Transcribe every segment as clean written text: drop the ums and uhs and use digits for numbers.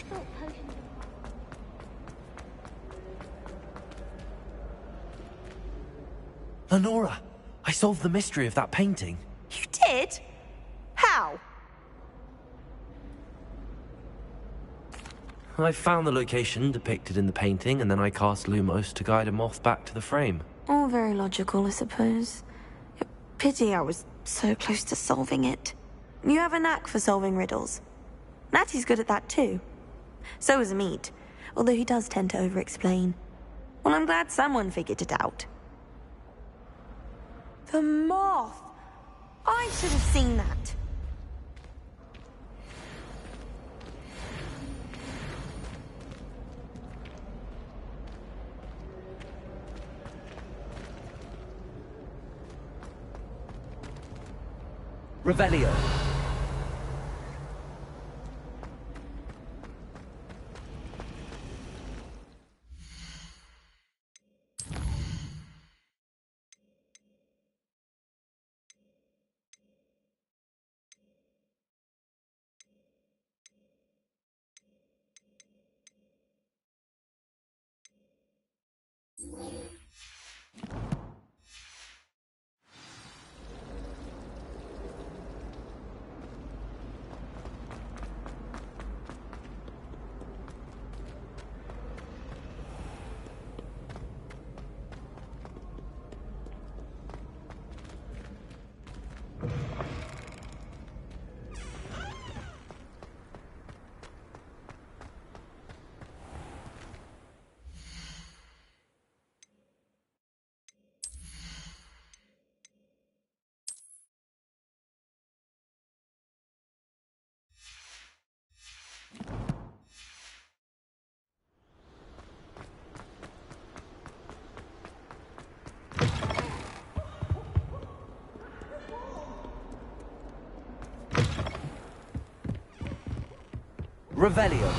thought potions Lenora, I solved the mystery of that painting. You did? How? I found the location depicted in the painting, and then I cast Lumos to guide a moth back to the frame. All very logical, I suppose. Pity I was so close to solving it. You have a knack for solving riddles. Natty's good at that too. So is Amit, although he does tend to over-explain. Well, I'm glad someone figured it out. The moth! I should have seen that. Revelio. Revelio.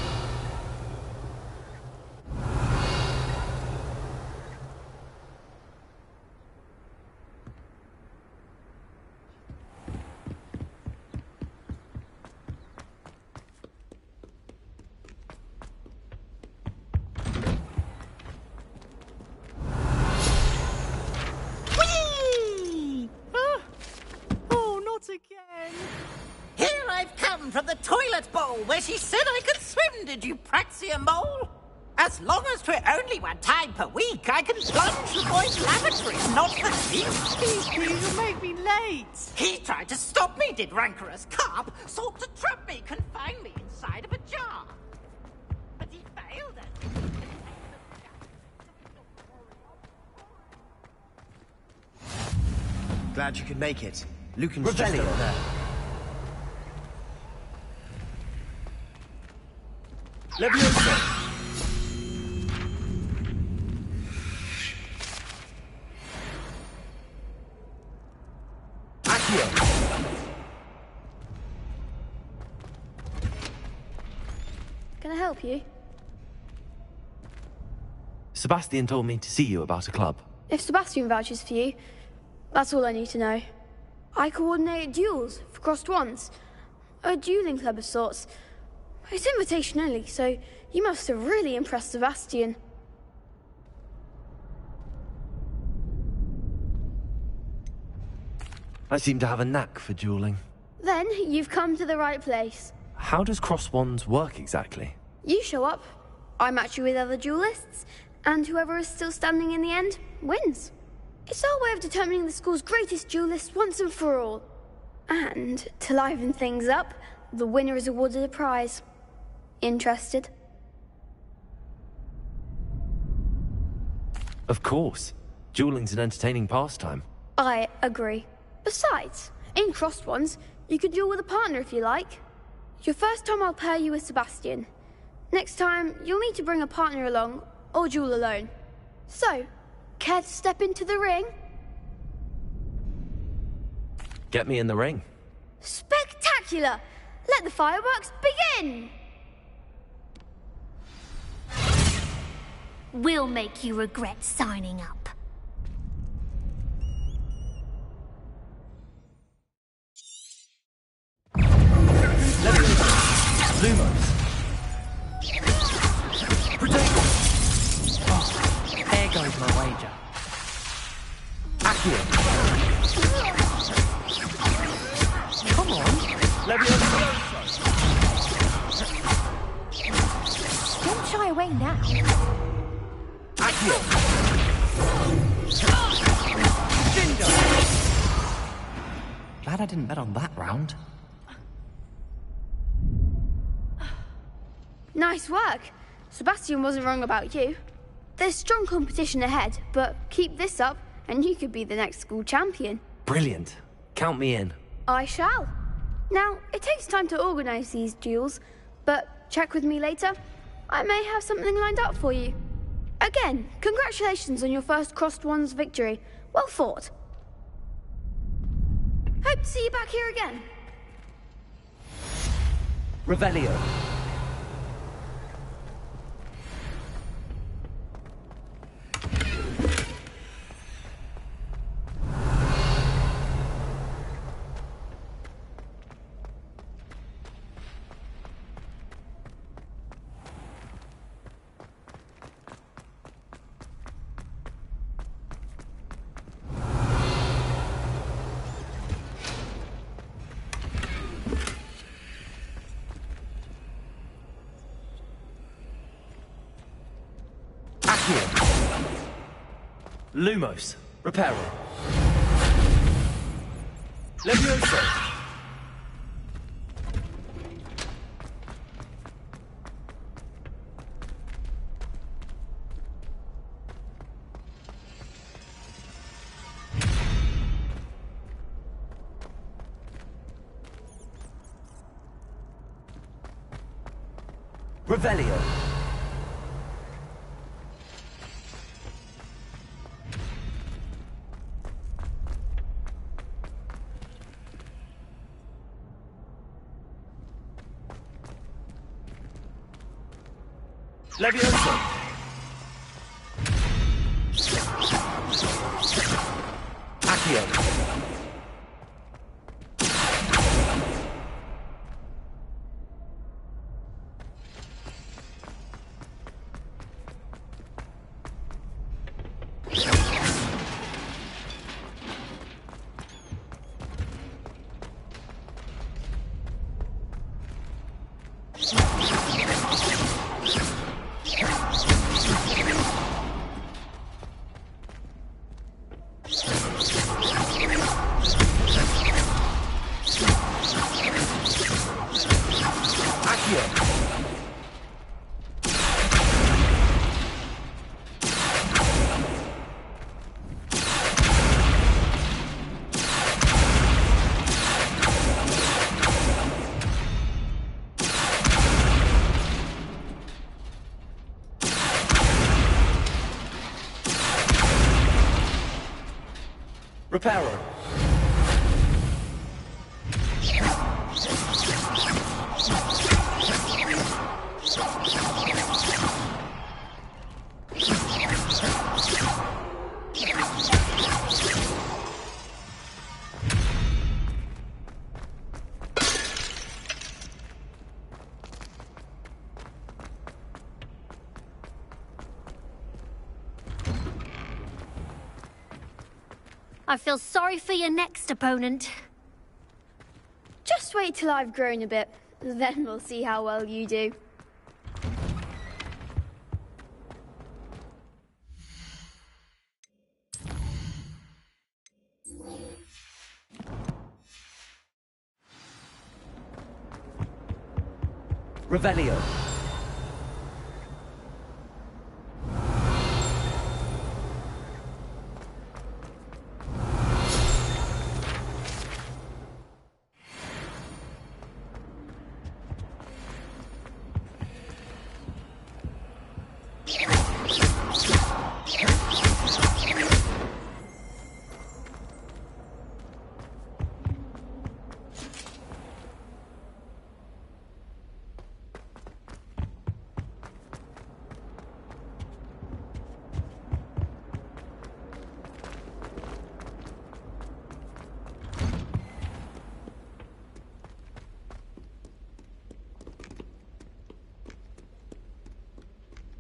Whee! Oh, not again. Here I've come from the toilet bowl where she said I could swim, did you praxia mole? As long as 'twere only one time per week, I can plunge the boy's lavatory, not the least. You'll make me late. He tried to stop me, did rancorous carp, sought to trap me, confine me inside of a jar. But he failed us. Glad you could make it. Lucan's just over Revelio. there. Leviosa! Can I help you? Sebastian told me to see you about a club. If Sebastian vouches for you, that's all I need to know. I coordinate duels for crossed wands. A dueling club of sorts. It's invitation only, so you must have really impressed Sebastian. I seem to have a knack for dueling. Then you've come to the right place. How does cross wands work exactly? You show up, I match you with other duelists, and whoever is still standing in the end wins. It's our way of determining the school's greatest duelist once and for all. And to liven things up, the winner is awarded a prize. Interested? Of course. Dueling's an entertaining pastime. I agree. Besides, in crossed ones, you could duel with a partner if you like. Your first time I'll pair you with Sebastian. Next time, you'll need to bring a partner along, or duel alone. So, care to step into the ring? Get me in the ring. Spectacular! Let the fireworks begin! We'll make you regret signing up. Lumos. away now. Accio! Bingo! Glad I didn't bet on that round. Nice work. Sebastian wasn't wrong about you. There's strong competition ahead, but keep this up and you could be the next school champion. Brilliant. Count me in. I shall. Now, it takes time to organise these duels, but check with me later. I may have something lined up for you. Again, congratulations on your first Crossed Wands victory. Well fought. Hope to see you back here again. Revelio. Lumos. Reparo. Levioso. Revelio. Levioso. Accio. Reparo. I feel sorry for your next opponent. Just wait till I've grown a bit, then we'll see how well you do. Revelio.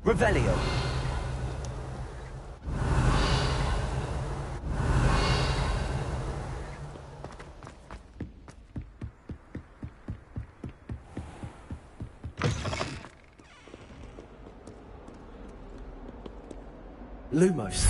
Revelio. Lumos.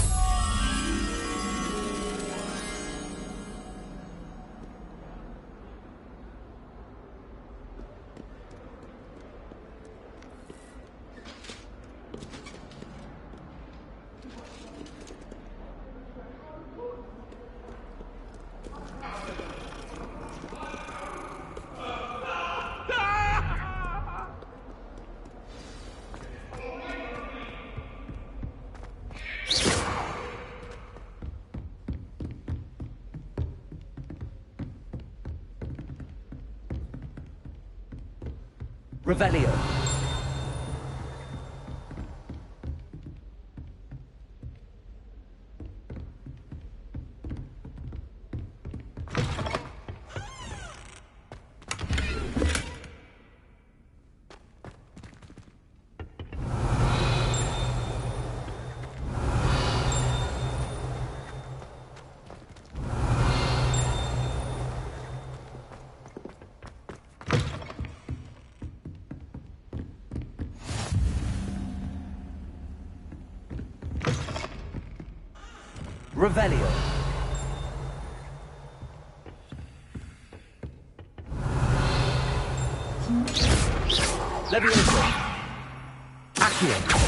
Revelio. Revelio. Levioso. Accio.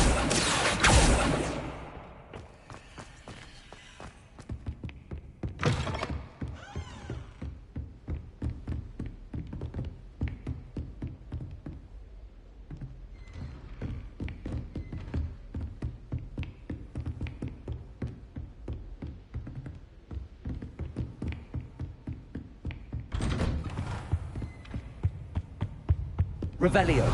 Revelio.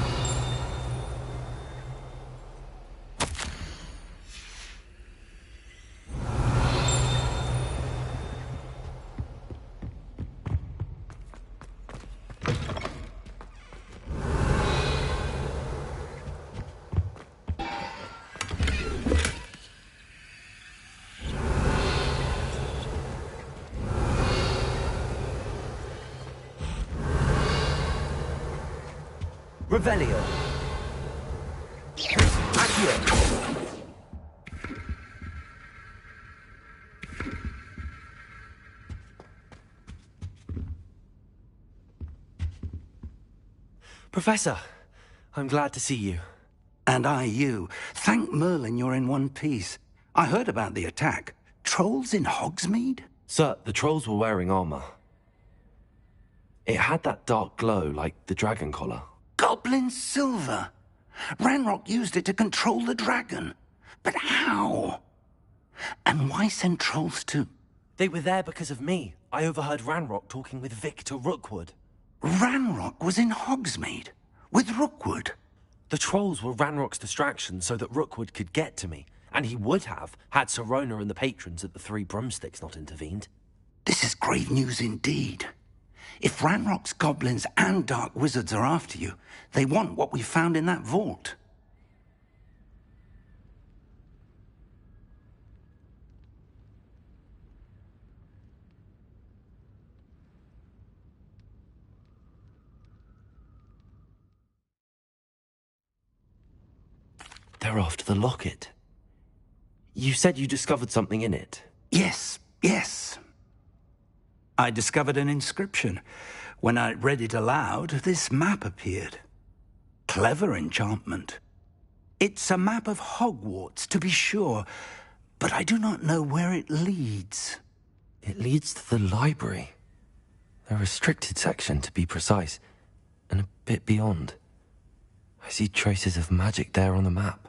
Revelio. Accio. Professor, I'm glad to see you. And I you. Thank Merlin you're in one piece. I heard about the attack. Trolls in Hogsmeade? Sir, the trolls were wearing armor. It had that dark glow like the dragon collar. Goblin silver. Ranrock used it to control the dragon. But how? And why send trolls to... They were there because of me. I overheard Ranrock talking with Victor Rookwood. Ranrock was in Hogsmeade? With Rookwood? The trolls were Ranrock's distraction so that Rookwood could get to me. And he would have, had Sirona and the patrons at the Three Broomsticks not intervened. This is grave news indeed. If Ranrock's goblins and dark wizards are after you, they want what we found in that vault. They're after the locket. You said you discovered something in it. Yes. I discovered an inscription. When I read it aloud, this map appeared. Clever enchantment. It's a map of Hogwarts, to be sure, but I do not know where it leads. It leads to the library. The restricted section, to be precise, and a bit beyond. I see traces of magic there on the map.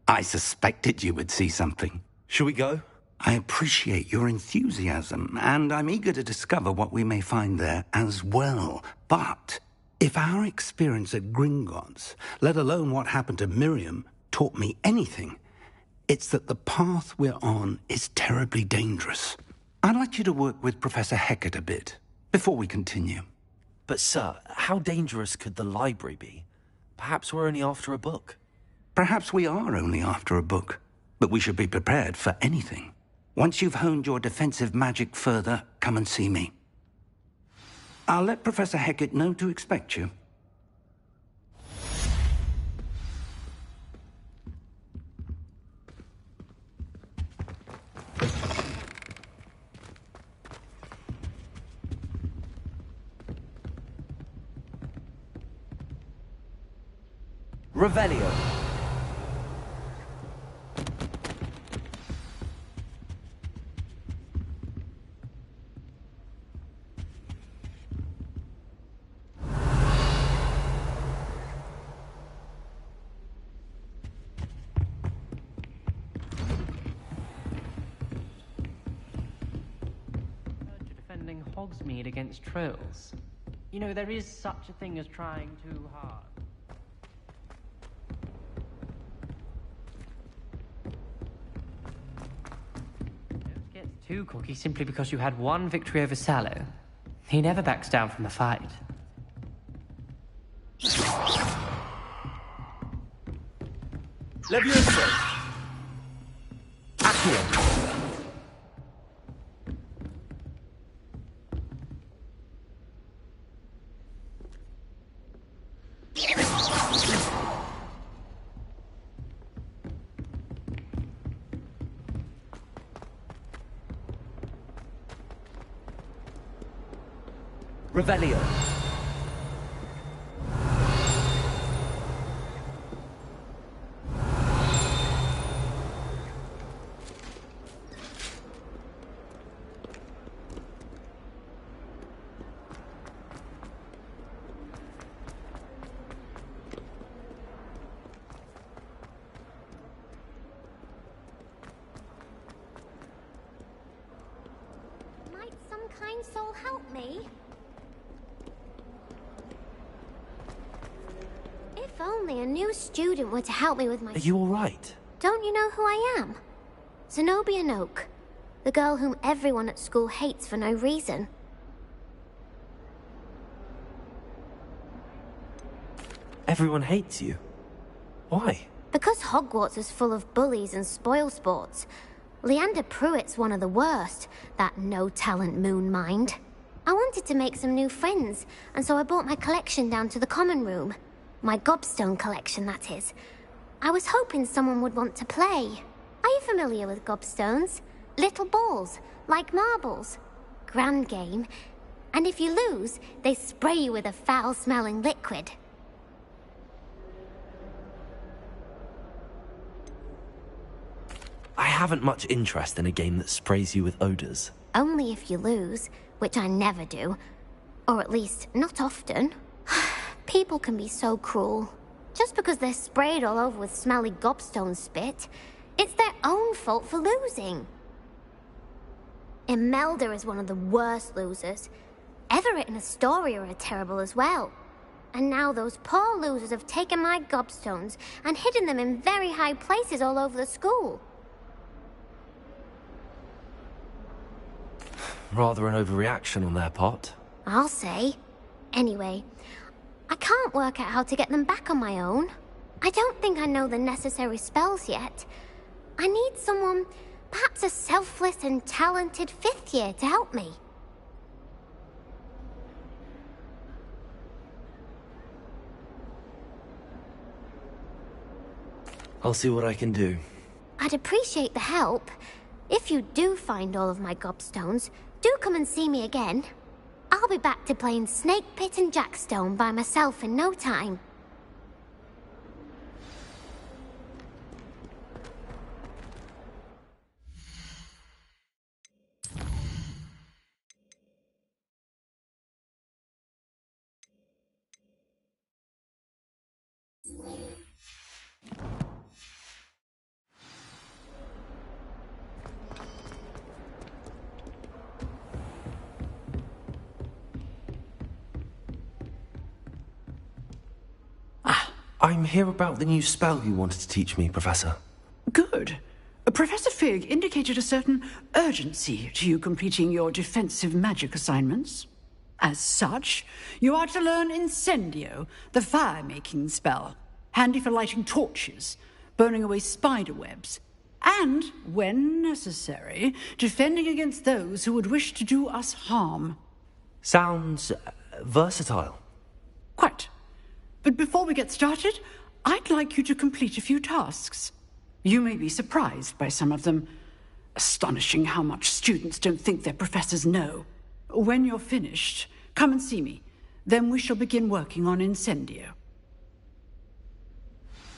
I suspected you would see something. Shall we go? I appreciate your enthusiasm, and I'm eager to discover what we may find there as well. But if our experience at Gringotts, let alone what happened to Miriam, taught me anything, it's that the path we're on is terribly dangerous. I'd like you to work with Professor Hecat a bit, before we continue. But sir, how dangerous could the library be? Perhaps we're only after a book. Perhaps we are only after a book, but we should be prepared for anything. Once you've honed your defensive magic further, come and see me. I'll let Professor Hecat know to expect you. Revelio. Defending Hogsmeade against trolls. You know, there is such a thing as trying too hard. Don't get too cocky simply because you had one victory over Sallow. He never backs down from a fight. Levioso. Accio. Revelio. Might some kind soul help me? If only a new student were to help me with my... Are you alright? Don't you know who I am? Zenobia Noak, the girl whom everyone at school hates for no reason. Everyone hates you. Why? Because Hogwarts is full of bullies and spoilsports. Leander Pruitt's one of the worst, that no-talent moon mind. I wanted to make some new friends, and so I brought my collection down to the common room. My gobstone collection, that is. I was hoping someone would want to play. Are you familiar with gobstones? Little balls, like marbles. Grand game. And if you lose, they spray you with a foul-smelling liquid. I haven't much interest in a game that sprays you with odors. Only if you lose, which I never do. Or at least, not often. People can be so cruel. Just because they're sprayed all over with smelly gobstone spit, it's their own fault for losing. Imelda is one of the worst losers. Everett and Astoria are terrible as well. And now those poor losers have taken my gobstones and hidden them in very high places all over the school. Rather an overreaction on their part. I'll say. Anyway, I can't work out how to get them back on my own. I don't think I know the necessary spells yet. I need someone, perhaps a selfless and talented fifth year to help me. I'll see what I can do. I'd appreciate the help. If you do find all of my gobstones, do come and see me again. I'll be back to playing Snake Pit and Jackstone by myself in no time. I'm here about the new spell you wanted to teach me, Professor. Good. Professor Fig indicated a certain urgency to you completing your defensive magic assignments. As such, you are to learn Incendio, the fire-making spell, handy for lighting torches, burning away spider webs, and, when necessary, defending against those who would wish to do us harm. Sounds versatile. Quite. But before we get started, I'd like you to complete a few tasks. You may be surprised by some of them. Astonishing how much students don't think their professors know. When you're finished, come and see me. Then we shall begin working on Incendio.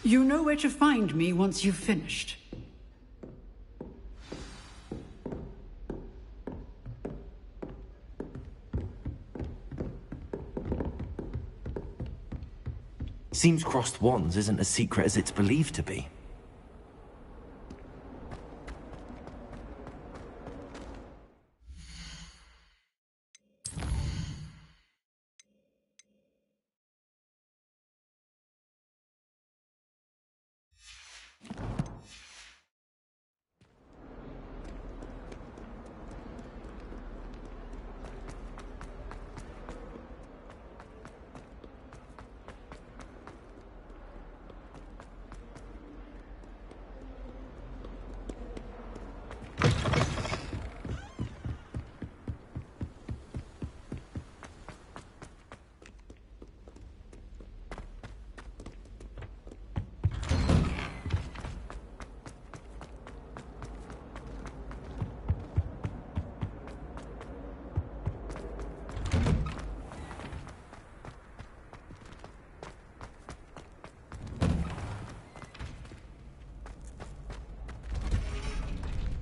You know where to find me once you've finished. Seems crossed wands isn't as secret as it's believed to be.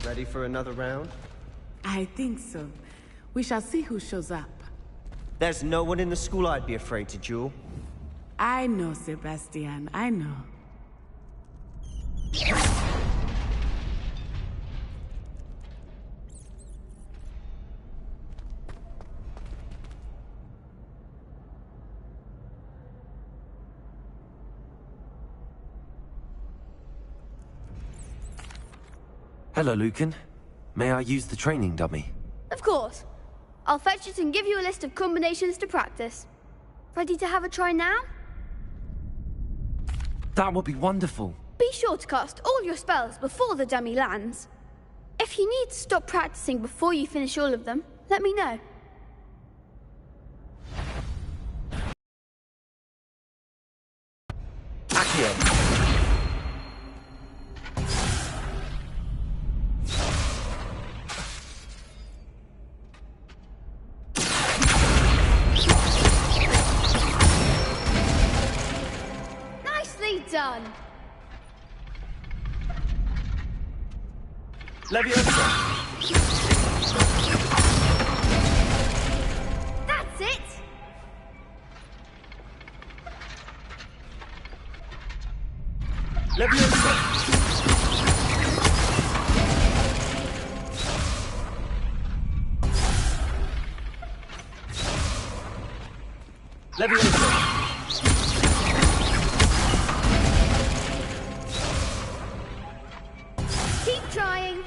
Ready for another round? I think so. We shall see who shows up. There's no one in the school I'd be afraid to duel. I know, Sebastian. I know. Hello, Lucan. May I use the training dummy? Of course. I'll fetch it and give you a list of combinations to practice. Ready to have a try now? That would be wonderful. Be sure to cast all your spells before the dummy lands. If you need to stop practicing before you finish all of them, let me know. Accio. Done. Leviosa! That's it! Leviosa! Leviosa! Keep trying.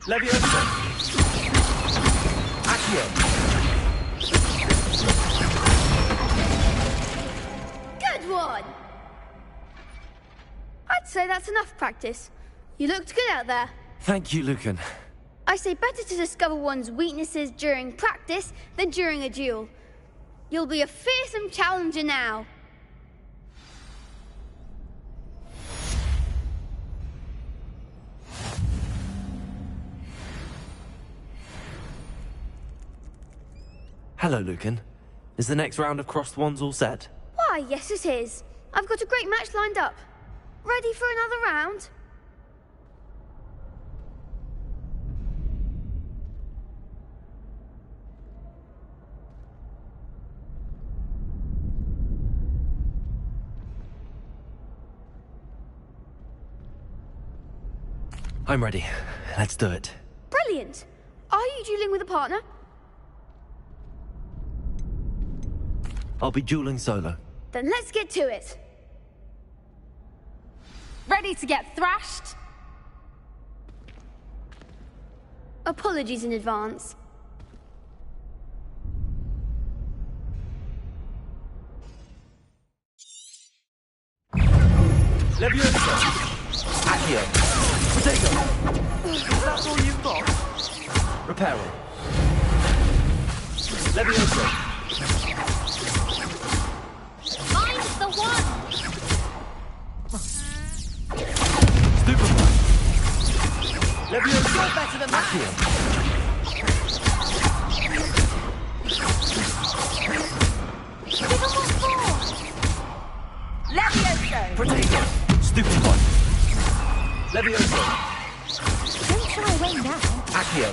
Leviosa! Accio! Good one! I'd say that's enough practice. You looked good out there. Thank you, Lucan. I say better to discover one's weaknesses during practice than during a duel. You'll be a fearsome challenger now. Hello, Lucan. Is the next round of crossed wands all set? Why, yes it is. I've got a great match lined up. Ready for another round? I'm ready. Let's do it. Brilliant. Are you dueling with a partner? I'll be dueling solo. Then let's get to it. Ready to get thrashed? Apologies in advance. Leviosa! Accio! Potato! Is that all you've got? Reparo. Leviosa! Find the one! Stupefy! Levioso! You're better than that! Give him what for? Levioso! Protego! Stupid one! Levioso! Don't try way now. Accio!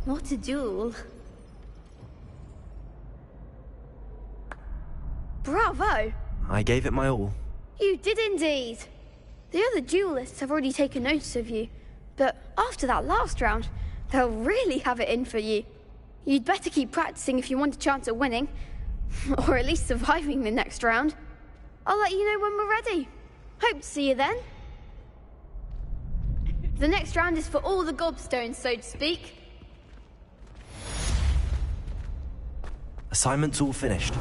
What a duel. Bravo! I gave it my all. You did indeed. The other duelists have already taken notice of you, but after that last round, they'll really have it in for you. You'd better keep practicing if you want a chance at winning, or at least surviving the next round. I'll let you know when we're ready. Hope to see you then. The next round is for all the gobstones, so to speak. Assignment's all finished.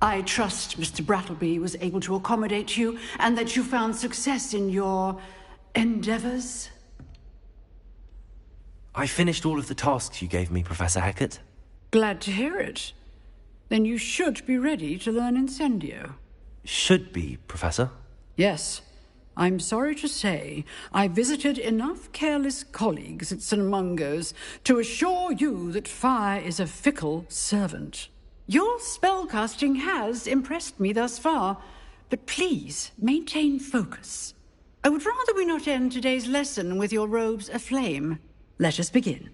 I trust Mr. Brattleby was able to accommodate you and that you found success in your endeavors. I finished all of the tasks you gave me, Professor Hecat. Glad to hear it. Then you should be ready to learn Incendio. Should be, Professor. Yes. I'm sorry to say, I visited enough careless colleagues at St. Mungo's to assure you that fire is a fickle servant. Your spellcasting has impressed me thus far, but please maintain focus. I would rather we not end today's lesson with your robes aflame. Let us begin.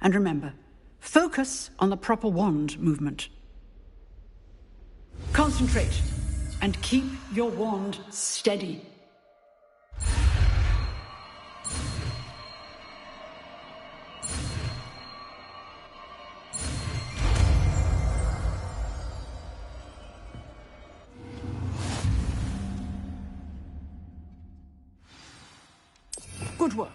And remember, focus on the proper wand movement. Concentrate and keep your wand steady. Good work.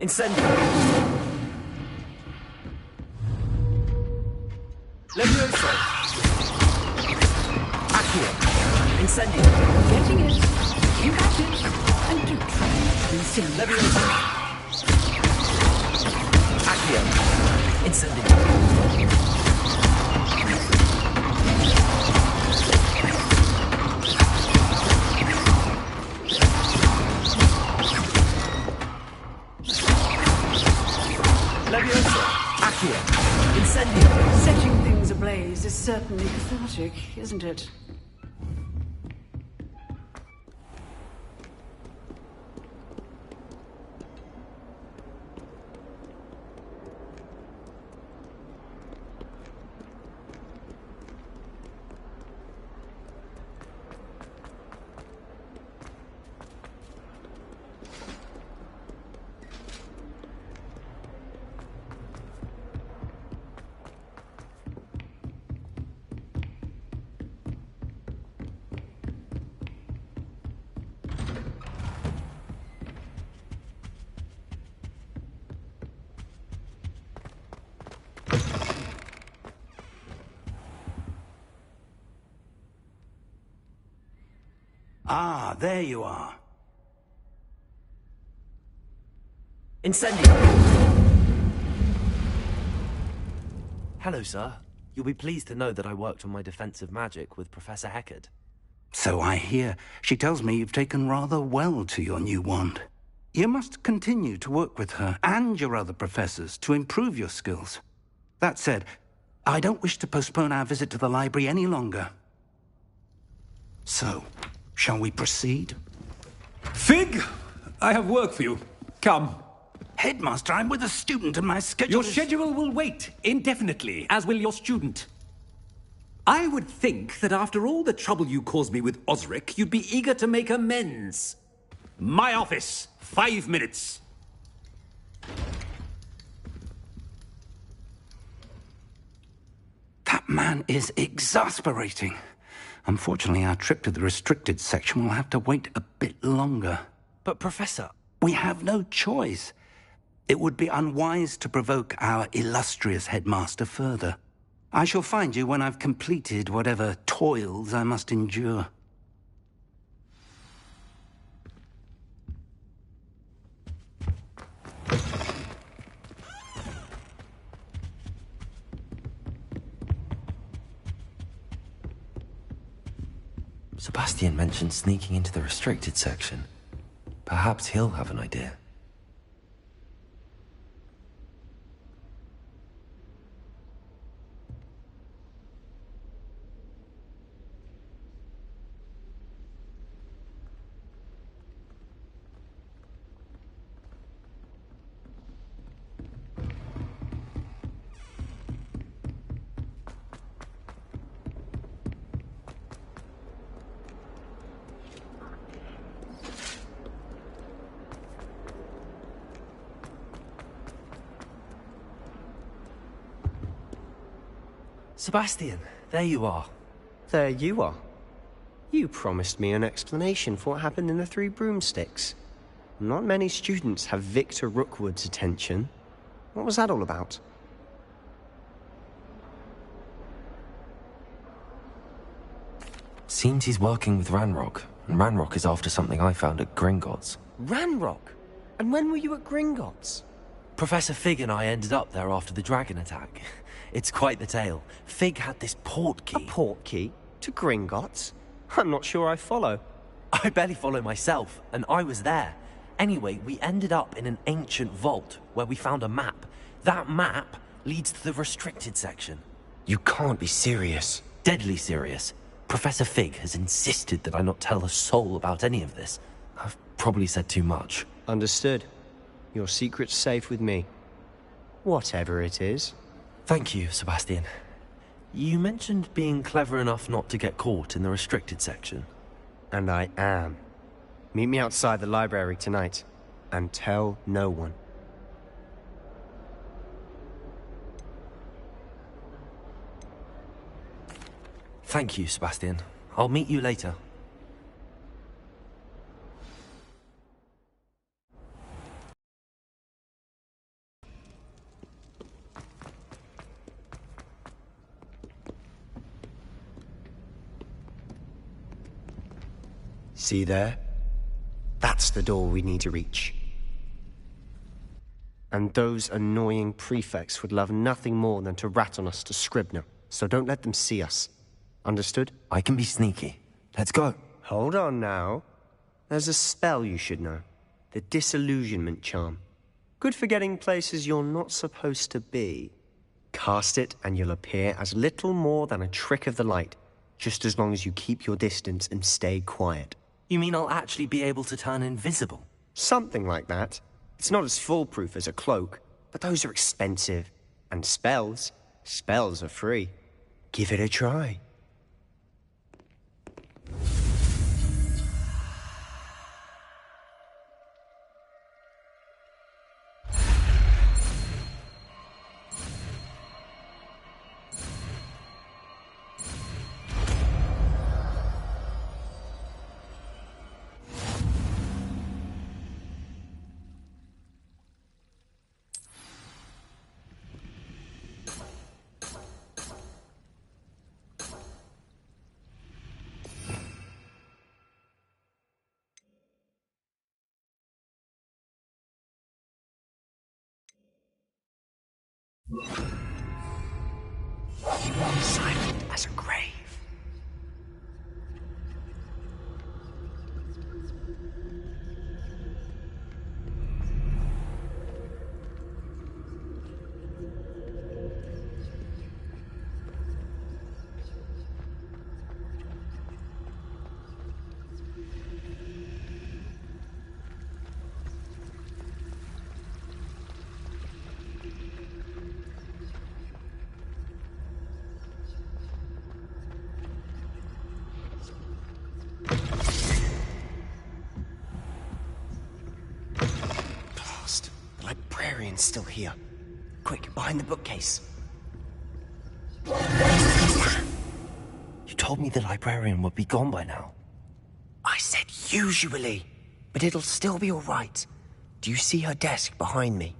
Incendio! Levioso! Accio! Incendio! Getting it. You got it. And do try to incendio. Levioso! Accio! Incendio! Levioso! Accio! Incendio! Setting things ablaze is certainly cathartic, isn't it? Ah, there you are. Incendio! Hello, sir. You'll be pleased to know that I worked on my defensive magic with Professor Hecat. So I hear. She tells me you've taken rather well to your new wand. You must continue to work with her and your other professors to improve your skills. That said, I don't wish to postpone our visit to the library any longer. So, shall we proceed? Fig! I have work for you. Come. Headmaster, I'm with a student and my schedule Your schedule will wait indefinitely, as will your student. I would think that after all the trouble you caused me with Osric, you'd be eager to make amends. My office, 5 minutes. That man is exasperating. Unfortunately, our trip to the restricted section will have to wait a bit longer. But, Professor... We have no choice. It would be unwise to provoke our illustrious headmaster further. I shall find you when I've completed whatever toils I must endure. Sebastian mentioned sneaking into the restricted section. Perhaps he'll have an idea. Sebastian, There you are. there you are. You promised me an explanation for what happened in the Three Broomsticks. Not many students have Victor Rookwood's attention. What was that all about? Seems he's working with Ranrock, and Ranrock is after something I found at Gringotts. Ranrock? And when were you at Gringotts? Professor Fig and I ended up there after the dragon attack. It's quite the tale. Fig had this port key. A port key? To Gringotts? I'm not sure I follow. I barely follow myself, and I was there. Anyway, we ended up in an ancient vault where we found a map. That map leads to the restricted section. You can't be serious. Deadly serious. Professor Fig has insisted that I not tell a soul about any of this. I've probably said too much. Understood. Your secret's safe with me. Whatever it is. Thank you, Sebastian. You mentioned being clever enough not to get caught in the restricted section. And I am. Meet me outside the library tonight. And tell no one. Thank you, Sebastian. I'll meet you later. See there? That's the door we need to reach. And those annoying prefects would love nothing more than to rat on us to Scribner, so don't let them see us. Understood? I can be sneaky. Let's go. Hold on now. There's a spell you should know. The Disillusionment Charm. Good for getting places you're not supposed to be. Cast it and you'll appear as little more than a trick of the light, just as long as you keep your distance and stay quiet. You mean I'll actually be able to turn invisible? Something like that. It's not as foolproof as a cloak, but those are expensive. And spells are free. Give it a try. Silent as a grave. librarian's still here. Quick, behind the bookcase. You told me the librarian would be gone by now. I said usually, but it'll still be all right. Do you see her desk behind me?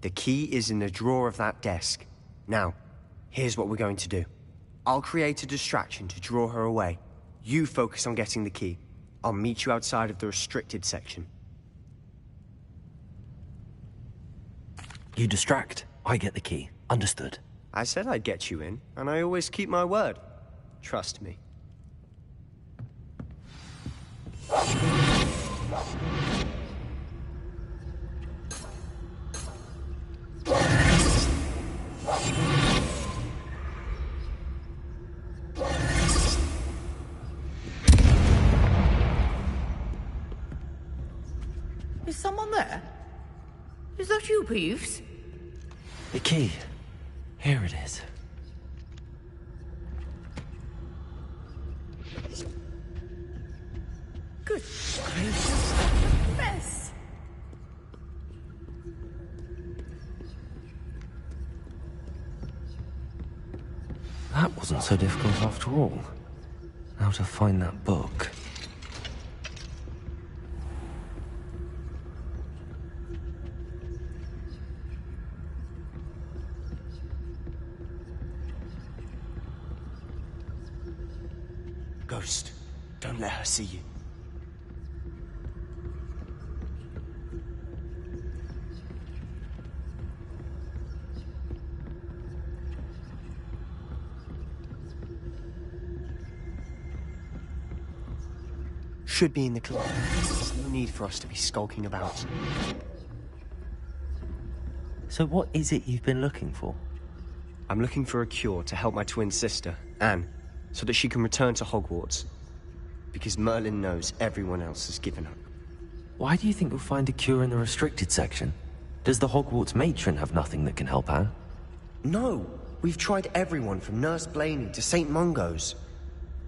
The key is in the drawer of that desk. Now, here's what we're going to do. I'll create a distraction to draw her away. You focus on getting the key. I'll meet you outside of the restricted section. You distract, I get the key. Understood. I said I'd get you in, and I always keep my word. Trust me. Is someone there? Is that you, Peeves? The key. Here it is. Good gracious, mess. That wasn't so difficult after all. Now to find that book. Ghost, don't let her see you. Should be in the club. There's no need for us to be skulking about. So what is it you've been looking for? I'm looking for a cure to help my twin sister, Anne, so that she can return to Hogwarts. Because Merlin knows everyone else has given up. Why do you think you'll find a cure in the restricted section? Does the Hogwarts matron have nothing that can help Anne? No! We've tried everyone from Nurse Blaney to St. Mungo's.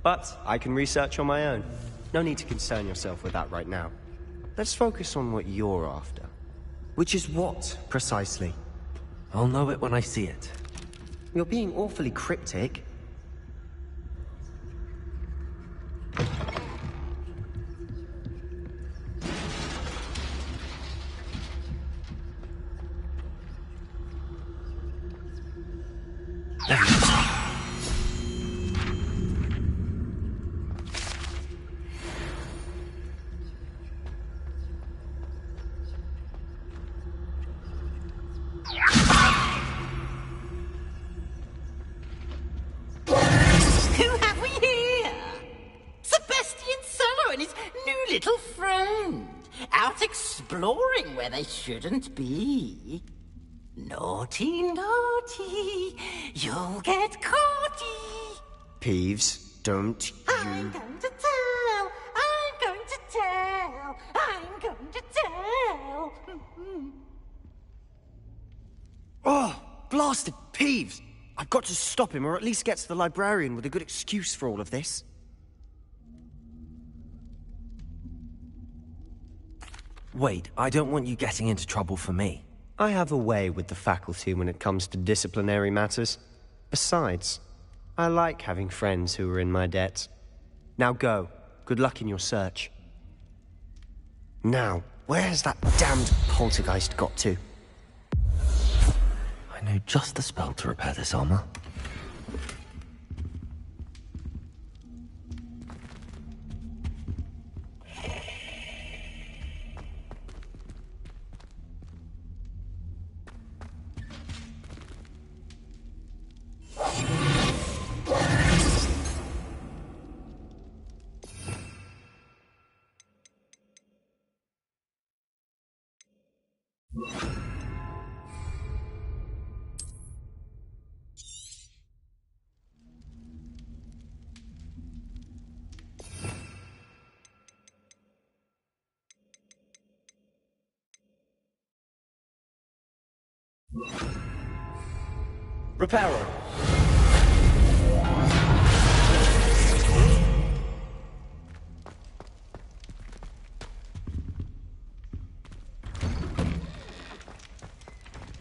But I can research on my own. No need to concern yourself with that right now. Let's focus on what you're after. Which is what, precisely? I'll know it when I see it. You're being awfully cryptic. Exploring where they shouldn't be. Naughty, naughty, you'll get caughty. Peeves, don't you... I'm going to tell, I'm going to tell, I'm going to tell. Oh, blasted Peeves! I've got to stop him, or at least get to the librarian with a good excuse for all of this. Wait, I don't want you getting into trouble for me. I have a way with the faculty when it comes to disciplinary matters. Besides, I like having friends who are in my debt. Now go. Good luck in your search. Now, where's that damned poltergeist got to? I know just the spell to repair this armor. Reparo.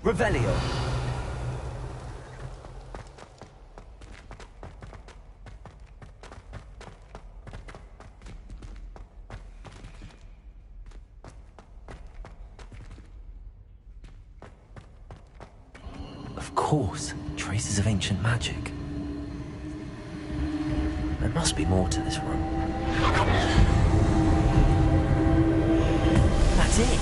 Revelio. Of course, traces of ancient magic. There must be more to this room. That's it!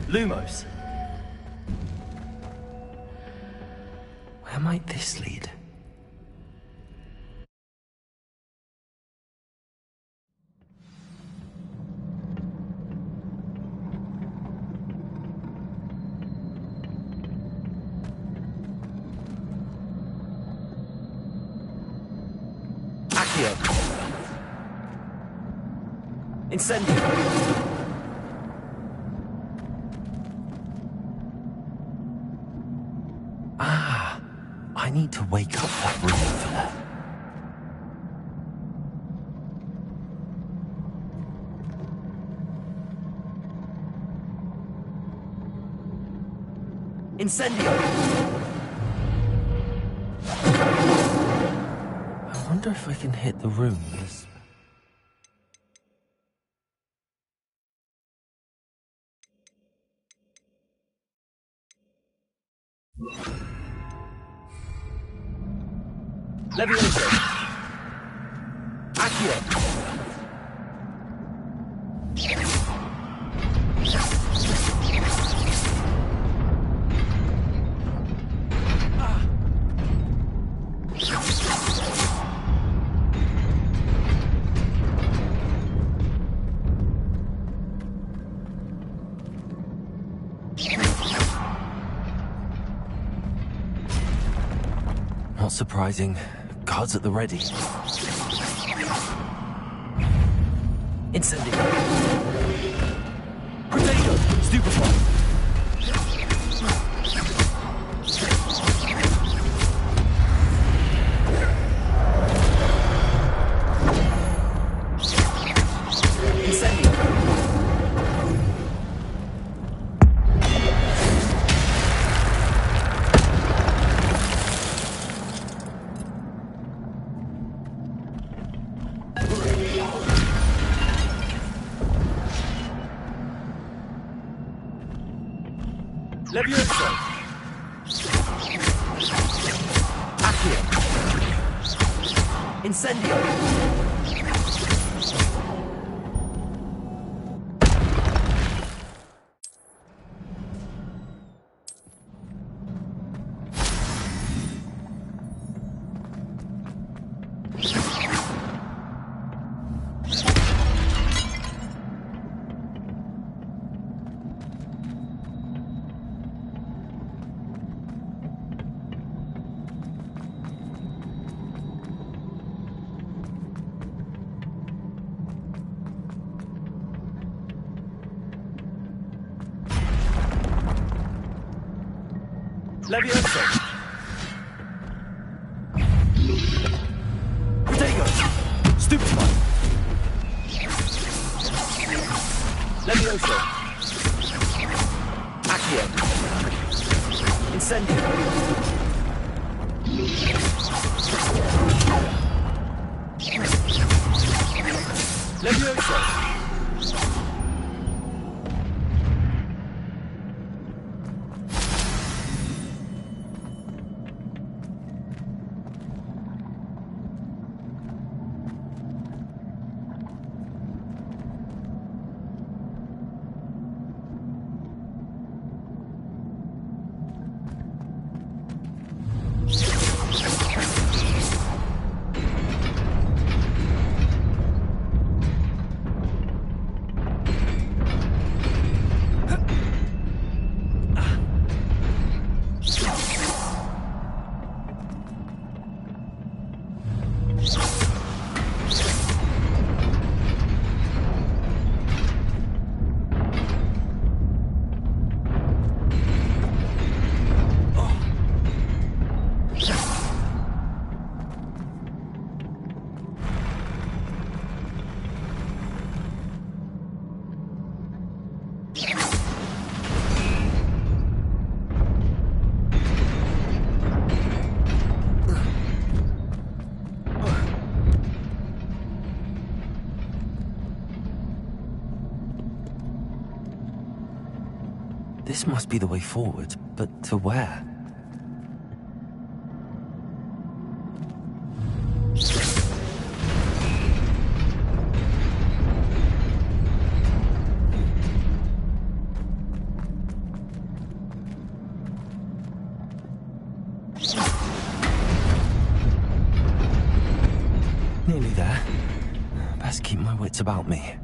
Lumos. Where might this lead? Accio. Incendio. Ah, I need to wake up that room over there. Incendio. I wonder if I can hit the room with... Levioso. Accio. Not surprising. Guards at the ready. Incendio. Protego. Stupefy. Levioso. Accio. Incendio. Levioso. Protego. Stupefy. Levioso. Accio. Incendio. Levioso. This must be the way forward, but to where? Nearly there. Best keep my wits about me.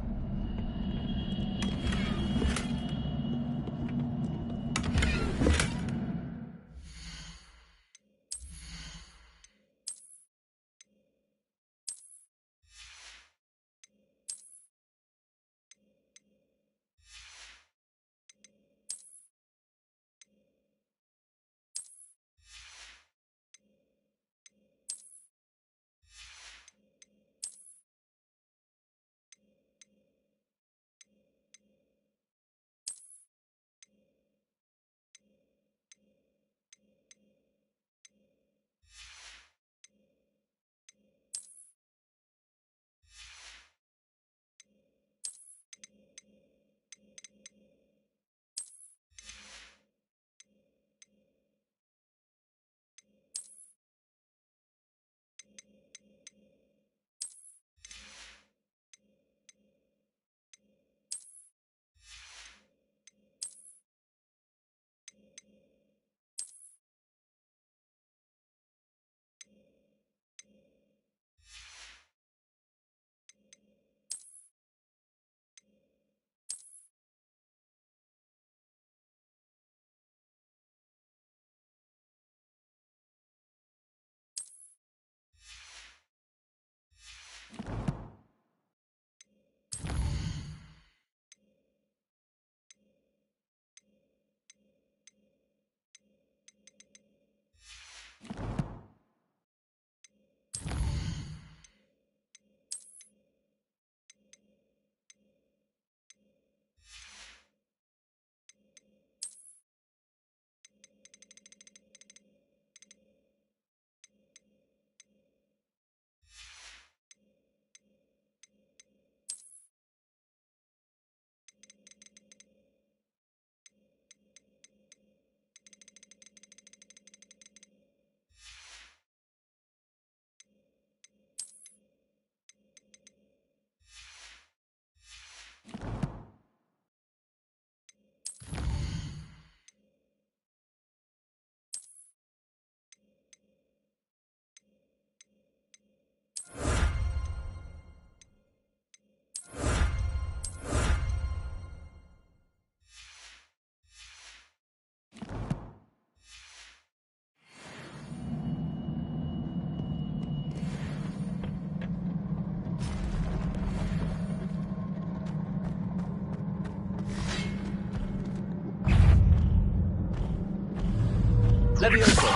Levioso!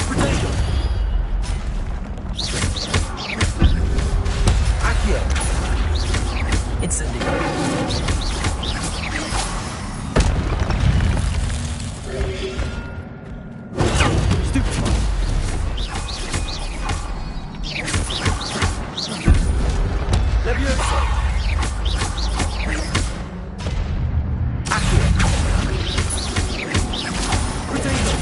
Potato! Accio! Incendio! Stupefy! Levioso! Accio! Potato!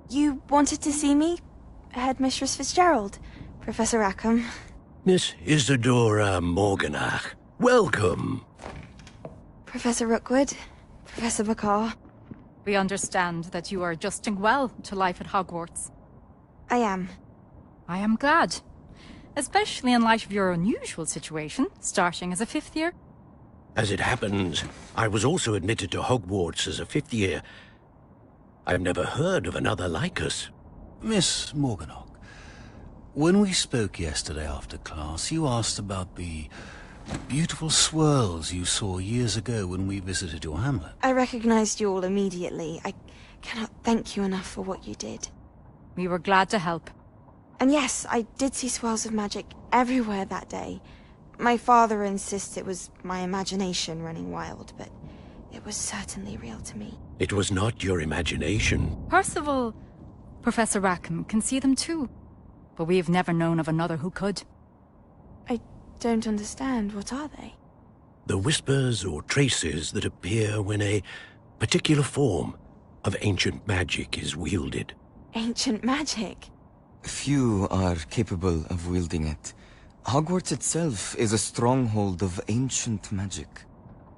You wanted to see me? Headmistress Fitzgerald, Professor Rackham. Miss Isadora Morganach, welcome. Professor Rookwood, Professor Bakar. We understand that you are adjusting well to life at Hogwarts. I am. I am glad. Especially in light of your unusual situation, starting as a 5th year. As it happens, I was also admitted to Hogwarts as a 5th year. I've never heard of another like us. Miss Morganach, when we spoke yesterday after class, you asked about the beautiful swirls you saw years ago when we visited your hamlet. I recognized you all immediately. I cannot thank you enough for what you did. We were glad to help. And yes, I did see swirls of magic everywhere that day. My father insists it was my imagination running wild, but it was certainly real to me. It was not your imagination. Percival, Professor Rackham can see them too. But we have never known of another who could. I don't understand. What are they? The whispers or traces that appear when a particular form of ancient magic is wielded. Ancient magic? Few are capable of wielding it. Hogwarts itself is a stronghold of ancient magic.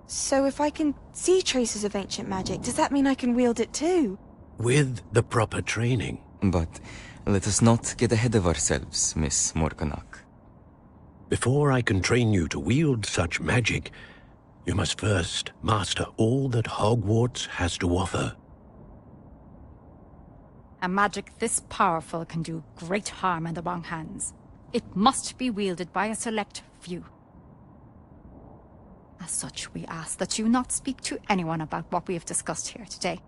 So if I can see traces of ancient magic, does that mean I can wield it too? With the proper training. But let us not get ahead of ourselves, Miss Morganach. Before I can train you to wield such magic, you must first master all that Hogwarts has to offer. A magic this powerful can do great harm in the wrong hands. It must be wielded by a select few. As such, we ask that you not speak to anyone about what we have discussed here today.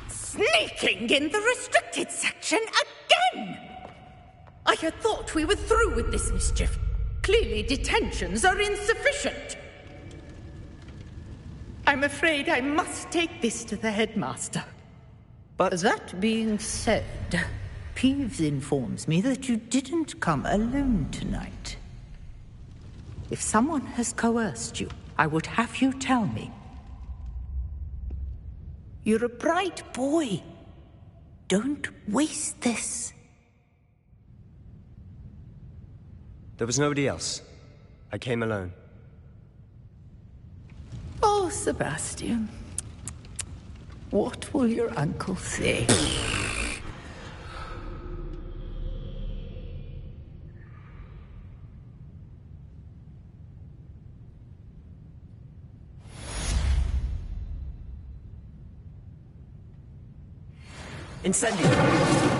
Sneaking in the restricted section again! I had thought we were through with this mischief. Clearly detentions are insufficient. I'm afraid I must take this to the headmaster. But that being said, Peeves informs me that you didn't come alone tonight. If someone has coerced you, I would have you tell me. You're a bright boy. Don't waste this. there was nobody else. I came alone. Oh, Sebastian. What will your uncle say? Incendio!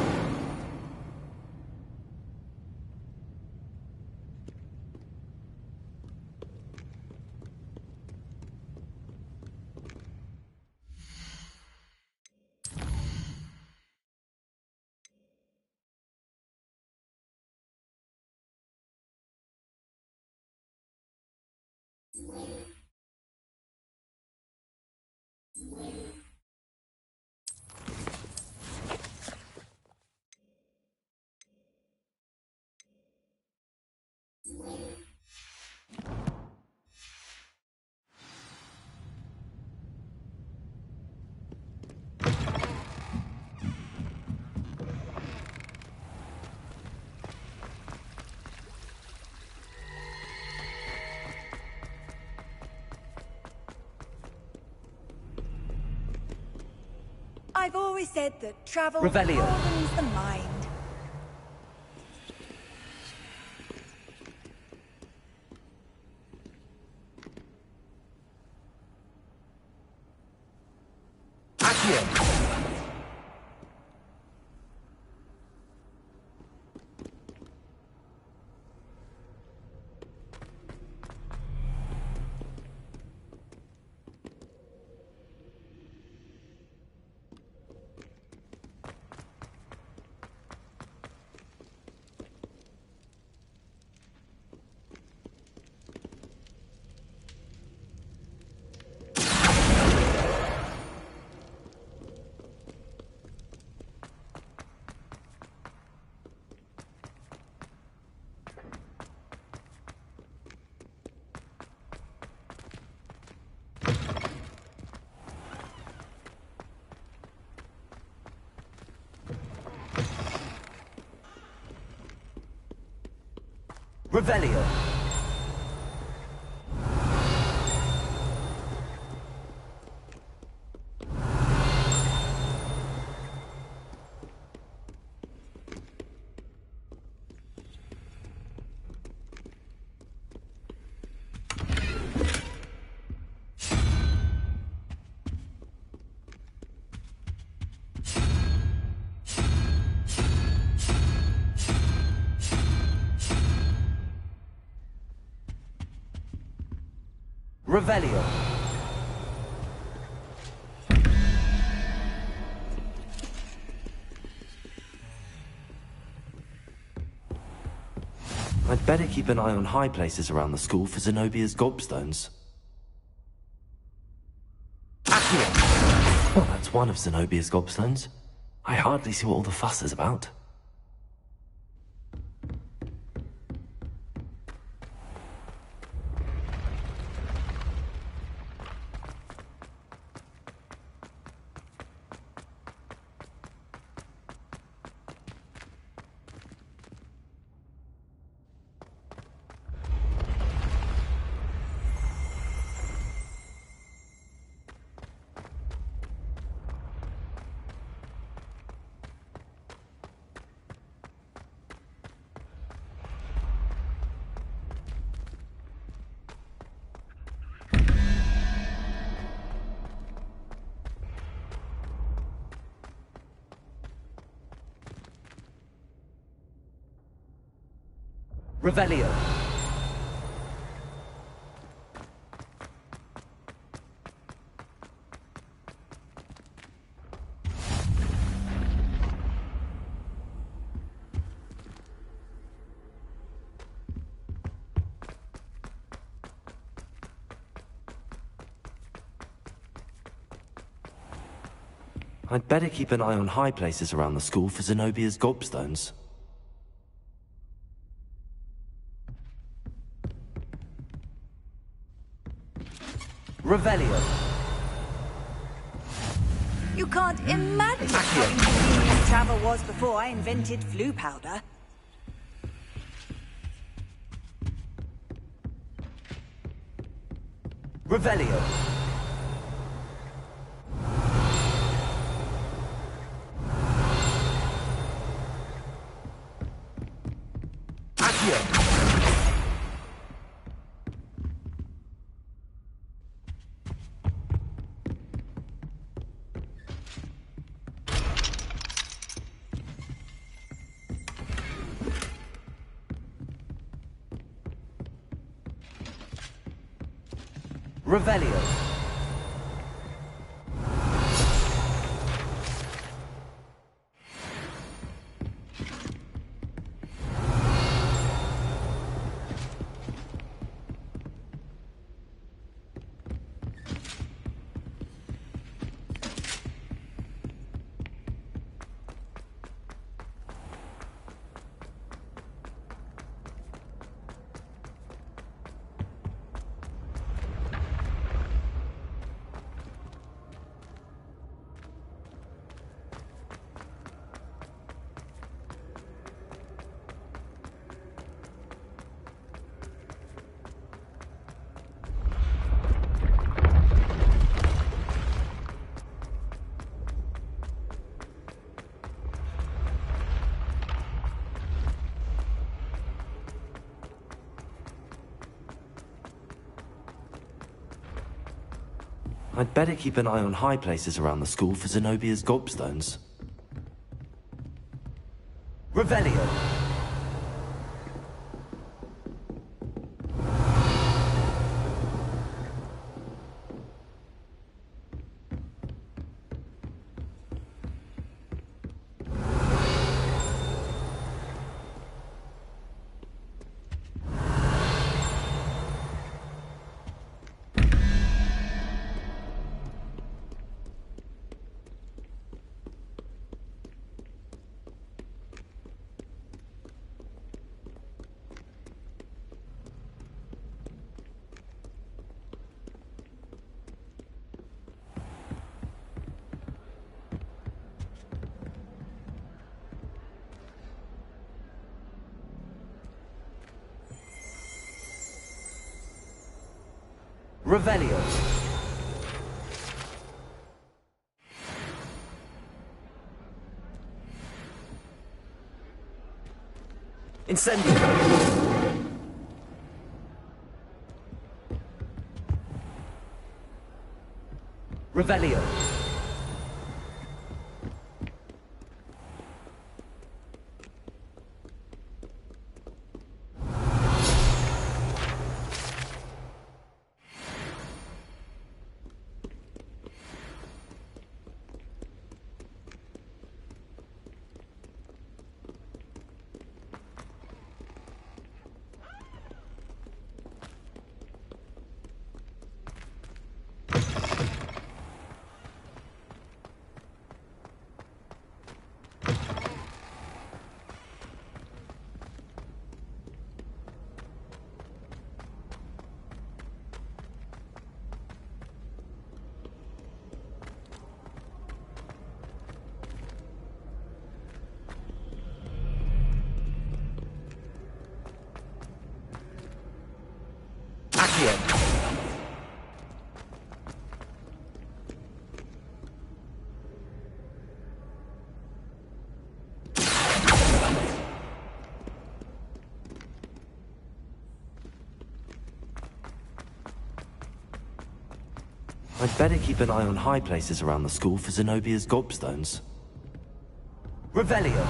I've always said that travel Revelio. hardens the mind. Revelio. Revelio. I'd better keep an eye on high places around the school for Zenobia's gobstones. Accio! Well, that's one of Zenobia's gobstones. I hardly see what all the fuss is about. Revelio. I'd better keep an eye on high places around the school for Zenobia's gobstones. Revelio. You can't imagine how inconvenient travel was before I invented flu powder. Revelio. Accio. Revelio. I'd better keep an eye on high places around the school for Zenobia's gobstones. Revelio. Revelio. Incendio. Revelio. I'd better keep an eye on high places around the school for Zenobia's gobstones. Revelio.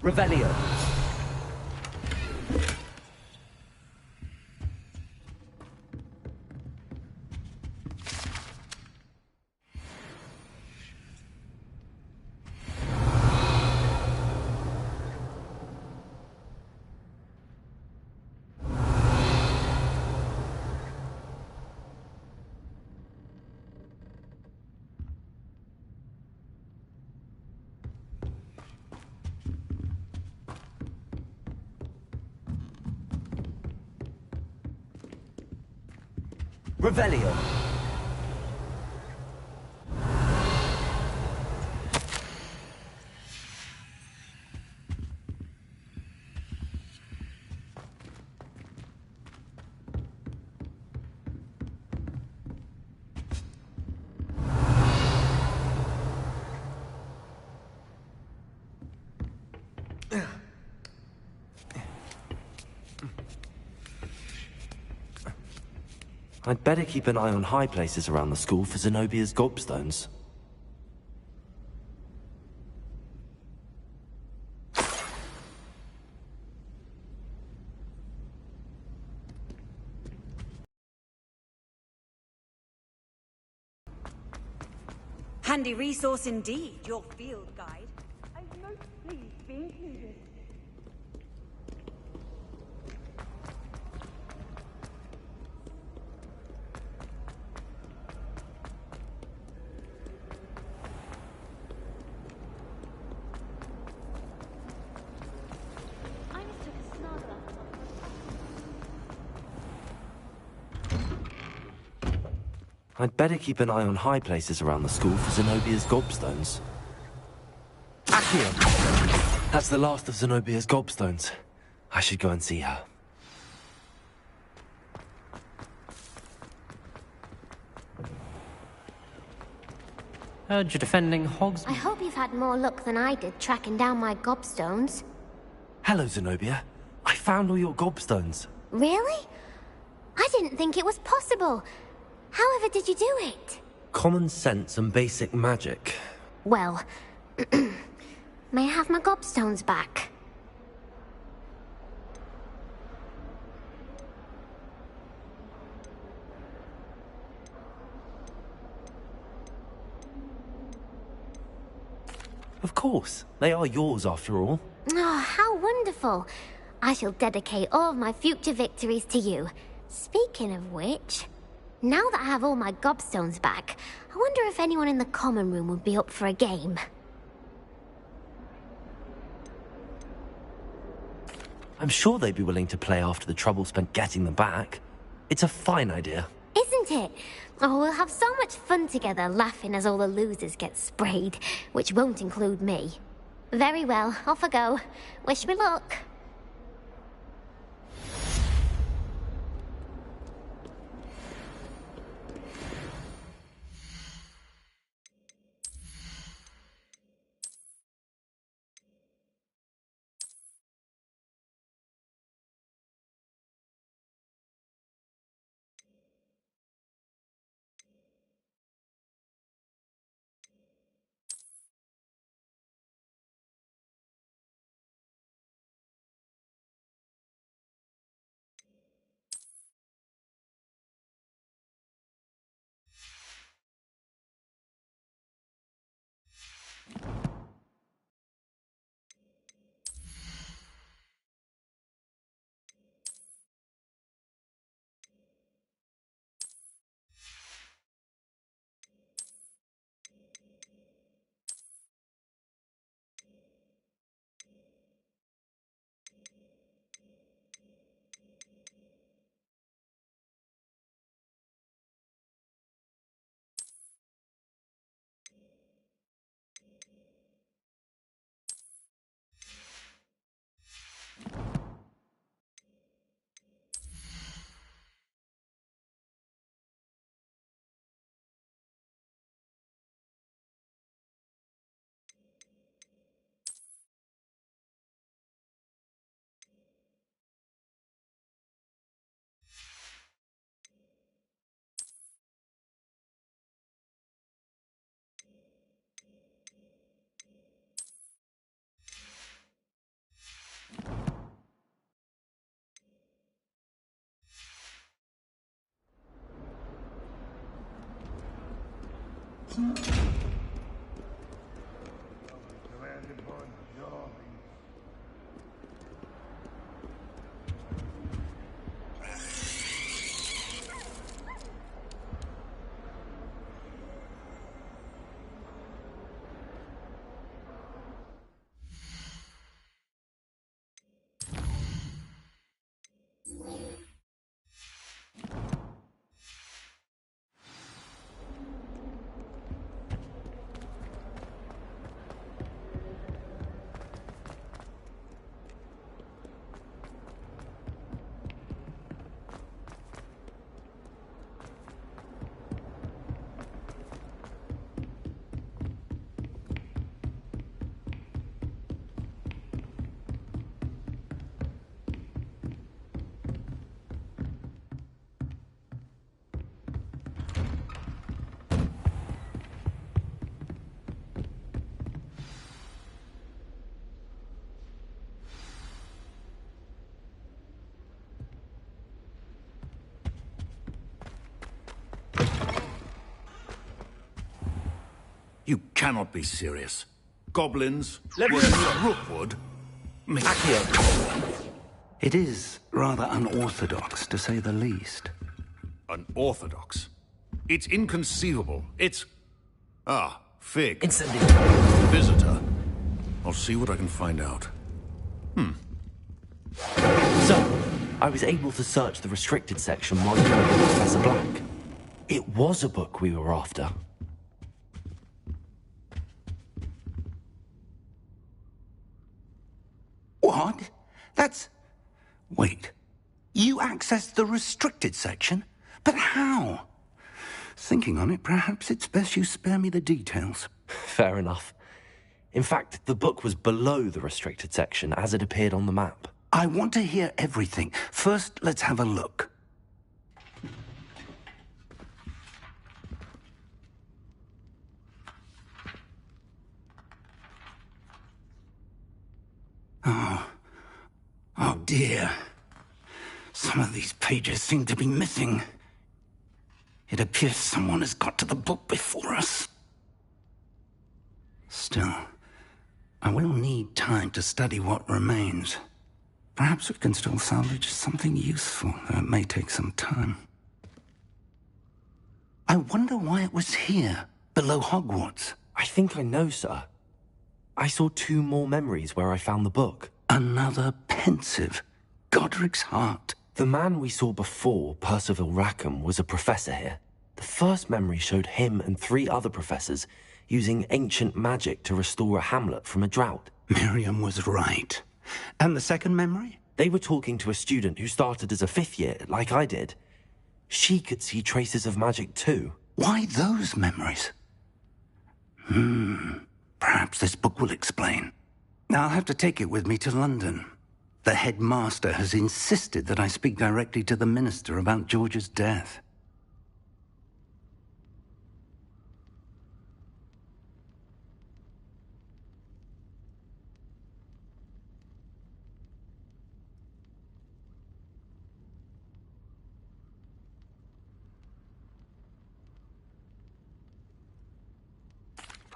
Revelio. Revelio. I'd better keep an eye on high places around the school for Zenobia's gobstones. Handy resource indeed, your field guide. I'm most pleased being included. I'd better keep an eye on high places around the school for Zenobia's gobstones. Accio! That's the last of Zenobia's gobstones. I should go and see her. Heard you're defending Hogs. I hope you've had more luck than I did tracking down my gobstones. Hello, Zenobia. I found all your gobstones. Really? I didn't think it was possible. However did you do it? Common sense and basic magic. Well, may I have my gobstones back? Of course. They are yours after all. Oh, how wonderful. I shall dedicate all of my future victories to you. Speaking of which, now that I have all my gobstones back, I wonder if anyone in the common room would be up for a game. I'm sure they'd be willing to play after the trouble spent getting them back. It's a fine idea. Isn't it? Oh, we'll have so much fun together, laughing as all the losers get sprayed, which won't include me. Very well, off I go. Wish me luck. You cannot be serious. Goblins, working at Rookwood, Accio. It is rather unorthodox, to say the least. Unorthodox? It's inconceivable. It's... Ah, Fig. Incendiary. Visitor. I'll see what I can find out. So, I was able to search the restricted section while you were with Professor Black. It was a book we were after. What? That's... Wait. You accessed the restricted section? But how? Thinking on it, perhaps it's best you spare me the details. Fair enough. In fact, the book was below the restricted section as it appeared on the map. I want to hear everything. First, let's have a look. Oh dear. Some of these pages seem to be missing. It appears someone has got to the book before us. Still, I will need time to study what remains. Perhaps we can still salvage something useful, though it may take some time. I wonder why it was here, below Hogwarts. I think I know, sir. I saw 2 more memories where I found the book. Another pensive. Godric's heart. The man we saw before, Percival Rackham, was a professor here. The first memory showed him and 3 other professors using ancient magic to restore a hamlet from a drought. Miriam was right. And the second memory? They were talking to a student who started as a 5th year, like I did. She could see traces of magic too. Why those memories? Perhaps this book will explain. I'll have to take it with me to London. The headmaster has insisted that I speak directly to the minister about George's death.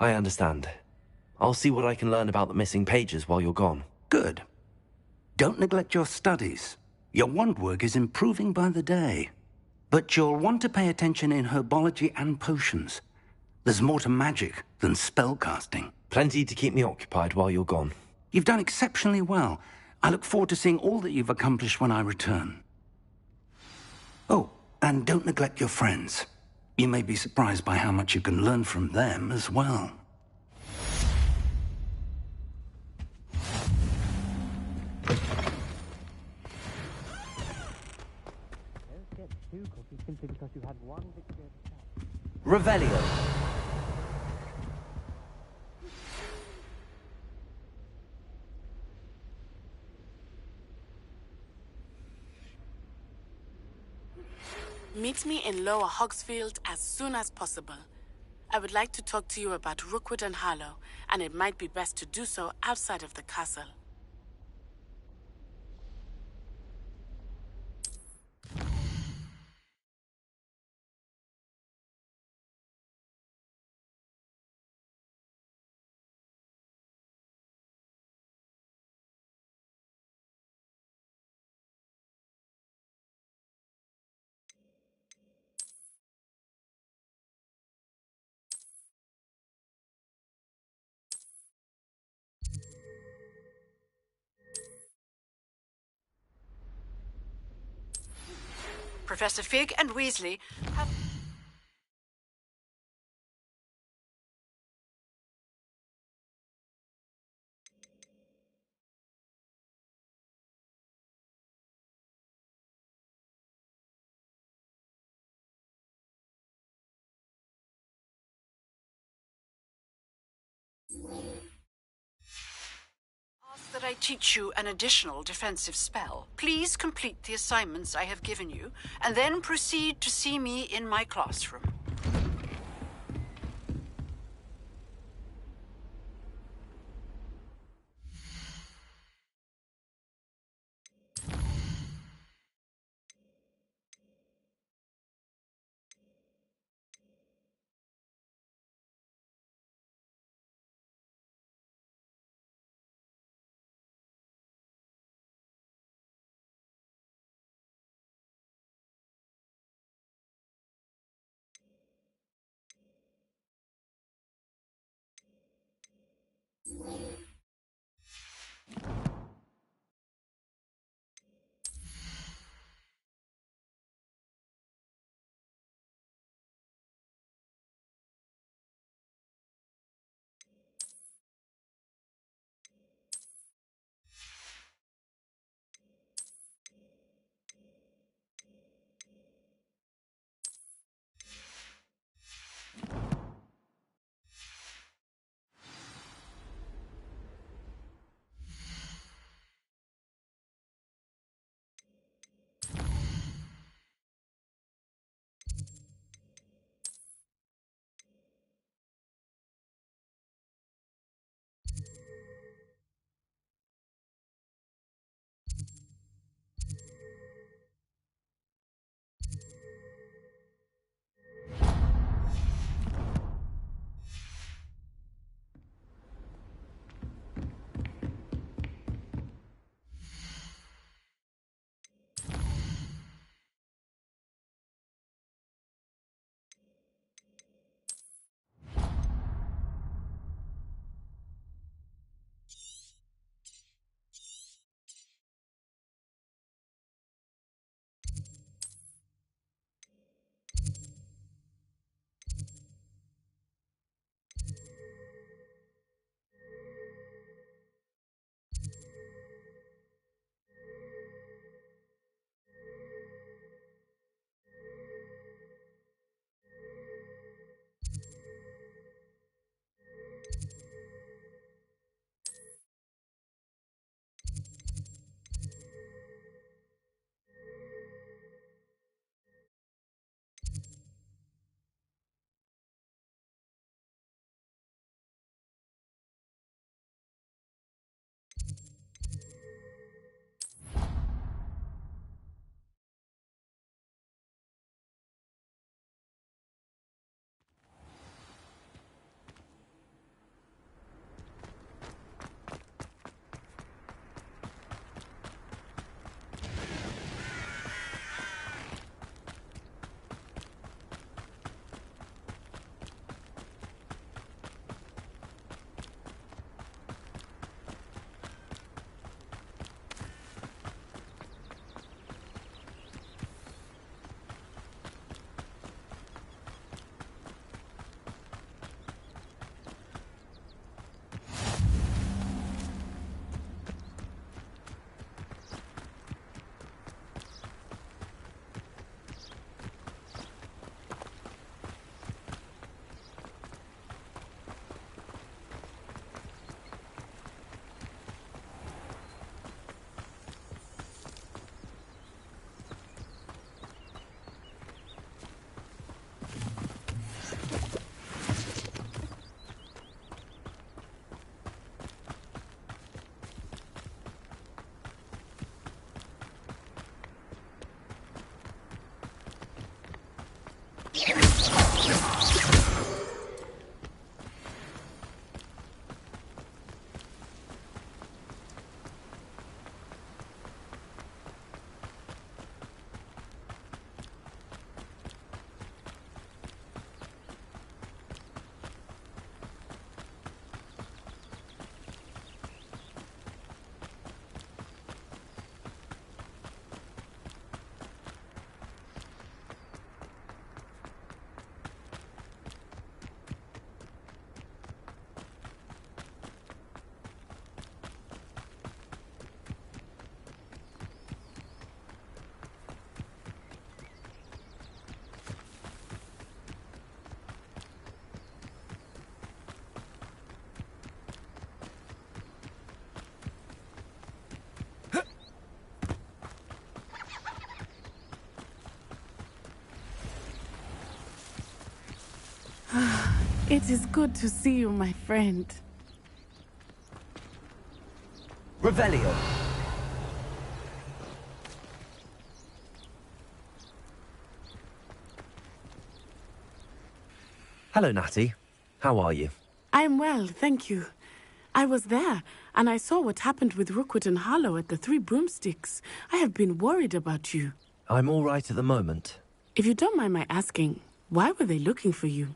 I understand. I'll see what I can learn about the missing pages while you're gone. Good. Don't neglect your studies. Your wand work is improving by the day. But you'll want to pay attention in herbology and potions. There's more to magic than spellcasting. Plenty to keep me occupied while you're gone. You've done exceptionally well. I look forward to seeing all that you've accomplished when I return. Oh, and don't neglect your friends. You may be surprised by how much you can learn from them as well. Revelio. Meet me in Lower Hogsfield as soon as possible. I would like to talk to you about Rookwood and Harlow, and it might be best to do so outside of the castle. Professor Fig and Weasley have... asked that I teach you an additional defensive spell. Please complete the assignments I have given you, and then proceed to see me in my classroom. It is good to see you, my friend. Revelio. Hello, Natty. How are you? I'm well, thank you. I was there, and I saw what happened with Rookwood and Harlow at the Three Broomsticks. I have been worried about you. I'm all right at the moment. If you don't mind my asking, why were they looking for you?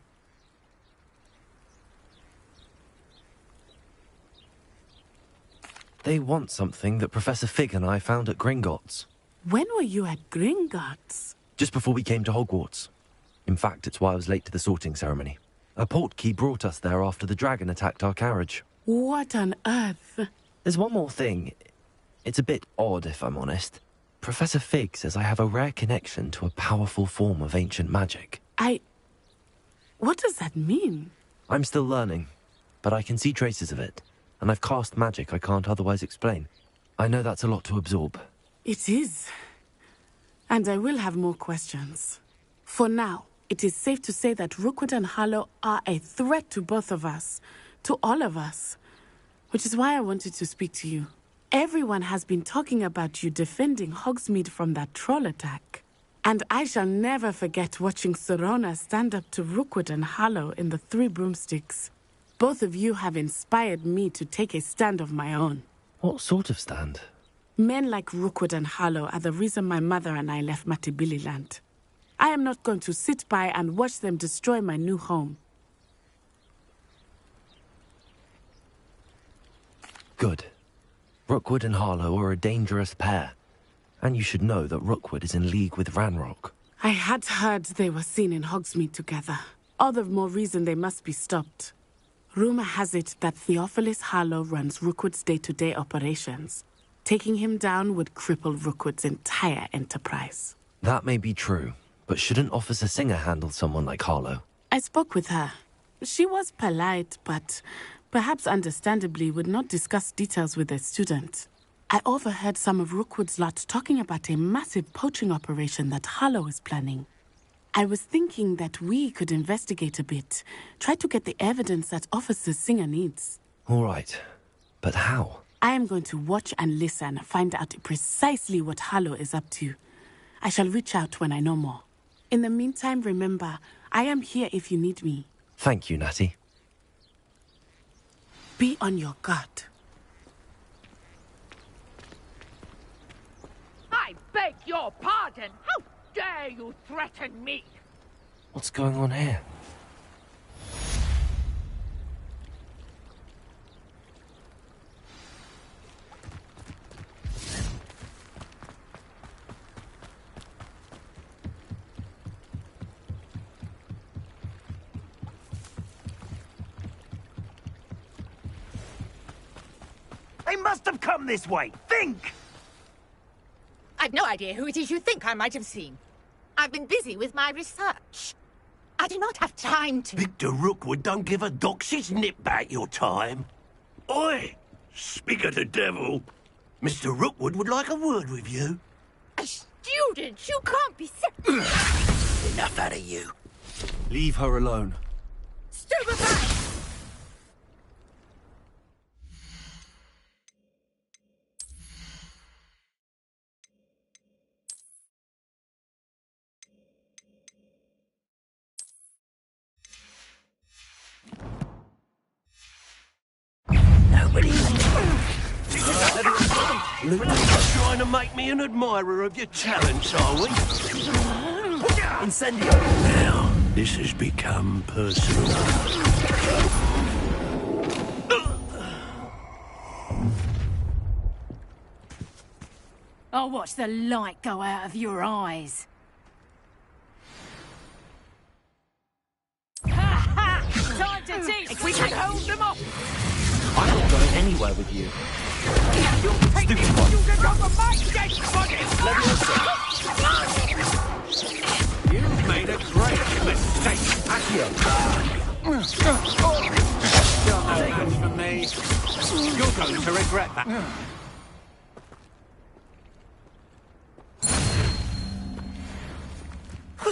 They want something that Professor Fig and I found at Gringotts. When were you at Gringotts? Just before we came to Hogwarts. In fact, it's why I was late to the sorting ceremony. A portkey brought us there after the dragon attacked our carriage. What on earth? There's one more thing. It's a bit odd, if I'm honest. Professor Fig says I have a rare connection to a powerful form of ancient magic. What does that mean? I'm still learning, but I can see traces of it. And I've cast magic I can't otherwise explain. I know that's a lot to absorb. It is. And I will have more questions. For now, it is safe to say that Rookwood and Harlow are a threat to both of us. To all of us. Which is why I wanted to speak to you. Everyone has been talking about you defending Hogsmeade from that troll attack. And I shall never forget watching Serona stand up to Rookwood and Harlow in the Three Broomsticks. Both of you have inspired me to take a stand of my own. What sort of stand? Men like Rookwood and Harlow are the reason my mother and I left Matabeleland. I am not going to sit by and watch them destroy my new home. Good. Rookwood and Harlow are a dangerous pair. And you should know that Rookwood is in league with Ranrock. I had heard they were seen in Hogsmeade together. All the more reason they must be stopped. Rumor has it that Theophilus Harlow runs Rookwood's day-to-day operations. Taking him down would cripple Rookwood's entire enterprise. That may be true, but shouldn't Officer Singer handle someone like Harlow? I spoke with her. She was polite, but perhaps understandably would not discuss details with a student. I overheard some of Rookwood's lot talking about a massive poaching operation that Harlow is planning. I was thinking that we could investigate a bit, try to get the evidence that Officer Singer needs. All right, but how? I am going to watch and listen, find out precisely what Harlow is up to. I shall reach out when I know more. In the meantime, remember, I am here if you need me. Thank you, Natty. Be on your guard. I beg your pardon! How dare you threaten me? What's going on here? They must have come this way. Think! I've no idea who it is you think I might have seen. I've been busy with my research. I do not have time to... Victor Rookwood don't give a doxy's nip back your time. Oi! Speak of the devil. Mr. Rookwood would like a word with you. A student? You can't be Enough out of you. Leave her alone. Stupefy! Trying to make me an admirer of your talents, are we? Incendio! Now, this has become personal. I'll watch the light go out of your eyes. Time to teach! We can hold them off! I'm not going anywhere with you. Stupid one! You can go for my dead body! You've made a great mistake. Accio. Take it from me. You're going to regret that.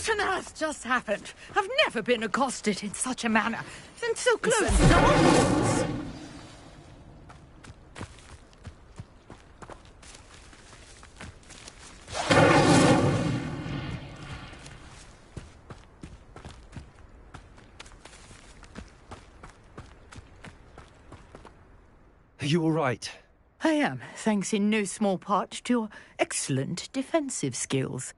What on earth just happened? I've never been accosted in such a manner. And so close to Hogwarts. Are you all right? I am, thanks in no small part to your excellent defensive skills.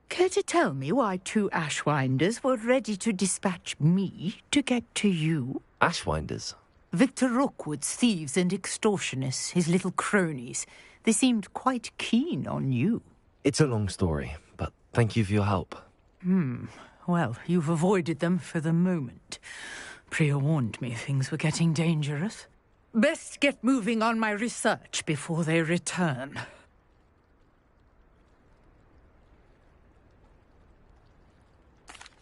Care to tell me why 2 Ashwinders were ready to dispatch me to get to you? Ashwinders? Victor Rookwood's thieves and extortionists, his little cronies. They seemed quite keen on you. It's a long story, but thank you for your help. Well, you've avoided them for the moment. Priya warned me things were getting dangerous. Best get moving on my research before they return.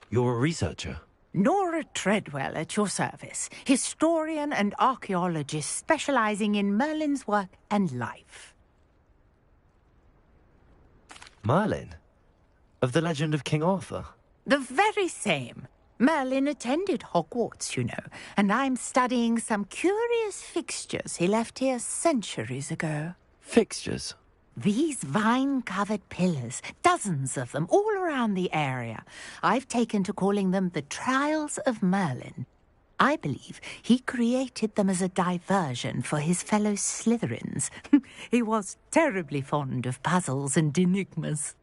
You're a researcher? Nora Treadwell at your service, historian and archaeologist specializing in Merlin's work and life. Merlin? Of the legend of King Arthur? The very same. Merlin attended Hogwarts, you know, and I'm studying some curious fixtures he left here centuries ago. Fixtures? These vine-covered pillars, dozens of them, all around the area. I've taken to calling them the Trials of Merlin. I believe he created them as a diversion for his fellow Slytherins. He was terribly fond of puzzles and enigmas.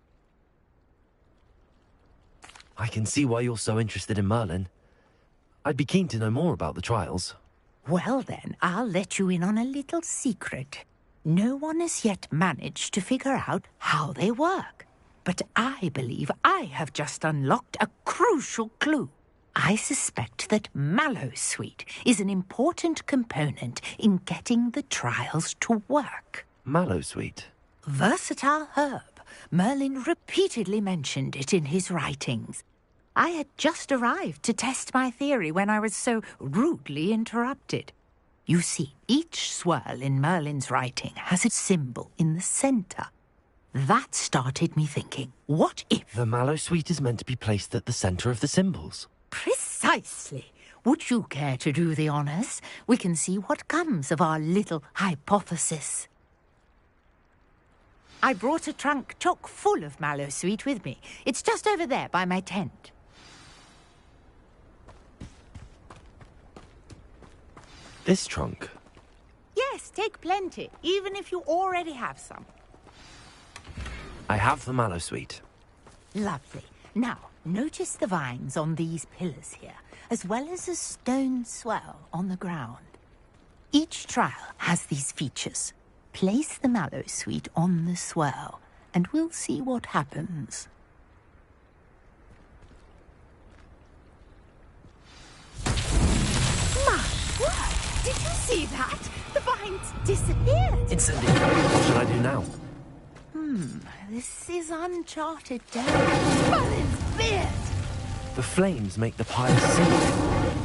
I can see why you're so interested in Merlin. I'd be keen to know more about the trials. Well then, I'll let you in on a little secret. No one has yet managed to figure out how they work. But I believe I have just unlocked a crucial clue. I suspect that Mallowsweet is an important component in getting the trials to work. Mallowsweet? Versatile herb. Merlin repeatedly mentioned it in his writings. I had just arrived to test my theory when I was so rudely interrupted. You see, each swirl in Merlin's writing has a symbol in the center. That started me thinking, what if... The Mallowsweet is meant to be placed at the center of the symbols. Precisely. Would you care to do the honors? We can see what comes of our little hypothesis. I brought a trunk chock full of Mallowsweet with me. It's just over there by my tent. This trunk? Yes, take plenty, even if you already have some. I have the Mallowsweet. Lovely. Now, notice the vines on these pillars here, as well as a stone swell on the ground. Each trial has these features. Place the Mallowsweet on the swirl, and we'll see what happens. My word! Did you see that? The vines disappeared. Instantly. What should I do now? This is uncharted territory. Merlin's beard! The flames make the pyre sing.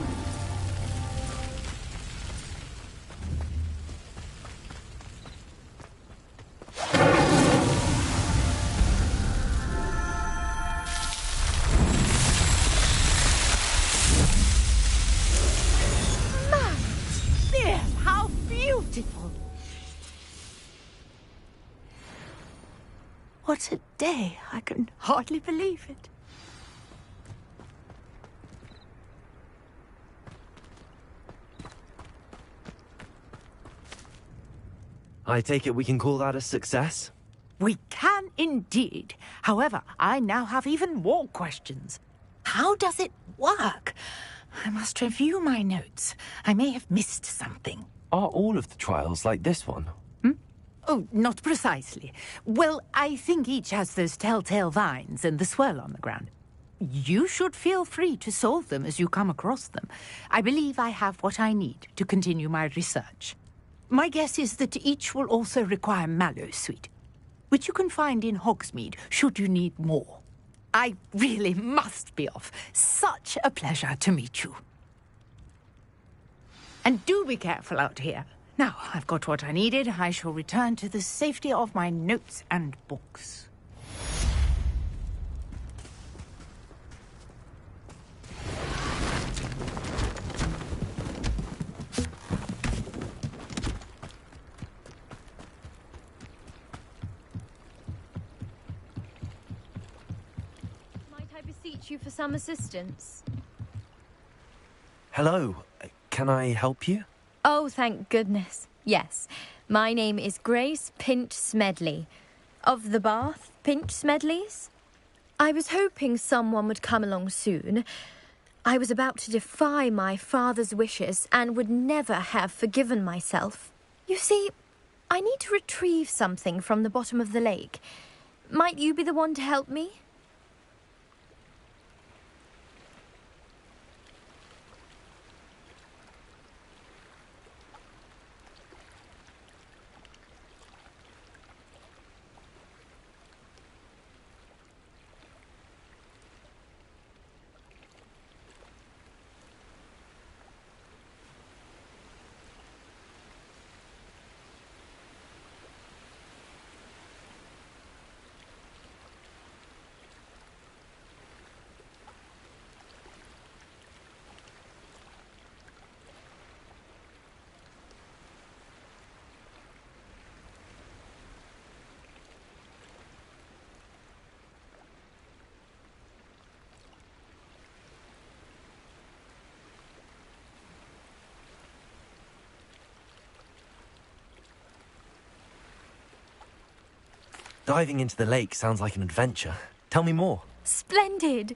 What a day! I can hardly believe it. I take it we can call that a success? We can indeed. However, I now have even more questions. How does it work? I must review my notes. I may have missed something. Are all of the trials like this one? Oh, not precisely. Well, I think each has those telltale vines and the swirl on the ground. You should feel free to solve them as you come across them. I believe I have what I need to continue my research. My guess is that each will also require Mallowsweet, which you can find in Hogsmeade should you need more. I really must be off. Such a pleasure to meet you. And do be careful out here. Now, I've got what I needed. I shall return to the safety of my notes and books. you for some assistance? Hello. Can I help you? Oh, thank goodness. Yes. My name is Grace Pinch Smedley. Of the Bath Pinch Smedleys. I was hoping someone would come along soon. I was about to defy my father's wishes and would never have forgiven myself. You see, I need to retrieve something from the bottom of the lake. Might you be the one to help me? Diving into the lake sounds like an adventure. Tell me more. Splendid!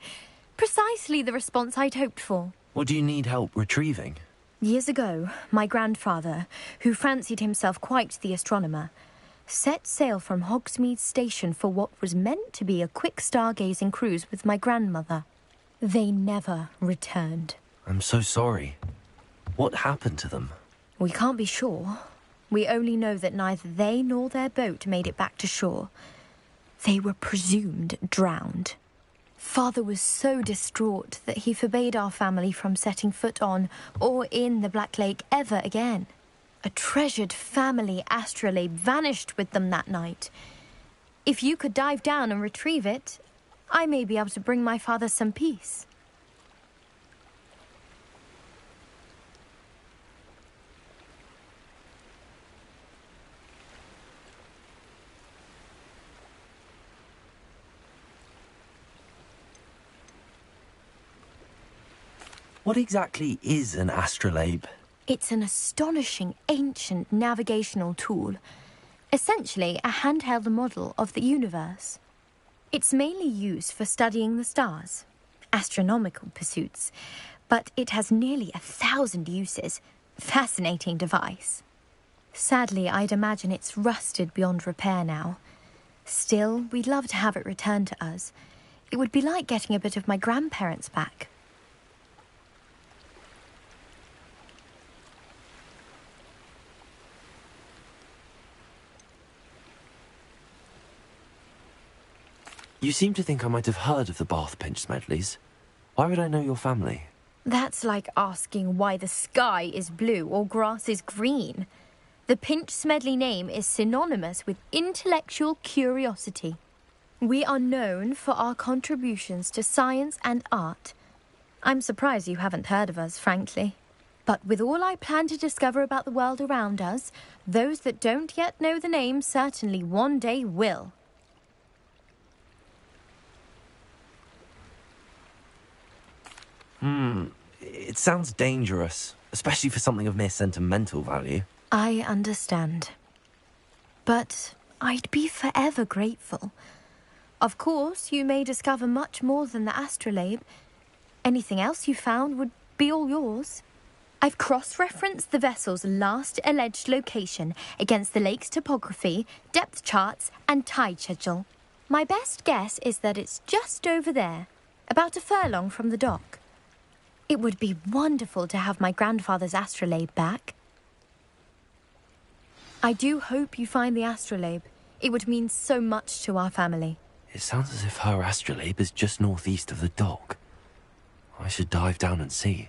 Precisely the response I'd hoped for. What do you need help retrieving? Years ago, my grandfather, who fancied himself quite the astronomer, set sail from Hogsmeade Station for what was meant to be a quick stargazing cruise with my grandmother. They never returned. I'm so sorry. What happened to them? We can't be sure. We only know that neither they nor their boat made it back to shore. They were presumed drowned. Father was so distraught that he forbade our family from setting foot on or in the Black Lake ever again. A treasured family astrolabe vanished with them that night. If you could dive down and retrieve it, I may be able to bring my father some peace. What exactly is an astrolabe? It's an astonishing ancient navigational tool. Essentially a handheld model of the universe. It's mainly used for studying the stars, astronomical pursuits, but it has nearly 1,000 uses. Fascinating device. Sadly, I'd imagine it's rusted beyond repair now. Still, we'd love to have it returned to us. It would be like getting a bit of my grandparents back. You seem to think I might have heard of the Bath Pinch Smedleys. Why would I know your family? That's like asking why the sky is blue or grass is green. The Pinch Smedley name is synonymous with intellectual curiosity. We are known for our contributions to science and art. I'm surprised you haven't heard of us, frankly. But with all I plan to discover about the world around us, those that don't yet know the name certainly one day will. It sounds dangerous, especially for something of mere sentimental value. I understand. But I'd be forever grateful. Of course, you may discover much more than the astrolabe. Anything else you found would be all yours. I've cross-referenced the vessel's last alleged location against the lake's topography, depth charts, and tide schedule. My best guess is that it's just over there, about a furlong from the dock. It would be wonderful to have my grandfather's astrolabe back. I do hope you find the astrolabe. It would mean so much to our family. It sounds as if her astrolabe is just northeast of the dock. I should dive down and see.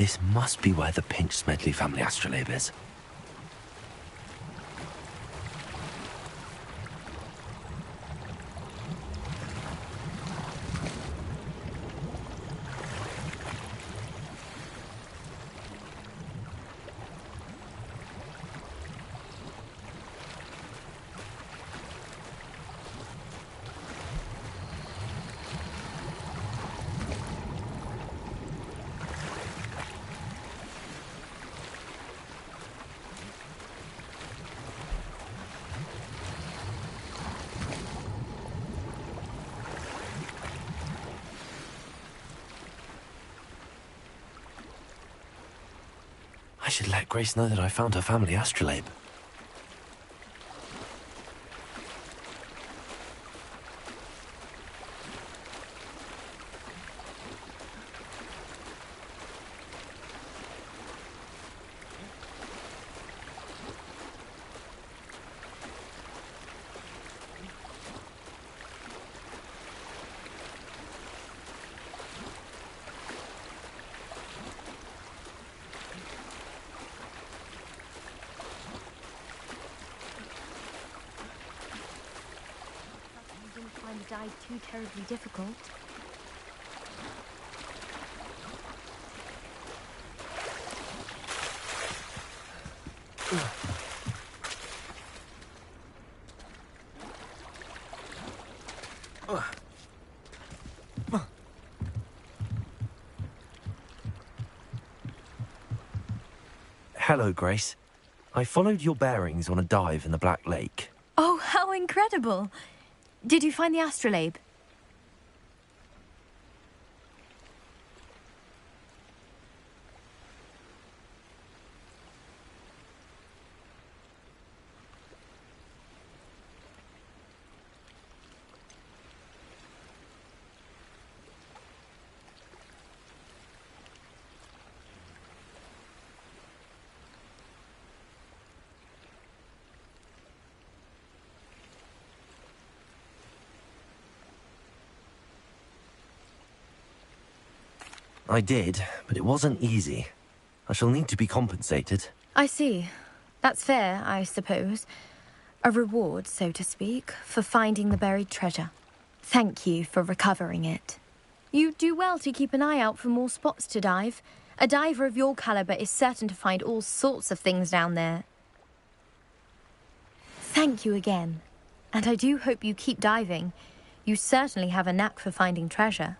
This must be where the Pinch Smedley family astrolabe is. I should let Grace know that I found her family astrolabe. The dive too terribly difficult. Hello, Grace. I followed your bearings on a dive in the Black Lake. Oh, how incredible! Did you find the astrolabe? I did, but it wasn't easy. I shall need to be compensated. I see. That's fair, I suppose. A reward, so to speak, for finding the buried treasure. Thank you for recovering it. You do well to keep an eye out for more spots to dive. A diver of your caliber is certain to find all sorts of things down there. Thank you again. And I do hope you keep diving. You certainly have a knack for finding treasure.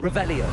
Revelio.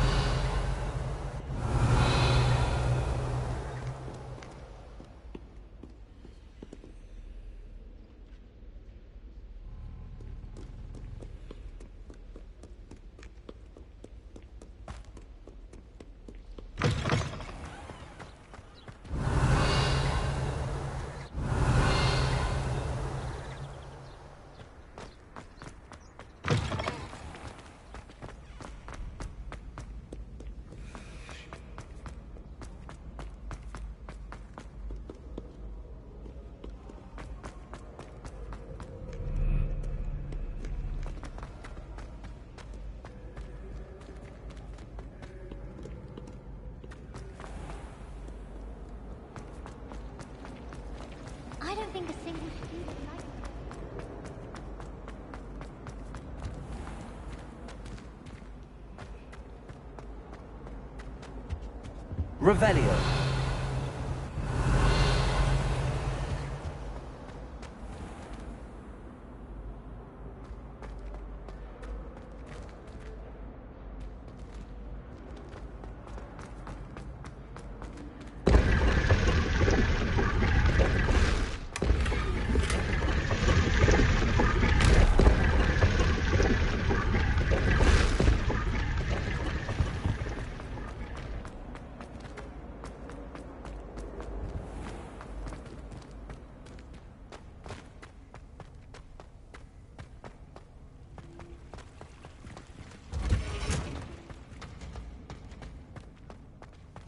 I don't think a single student likes Revelio.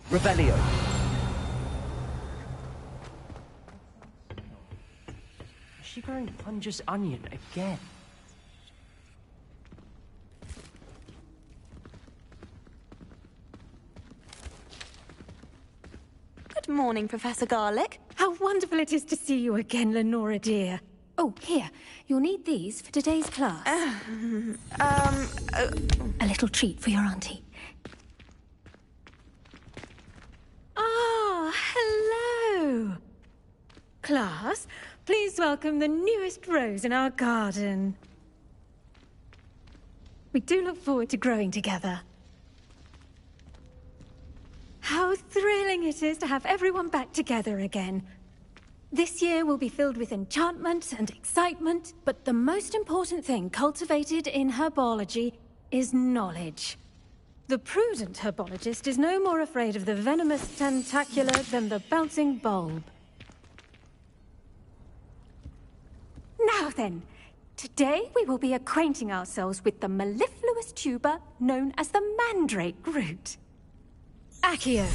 Revelio. Is she growing fungus onion again? Good morning, Professor Garlick. How wonderful it is to see you again, Lenora dear. Oh, here. You'll need these for today's class. A little treat for your auntie. Ah, hello. Class, please welcome the newest rose in our garden. We do look forward to growing together. How thrilling it is to have everyone back together again. This year will be filled with enchantment and excitement, but the most important thing cultivated in herbology is knowledge. The prudent herbologist is no more afraid of the venomous tentacular than the bouncing bulb. Now then, today we will be acquainting ourselves with the mellifluous tuber known as the mandrake root. Accio.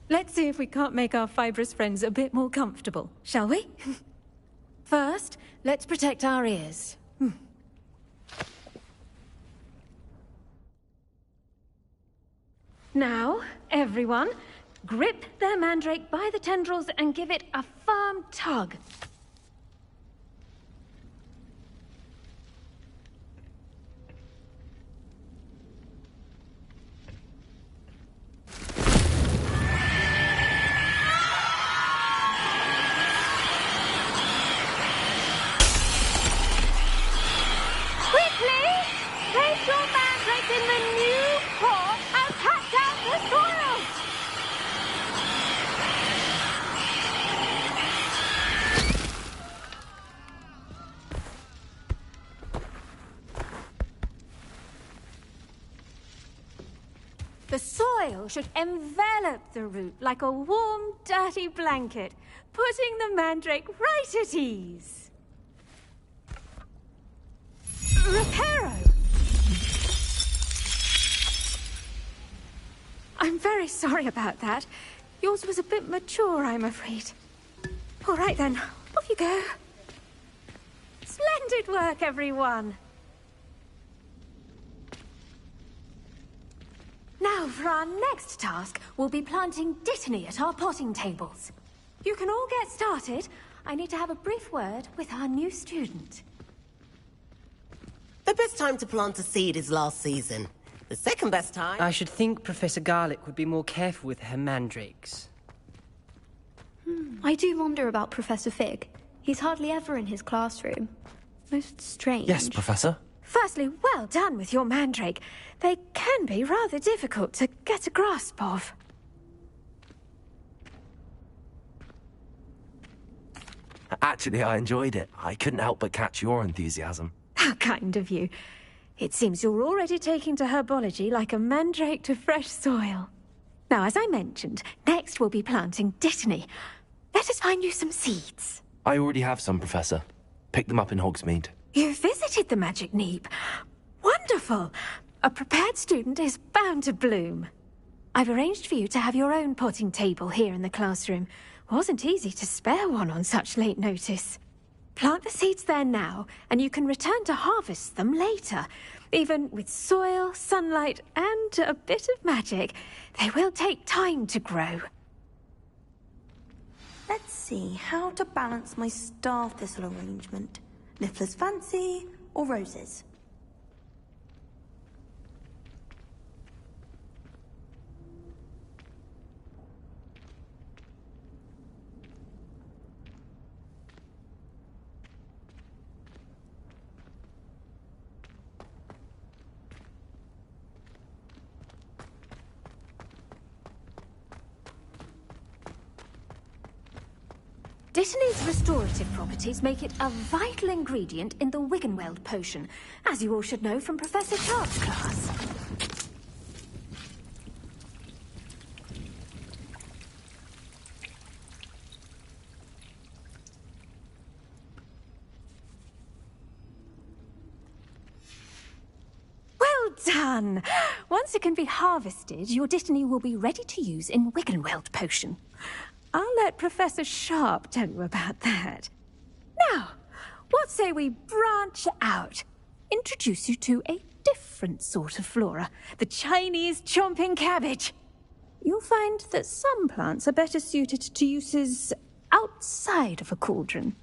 Let's see if we can't make our fibrous friends a bit more comfortable, shall we? First, let's protect our ears. Now, everyone, grip their mandrake by the tendrils and give it a firm tug. Place your mandrake in the new pot and cut down the soil! The soil should envelop the root like a warm, dirty blanket, putting the mandrake right at ease. Reparo! I'm very sorry about that. Yours was a bit mature, I'm afraid. All right then, off you go. Splendid work, everyone. Now, for our next task, we'll be planting dittany at our potting tables. You can all get started. I need to have a brief word with our new student. The best time to plant a seed is last season. The second best time... I should think Professor Garlick would be more careful with her mandrakes. I do wonder about Professor Fig. He's hardly ever in his classroom. Most strange. Yes, Professor. Firstly, well done with your mandrake. They can be rather difficult to get a grasp of. Actually, I enjoyed it. I couldn't help but catch your enthusiasm. How kind of you. It seems you're already taking to herbology like a mandrake to fresh soil. Now, as I mentioned, next we'll be planting dittany. Let us find you some seeds. I already have some, Professor. Picked them up in Hogsmeade. You visited the Magic Neep. Wonderful! A prepared student is bound to bloom. I've arranged for you to have your own potting table here in the classroom. Wasn't easy to spare one on such late notice. Plant the seeds there now, and you can return to harvest them later. Even with soil, sunlight, and a bit of magic, they will take time to grow. Let's see how to balance my star thistle arrangement. Niffler's fancy or roses? Dittany's restorative properties make it a vital ingredient in the Wiggenweld potion, as you all should know from Professor Sharp's class. Well done! Once it can be harvested, your Dittany will be ready to use in Wiggenweld potion. I'll let Professor Sharp tell you about that. Now, what say we branch out? Introduce you to a different sort of flora, the Chinese chomping cabbage. You'll find that some plants are better suited to uses outside of a cauldron.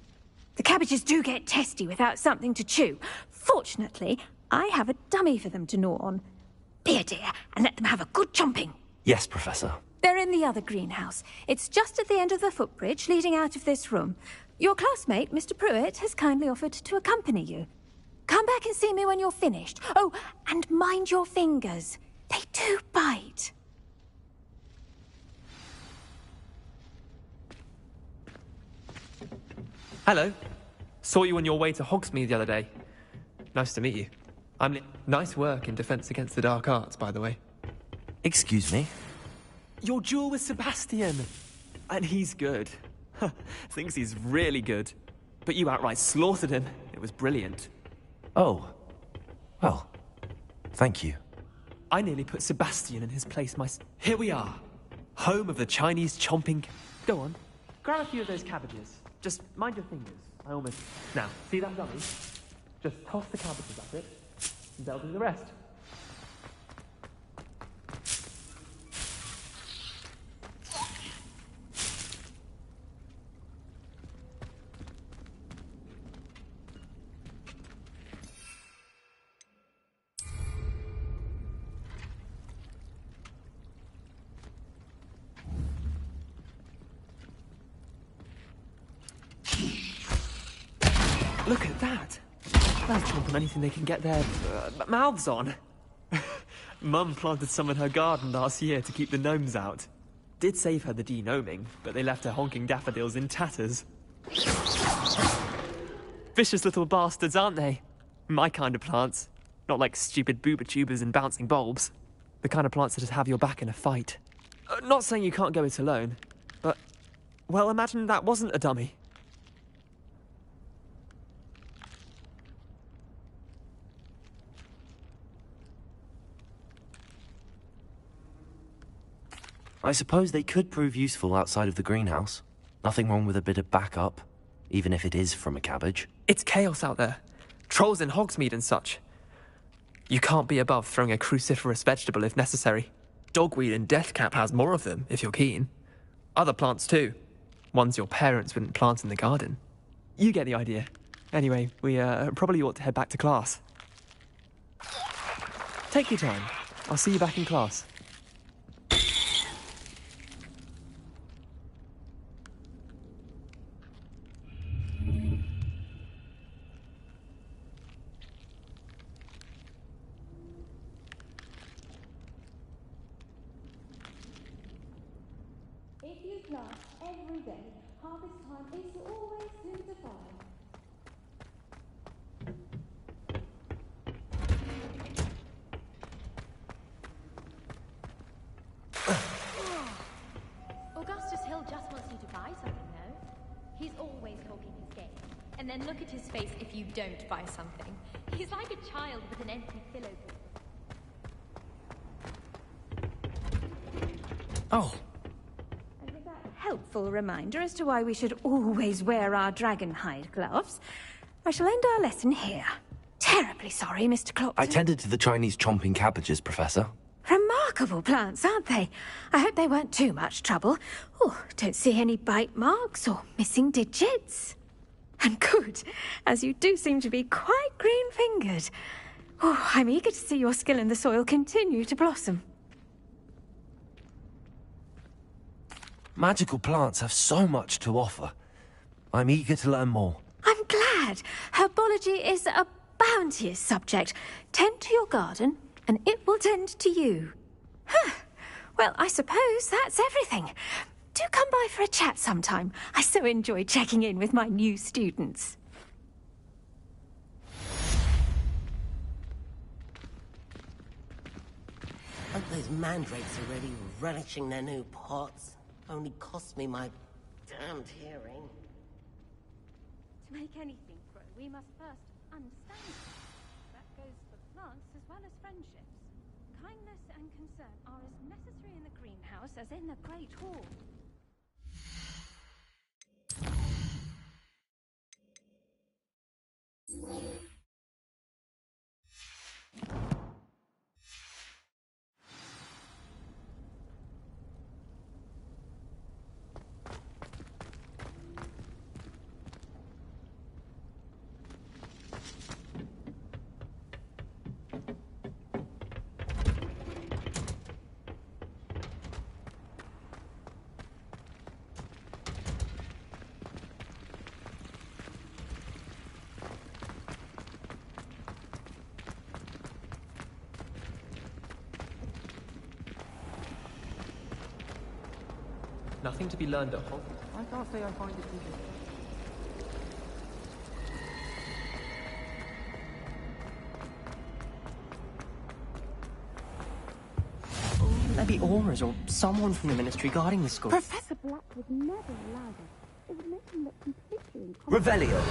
The cabbages do get testy without something to chew. Fortunately, I have a dummy for them to gnaw on. Be a dear and let them have a good chomping. Yes, Professor. They're in the other greenhouse. It's just at the end of the footbridge leading out of this room. Your classmate, Mr. Pruitt, has kindly offered to accompany you. Come back and see me when you're finished. Oh, and mind your fingers. They do bite. Hello. Saw you on your way to Hogsmeade the other day. Nice to meet you. Nice work in Defense Against the Dark Arts, by the way. Excuse me? Your duel with Sebastian! And he's good. Thinks he's really good. But you outright slaughtered him. It was brilliant. Oh. Well, thank you. I nearly put Sebastian in his place Here we are. Home of the Chinese chomping... Go on. Grab a few of those cabbages. Just mind your fingers. I almost... Now, see that dummy? Just toss the cabbages at it, and they'll do the rest. Look at that! They'll chomp on anything they can get their mouths on. Mum planted some in her garden last year to keep the gnomes out. Did save her the de-gnoming, but they left her honking daffodils in tatters. Vicious little bastards, aren't they? My kind of plants. Not like stupid booba tubers and bouncing bulbs. The kind of plants that just have your back in a fight. Not saying you can't go it alone, but... Well, imagine that wasn't a dummy. I suppose they could prove useful outside of the greenhouse. Nothing wrong with a bit of backup, even if it is from a cabbage. It's chaos out there. Trolls in Hogsmeade and such. You can't be above throwing a cruciferous vegetable if necessary. Dogweed and deathcap has more of them, if you're keen. Other plants too. Ones your parents wouldn't plant in the garden. You get the idea. Anyway, we probably ought to head back to class. Take your time. I'll see you back in class. class every day. Harvest time is always soon to follow. Augustus Hill just wants you to buy something, though. He's always talking his game. And then look at his face if you don't buy something. He's like a child with an empty pillow ball. Oh. And with that helpful reminder as to why we should always wear our dragon hide gloves, I shall end our lesson here. Terribly sorry, Mr. Clopton. I tended to the Chinese chomping cabbages, Professor. Remarkable plants, aren't they? I hope they weren't too much trouble. Oh, don't see any bite marks or missing digits. And good, as you do seem to be quite green-fingered. Oh, I'm eager to see your skill in the soil continue to blossom. Magical plants have so much to offer. I'm eager to learn more. I'm glad. Herbology is a bounteous subject. Tend to your garden, and it will tend to you. Huh. Well, I suppose that's everything. Do come by for a chat sometime. I so enjoy checking in with my new students. Hope those mandrakes are ready relishing their new pots. Only cost me my damned hearing. To make anything grow, we must first understand it. That goes for plants as well as friendships. Kindness and concern are as necessary in the greenhouse as in the Great Hall. Nothing to be learned at Hogwarts. I can't say I find it interesting. Maybe Aura's or someone from the Ministry guarding the school. Professor Black would never allow this. It would make him look completely Revelio.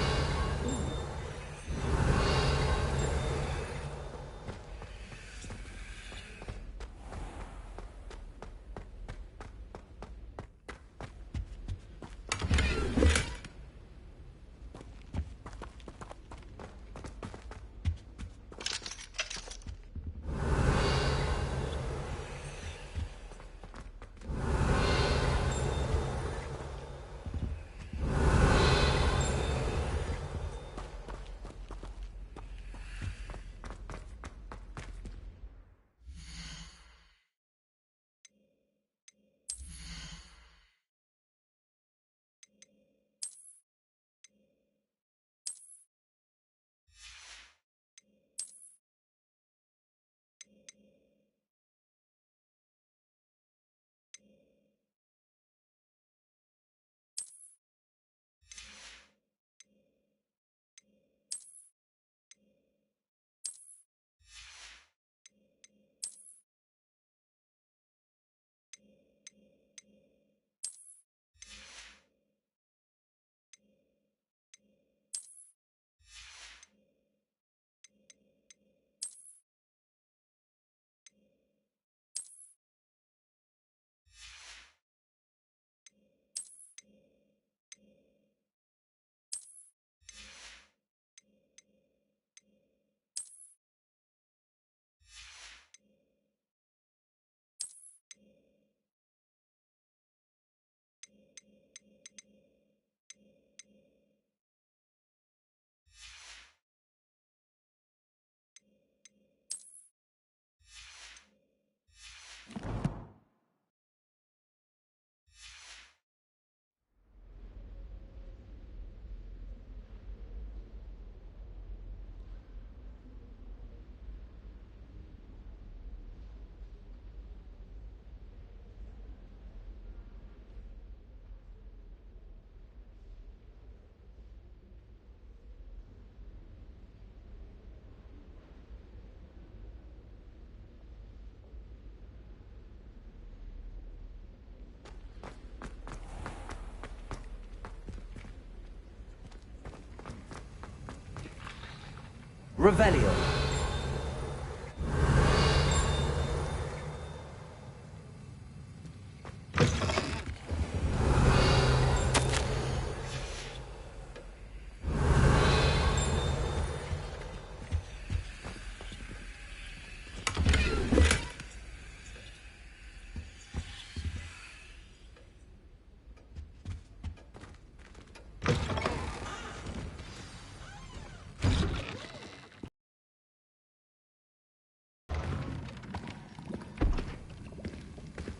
Revelio.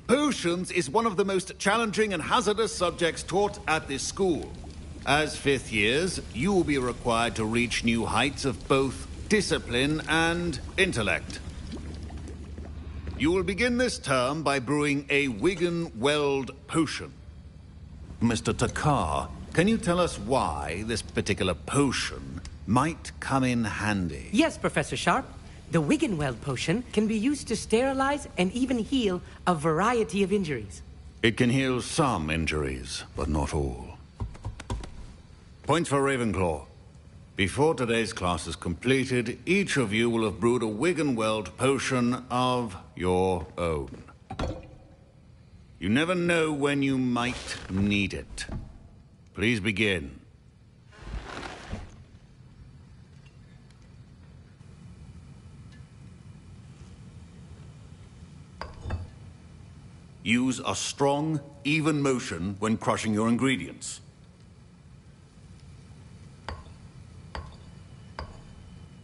Potions is one of the most challenging and hazardous subjects taught at this school. As fifth years, you will be required to reach new heights of both discipline and intellect. You will begin this term by brewing a Wigan-Weld potion. Mr. Takar, can you tell us why this particular potion might come in handy? Yes, Professor Sharp. The Wigan-Weld potion can be used to sterilize and even heal a variety of injuries. It can heal some injuries, but not all. Points for Ravenclaw. Before today's class is completed, each of you will have brewed a Wigan-Weld potion of your own. You never know when you might need it. Please begin. Use a strong, even motion when crushing your ingredients.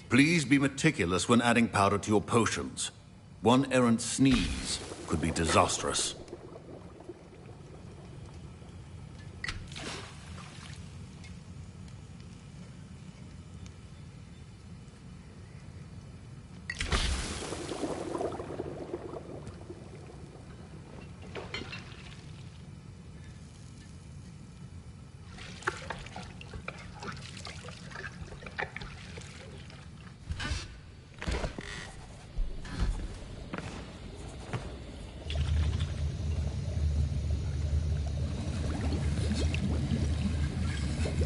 Please be meticulous when adding powder to your potions. One errant sneeze could be disastrous.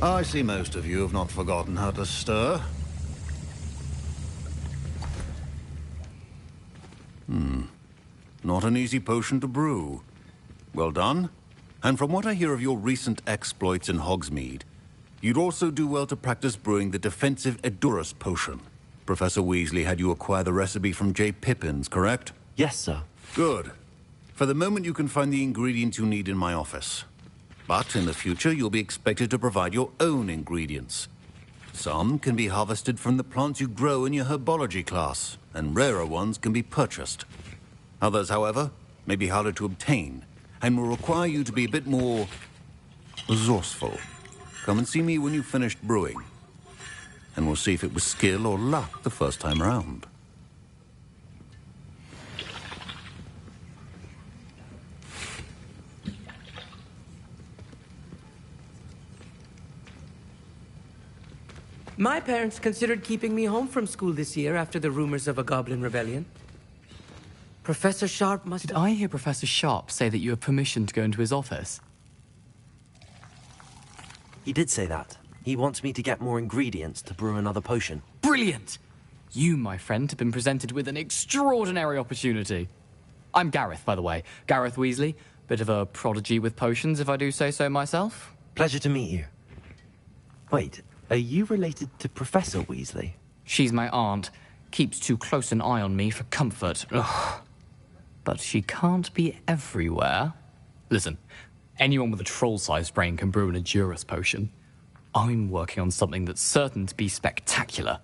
I see most of you have not forgotten how to stir. Not an easy potion to brew. Well done. And from what I hear of your recent exploits in Hogsmeade, you'd also do well to practice brewing the defensive Edurus potion. Professor Weasley had you acquire the recipe from J. Pippins, correct? Yes, sir. Good. For the moment, you can find the ingredients you need in my office. But in the future, you'll be expected to provide your own ingredients. Some can be harvested from the plants you grow in your herbology class, and rarer ones can be purchased. Others, however, may be harder to obtain, and will require you to be a bit more resourceful. Come and see me when you've finished brewing, and we'll see if it was skill or luck the first time round. My parents considered keeping me home from school this year after the rumors of a goblin rebellion. Professor Sharp must... Did I hear Professor Sharp say that you have permission to go into his office? He did say that. He wants me to get more ingredients to brew another potion. Brilliant! You, my friend, have been presented with an extraordinary opportunity. I'm Gareth, by the way. Gareth Weasley. Bit of a prodigy with potions, if I do say so myself. Pleasure to meet you. Wait, are you related to Professor Weasley? She's my aunt. Keeps too close an eye on me for comfort. Ugh. But she can't be everywhere. Listen, anyone with a troll-sized brain can brew an Edurus potion. I'm working on something that's certain to be spectacular.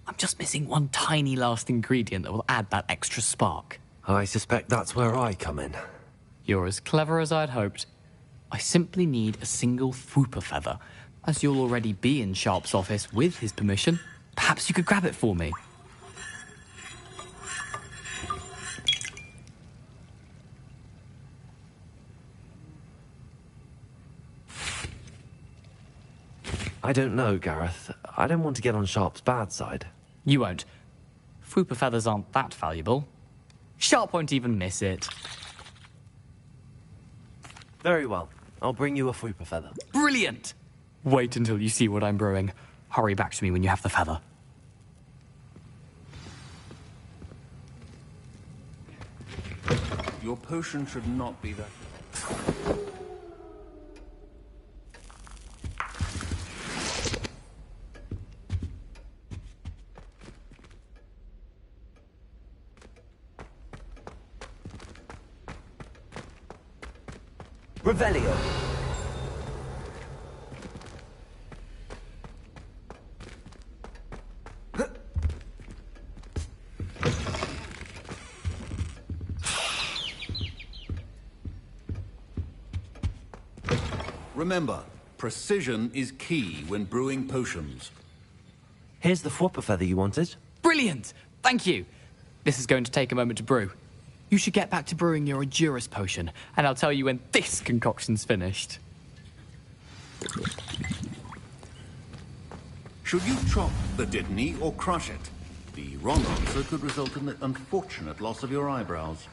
I'm just missing one tiny last ingredient that will add that extra spark. I suspect that's where I come in. You're as clever as I'd hoped. I simply need a single Fwooper feather. As you'll already be in Sharp's office with his permission, perhaps you could grab it for me. I don't know, Gareth. I don't want to get on Sharp's bad side. You won't. Fwooper feathers aren't that valuable. Sharp won't even miss it. Very well. I'll bring you a Fwooper feather. Brilliant! Wait until you see what I'm brewing. Hurry back to me when you have the feather. your potion should not be that... Revelio. Remember, precision is key when brewing potions. Here's the Fwopper feather you wanted. Brilliant! Thank you. This is going to take a moment to brew. You should get back to brewing your Edurus potion, and I'll tell you when this concoction's finished. Should you chop the Dittany or crush it? The wrong answer could result in the unfortunate loss of your eyebrows.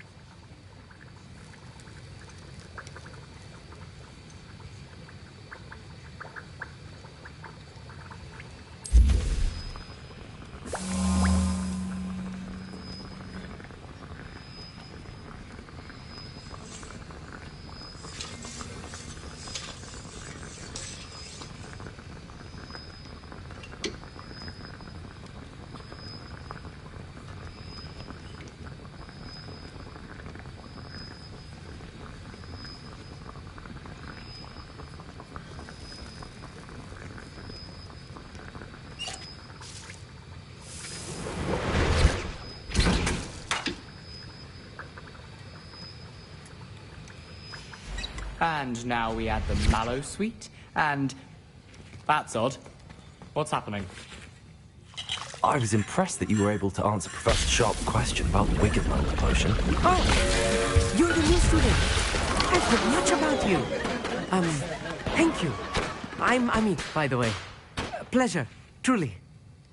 And now we add the mallow sweet, and... That's odd. What's happening? I was impressed that you were able to answer Professor Sharp's question about the Wiggenland potion. Oh! You're the new student. I've heard much about you. Thank you. I'm Amit, by the way. Pleasure, truly.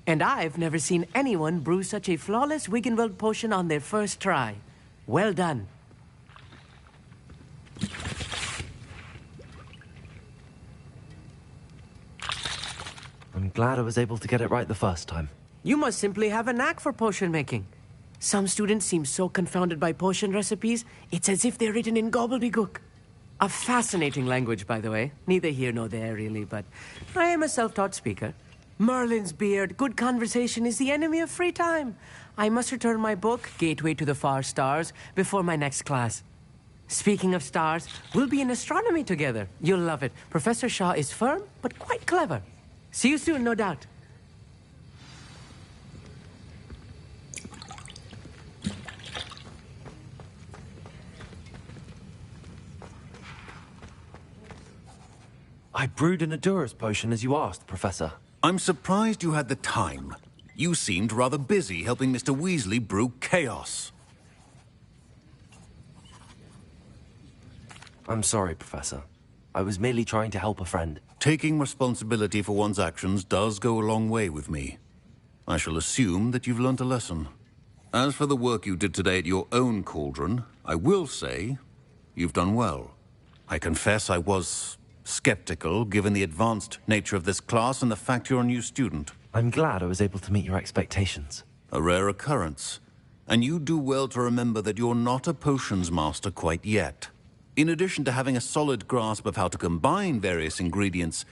And I've never seen anyone brew such a flawless Wiggenweld potion on their first try. Well done. I'm glad I was able to get it right the first time. You must simply have a knack for potion making. Some students seem so confounded by potion recipes, it's as if they're written in gobbledygook. A fascinating language, by the way. Neither here nor there, really, but I am a self-taught speaker. Merlin's beard, good conversation is the enemy of free time. I must return my book, Gateway to the Far Stars, before my next class. Speaking of stars, we'll be in astronomy together. You'll love it. Professor Shaw is firm, but quite clever. See you soon, no doubt. I brewed an Edurus potion as you asked, Professor. I'm surprised you had the time. You seemed rather busy helping Mr. Weasley brew chaos. I'm sorry, Professor. I was merely trying to help a friend. Taking responsibility for one's actions does go a long way with me. I shall assume that you've learnt a lesson. As for the work you did today at your own cauldron, I will say you've done well. I confess I was skeptical, given the advanced nature of this class and the fact you're a new student. I'm glad I was able to meet your expectations. A rare occurrence. And you do well to remember that you're not a potions master quite yet. In addition to having a solid grasp of how to combine various ingredients,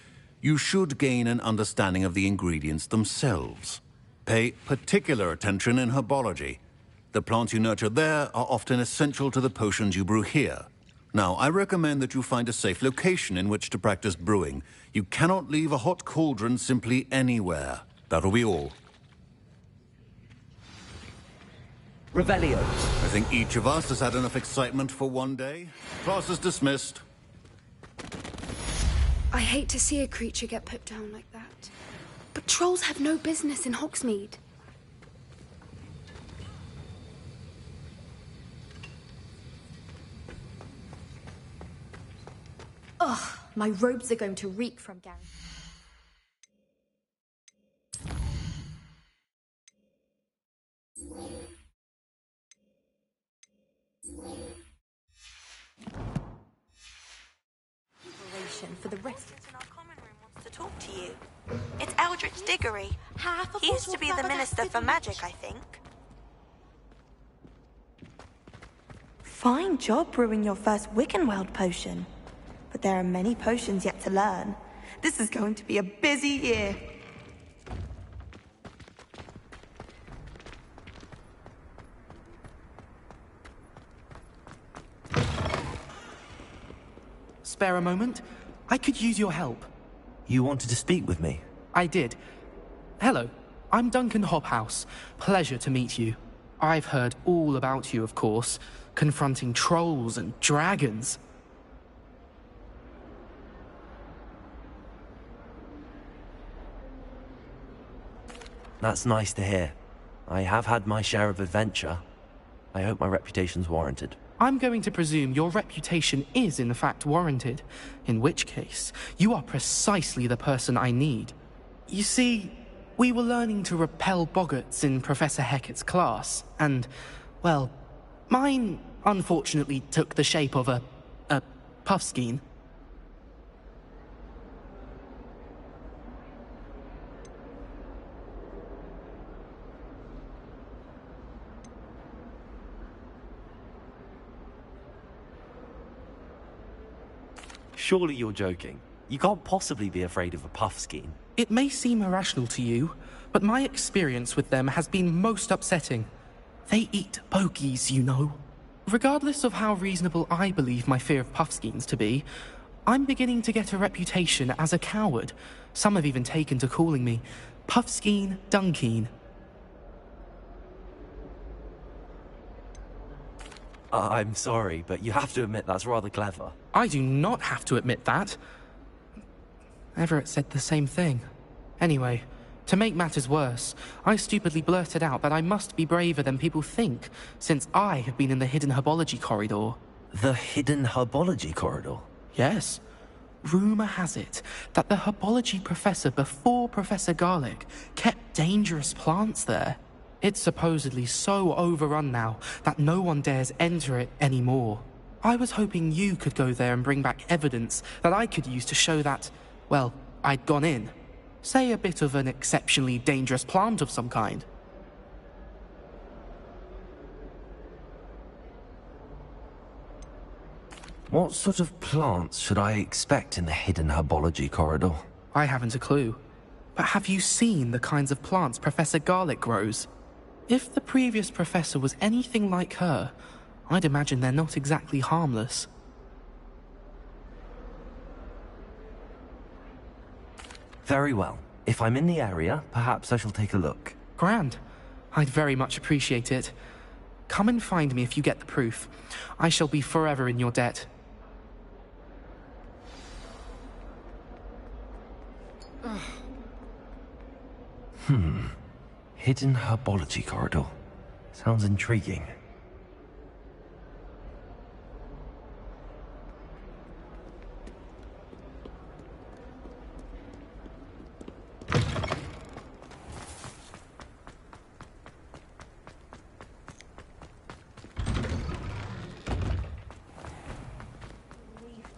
you should gain an understanding of the ingredients themselves. Pay particular attention in herbology. The plants you nurture there are often essential to the potions you brew here. Now, I recommend that you find a safe location in which to practice brewing. You cannot leave a hot cauldron simply anywhere. That'll be all. Revelio. I think each of us has had enough excitement for one day. Class is dismissed. I hate to see a creature get put down like that. But trolls have no business in Hogsmeade. Ugh, my robes are going to reek from Gary. For the rest in our common room wants to talk to you. It's Eldritch Diggory. He used to be the Minister for Magic, I think. Fine job brewing your first Wiccanweld potion. But there are many potions yet to learn. This is going to be a busy year. Spare a moment? I could use your help. You wanted to speak with me? I did. Hello, I'm Duncan Hobhouse. Pleasure to meet you. I've heard all about you, of course, confronting trolls and dragons. That's nice to hear. I have had my share of adventure. I hope my reputation's warranted. I'm going to presume your reputation is in fact warranted, in which case, you are precisely the person I need. You see, we were learning to repel boggarts in Professor Hecat's class, and, well, mine unfortunately took the shape of a puffskein. Surely you're joking. You can't possibly be afraid of a puffskein. It may seem irrational to you, but my experience with them has been most upsetting. They eat bogies, you know. Regardless of how reasonable I believe my fear of puffskeins to be, I'm beginning to get a reputation as a coward. Some have even taken to calling me Puffskein Dunkeen. I'm sorry, but you have to admit that's rather clever. I do not have to admit that. Everett said the same thing. Anyway, to make matters worse, I stupidly blurted out that I must be braver than people think, since I have been in the hidden herbology corridor. The hidden herbology corridor? Yes. Rumor has it that the herbology professor before Professor Garlic kept dangerous plants there. It's supposedly so overrun now that no one dares enter it anymore. I was hoping you could go there and bring back evidence that I could use to show that, well, I'd gone in. Say a bit of an exceptionally dangerous plant of some kind. What sort of plants should I expect in the hidden herbology corridor? I haven't a clue. But have you seen the kinds of plants Professor Garlic grows? If the previous professor was anything like her, I'd imagine they're not exactly harmless. Very well. If I'm in the area, perhaps I shall take a look. Grand. I'd very much appreciate it. Come and find me if you get the proof. I shall be forever in your debt. Hidden herbology corridor. Sounds intriguing.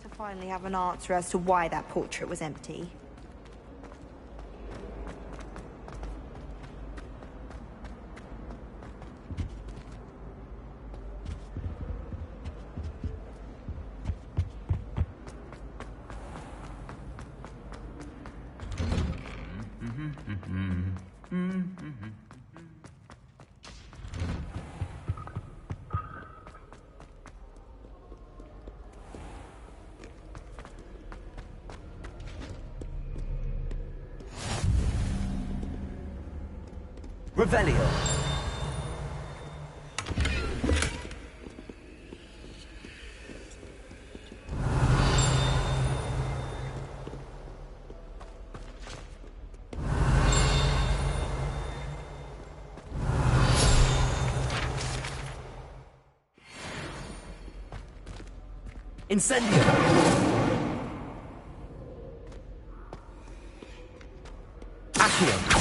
To finally have an answer as to why that portrait was empty. Revelio. Incendio. Accio.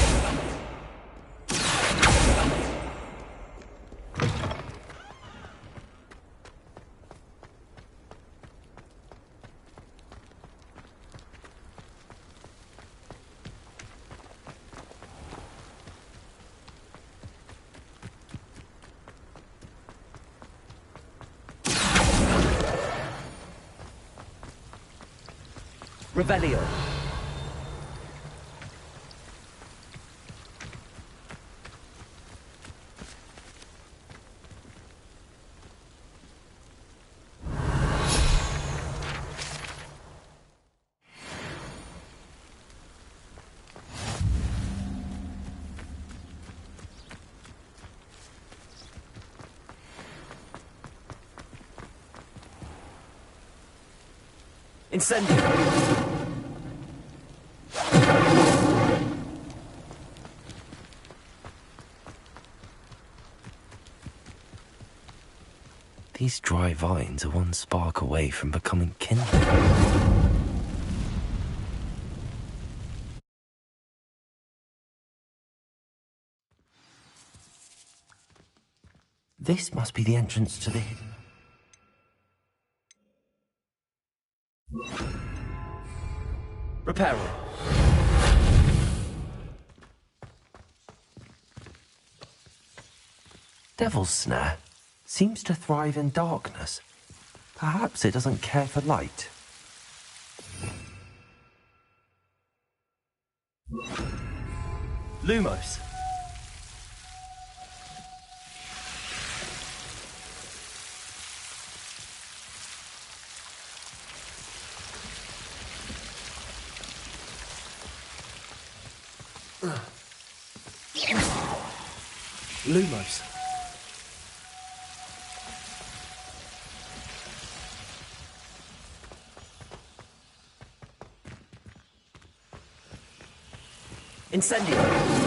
Revelio. Incendio! These dry vines are one spark away from becoming kindling. This must be the entrance to the... Reparo. Devil's Snare seems to thrive in darkness. Perhaps it doesn't care for light. Lumos. Lumos. Incendio.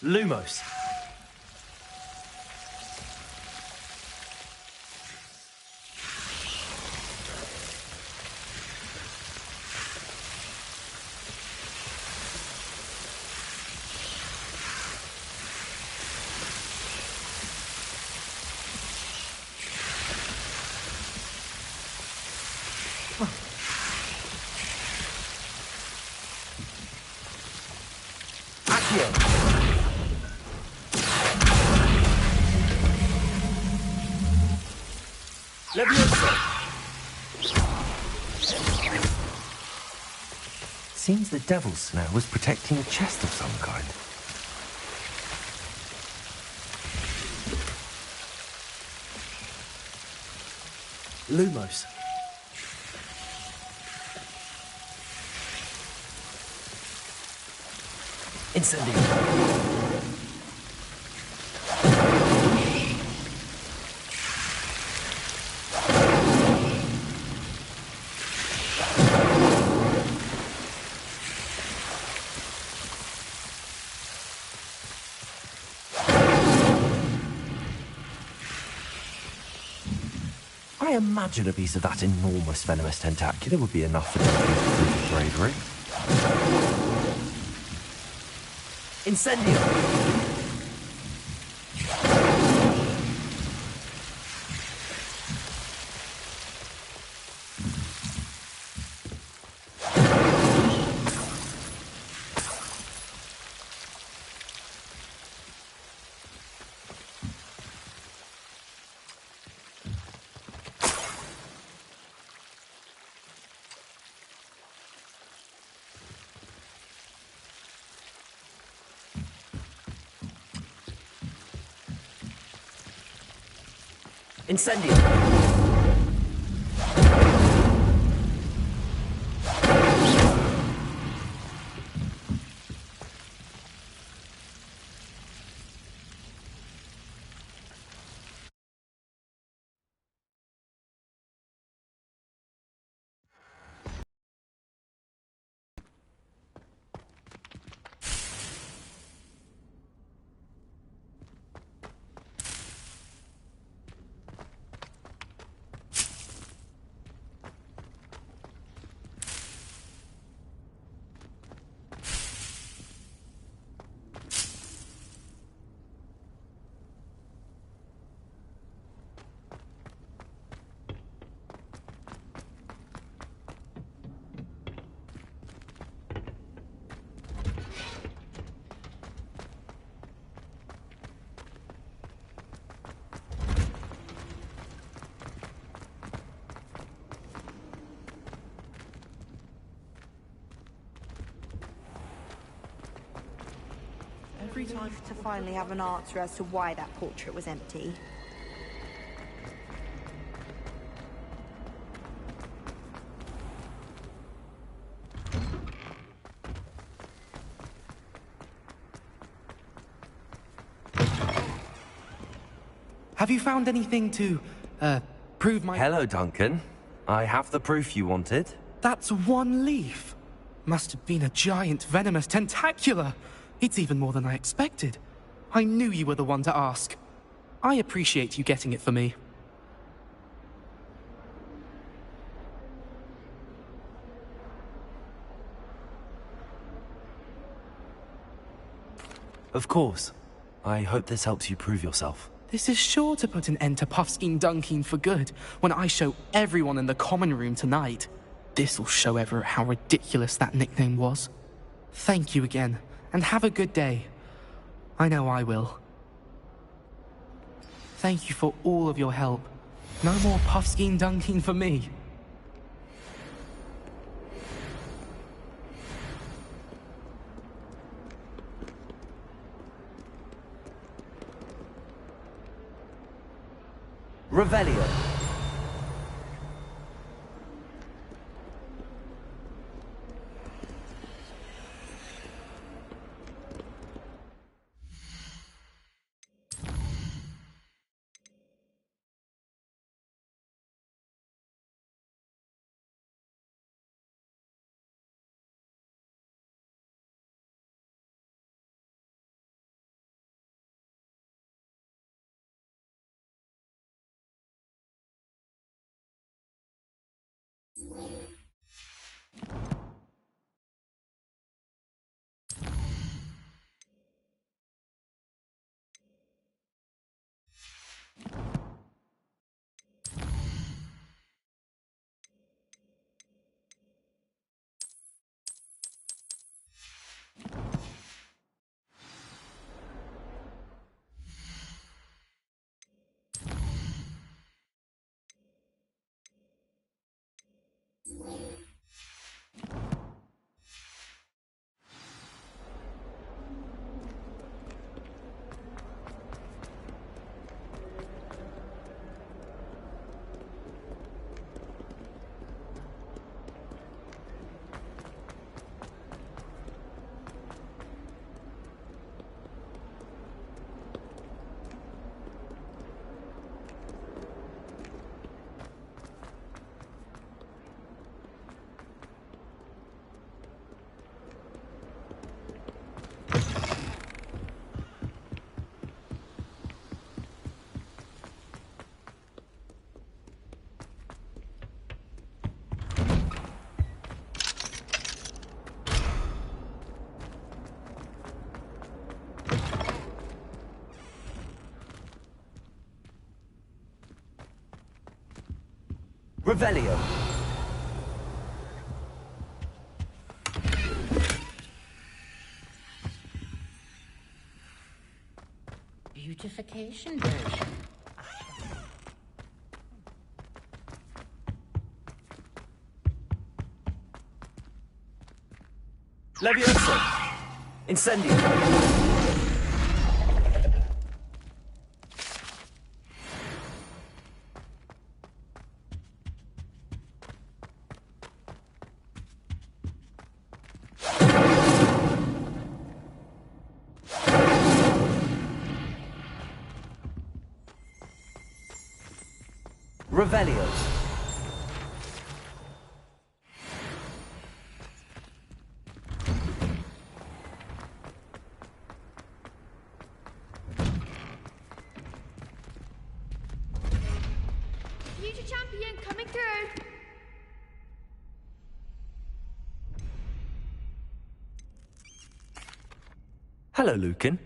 Lumos. Seems the Devil's Snare was protecting a chest of some kind. Lumos. Incendio. I imagine a piece of that enormous venomous tentacular would be enough for Duncan's bravery. Incendio. Incendio! Every time to finally have an answer as to why that portrait was empty. Have you found anything to, prove my... Hello, Duncan. I have the proof you wanted. That's one leaf. Must have been a giant venomous tentacula. It's even more than I expected. I knew you were the one to ask. I appreciate you getting it for me. Of course. I hope this helps you prove yourself. This is sure to put an end to Puffskein Dunkeen for good when I show everyone in the common room tonight. This'll show Everett how ridiculous that nickname was. Thank you again, and have a good day. I know I will. Thank you for all of your help. No more Puffskein Dunkeen for me. Revelio. Revelio. Beautification version. Levioso. Incendio. Revelio. Future champion coming through. Hello, Lucan.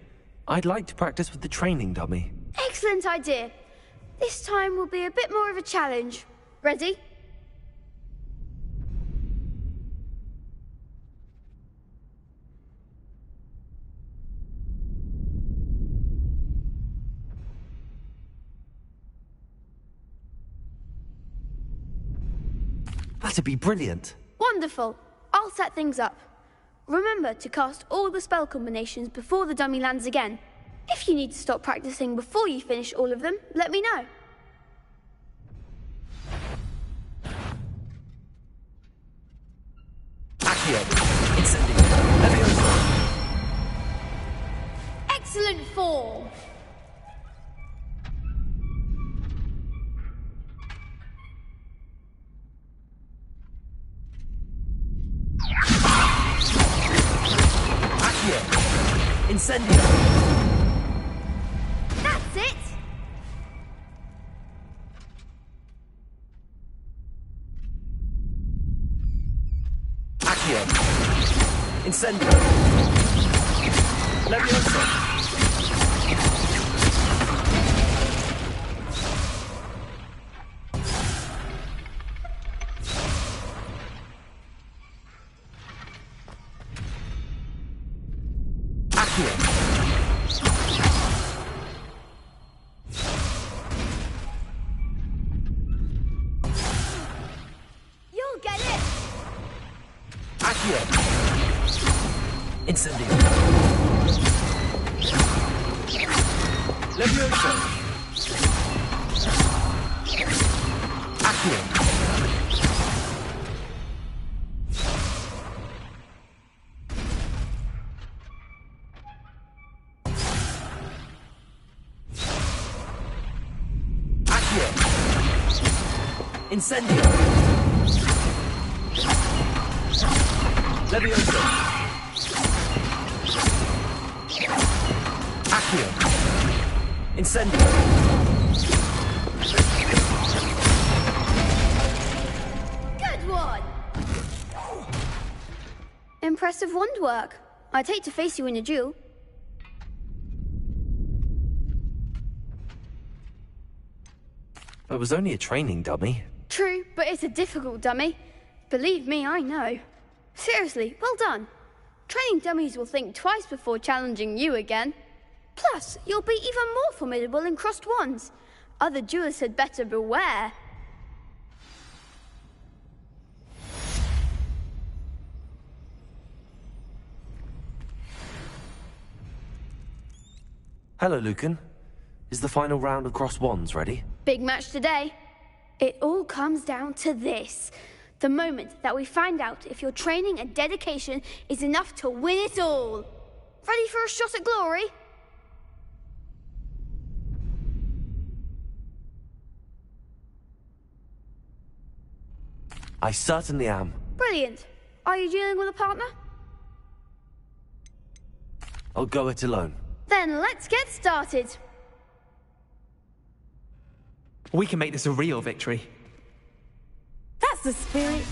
I'd like to practice with the training dummy. Excellent idea. This time will be a bit more of a challenge. Ready? That'd be brilliant. Wonderful. I'll set things up. Remember to cast all the spell combinations before the dummy lands again. If you need to stop practicing before you finish all of them, let me know. Accio. Incendio. Levioso. Excellent form. Accio. Incendio. That's it. Accio. Incendio. Levioso. You'll get it. Accio. Incendio. Levioso. Accio. Accio. Incendio. Levioso. Accio. Incendio. Good one. Impressive wand work. I'd hate to face you in a duel. It was only a training dummy. True, but it's a difficult dummy. Believe me, I know. Seriously, well done. Training dummies will think twice before challenging you again. Plus, you'll be even more formidable in crossed wands. Other duelists had better beware. Hello, Lucan. Is the final round of cross wands ready? Big match today. It all comes down to this. The moment that we find out if your training and dedication is enough to win it all. Ready for a shot at glory? I certainly am. Brilliant. Are you dealing with a partner? I'll go it alone. Then let's get started. We can make this a real victory. That's the spirit.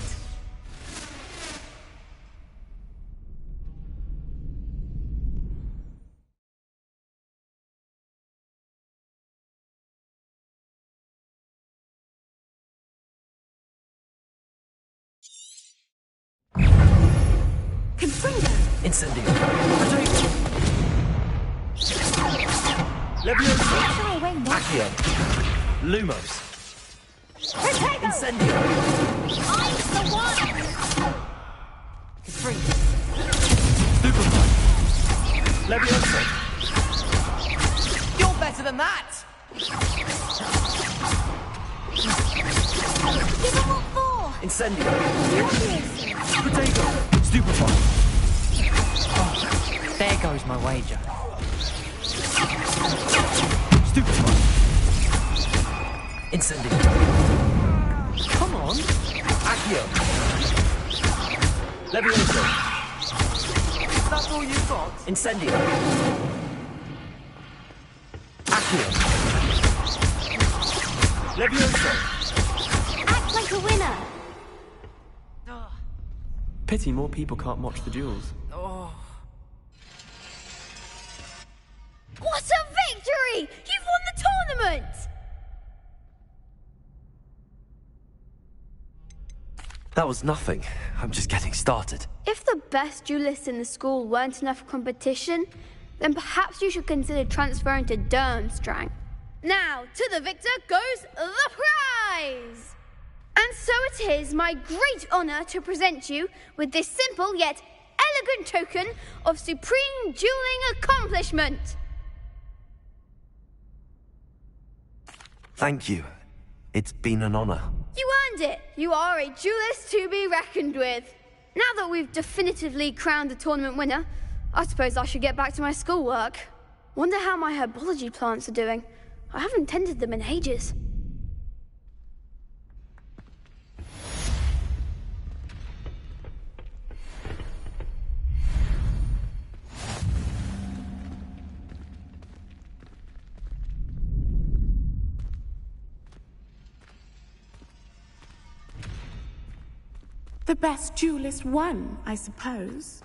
Incendio. Levioso. Accio. Lumos. Incendio. I'm the one! Stupefy. Levioso. You're better than that! Give him what for! Incendio. Furious! Potato. Stupefy. Oh, there goes my wager. Stupefy. Incendio. Command. Accio. Levioso. That's all you've got? Incendio. Accio. Levioso. Act like a winner! Pity more people can't watch the duels. What a victory! You've won the tournament! That was nothing. I'm just getting started. If the best duelists in the school weren't enough for competition, then perhaps you should consider transferring to Durmstrang. Now, to the victor goes the prize! And so it is my great honor to present you with this simple yet elegant token of supreme dueling accomplishment. Thank you. It's been an honor. You earned it. You are a duelist to be reckoned with. Now that we've definitively crowned the tournament winner, I suppose I should get back to my schoolwork. Wonder how my herbology plants are doing. I haven't tended them in ages. The best duelist won, I suppose.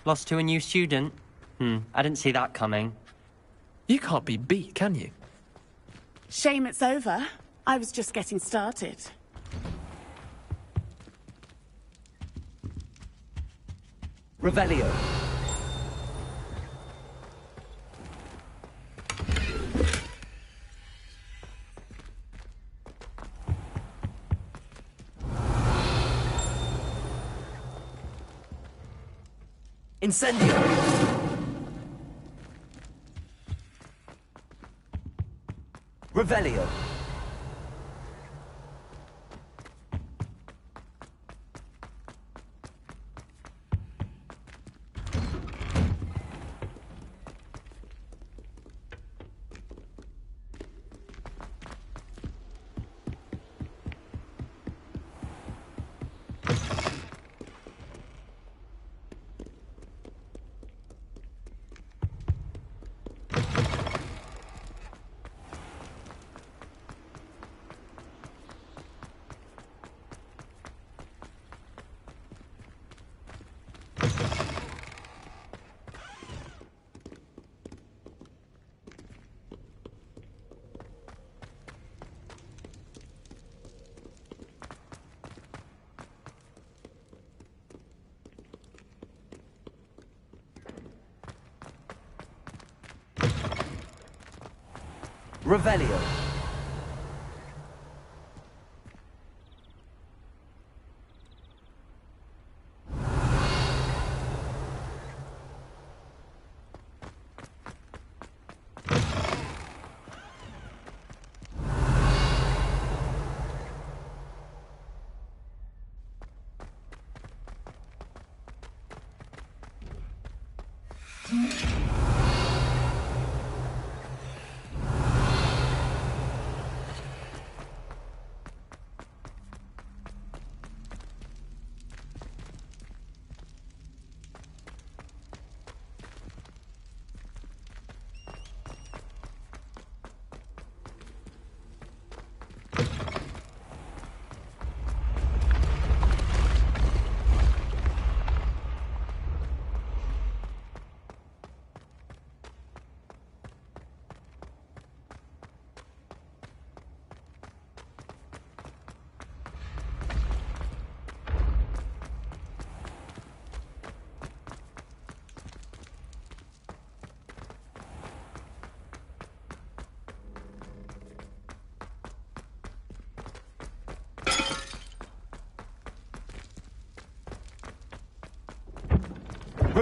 Lost to a new student? I didn't see that coming. You can't be beat, can you? Shame it's over. I was just getting started. Revelio. Incendio. Revelio. Revelio.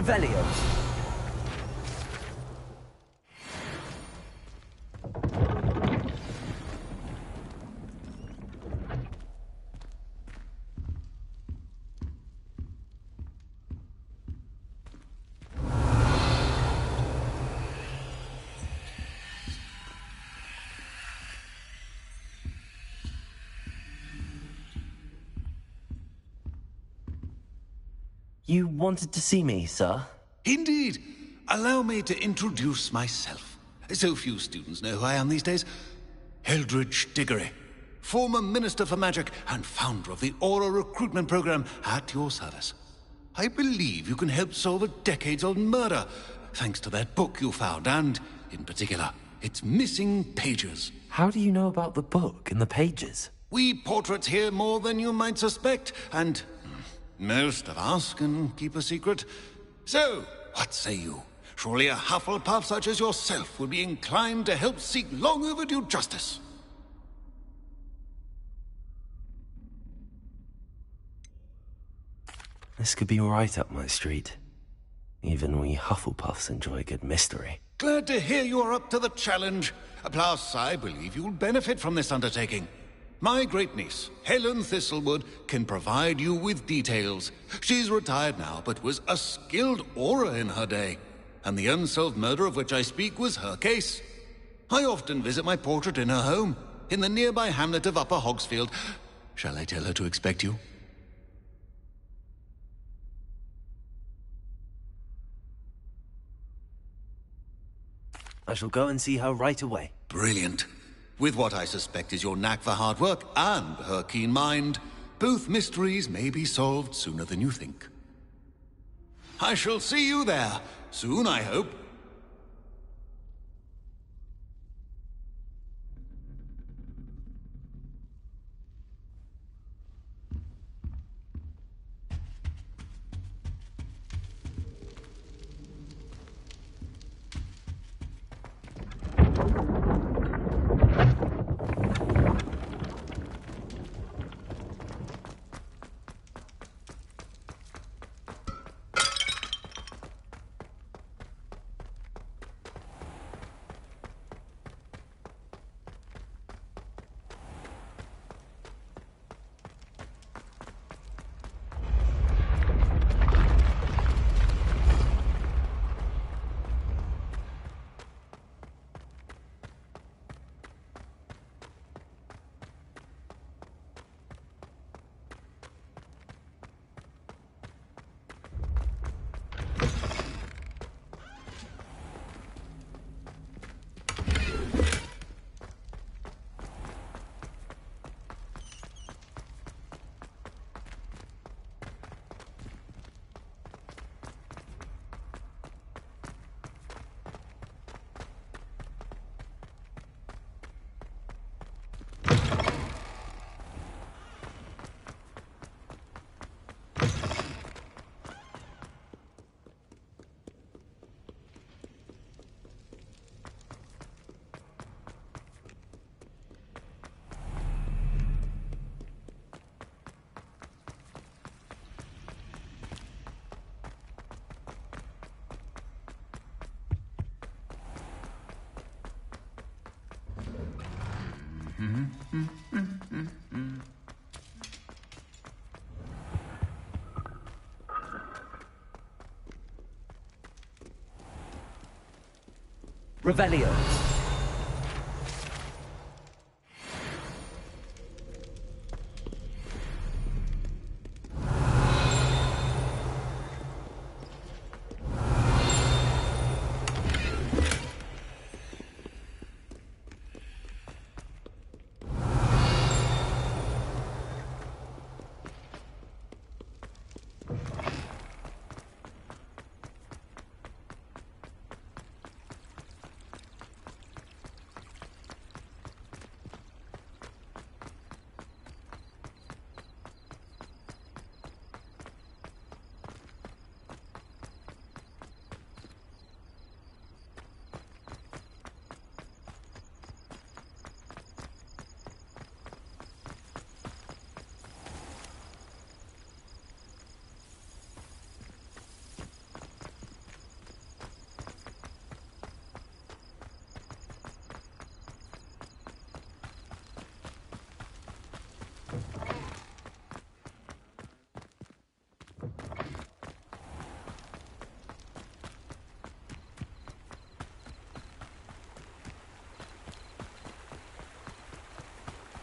Revelio. You wanted to see me, sir? Indeed. Allow me to introduce myself. So few students know who I am these days. Eldridge Diggory, former Minister for Magic and founder of the Aura Recruitment Program, at your service. I believe you can help solve a decades-old murder, thanks to that book you found, and, in particular, its missing pages. How do you know about the book and the pages? We portraits hear more than you might suspect, and most of us can keep a secret. So, what say you? Surely a Hufflepuff such as yourself would be inclined to help seek long overdue justice. This could be right up my street. Even we Hufflepuffs enjoy a good mystery. Glad to hear you are up to the challenge. Plus, I believe you'll benefit from this undertaking. My great-niece, Helen Thistlewood, can provide you with details. She's retired now, but was a skilled aura in her day. And the unsolved murder of which I speak was her case. I often visit my portrait in her home, in the nearby hamlet of Upper Hogsfield. Shall I tell her to expect you? I shall go and see her right away. Brilliant. With what I suspect is your knack for hard work and her keen mind, both mysteries may be solved sooner than you think. I shall see you there, soon I hope. Revelio.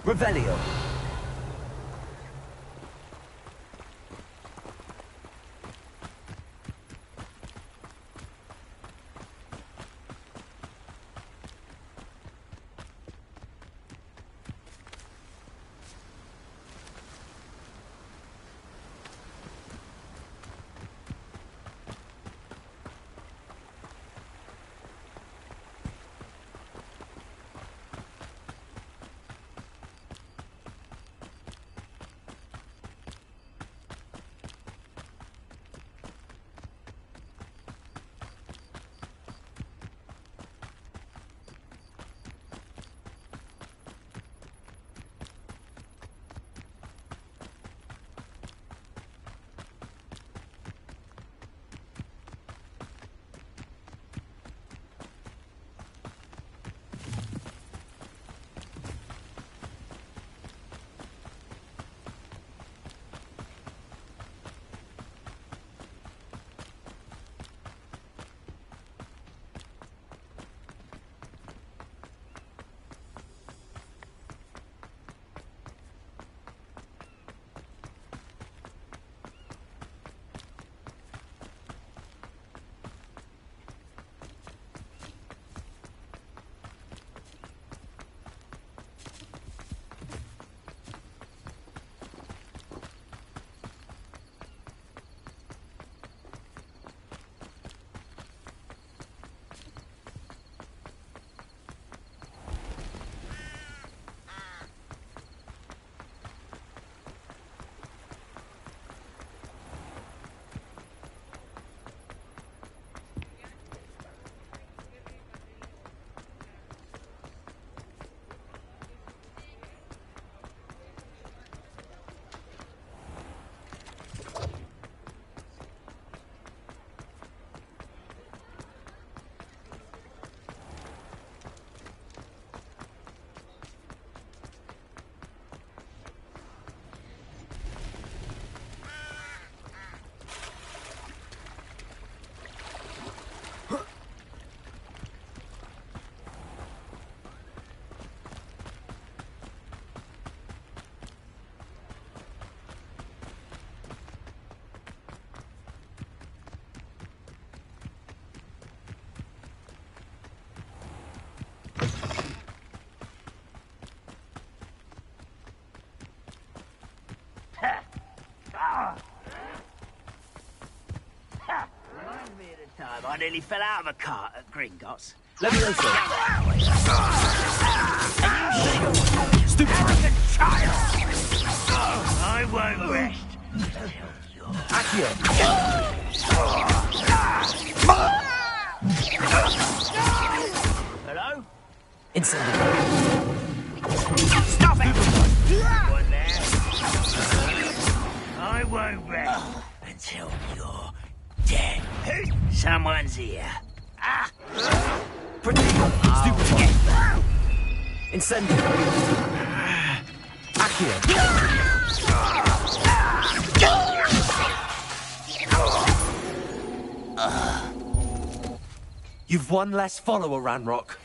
Revelio. I nearly fell out of a cart at Gringotts. Levioso. Stupid arrogant child! I won't rest. Accio. Hello? Incendio. Stop it! One there. I won't rest until you're dead. Someone's here. Ah! Stupid. Incendio. Accio. You've one less follower, Ranrock.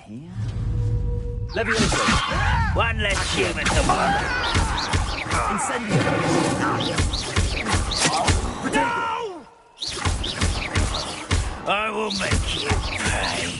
Here? Levioso. One less human to bother. Incendio. No! I will make you pay.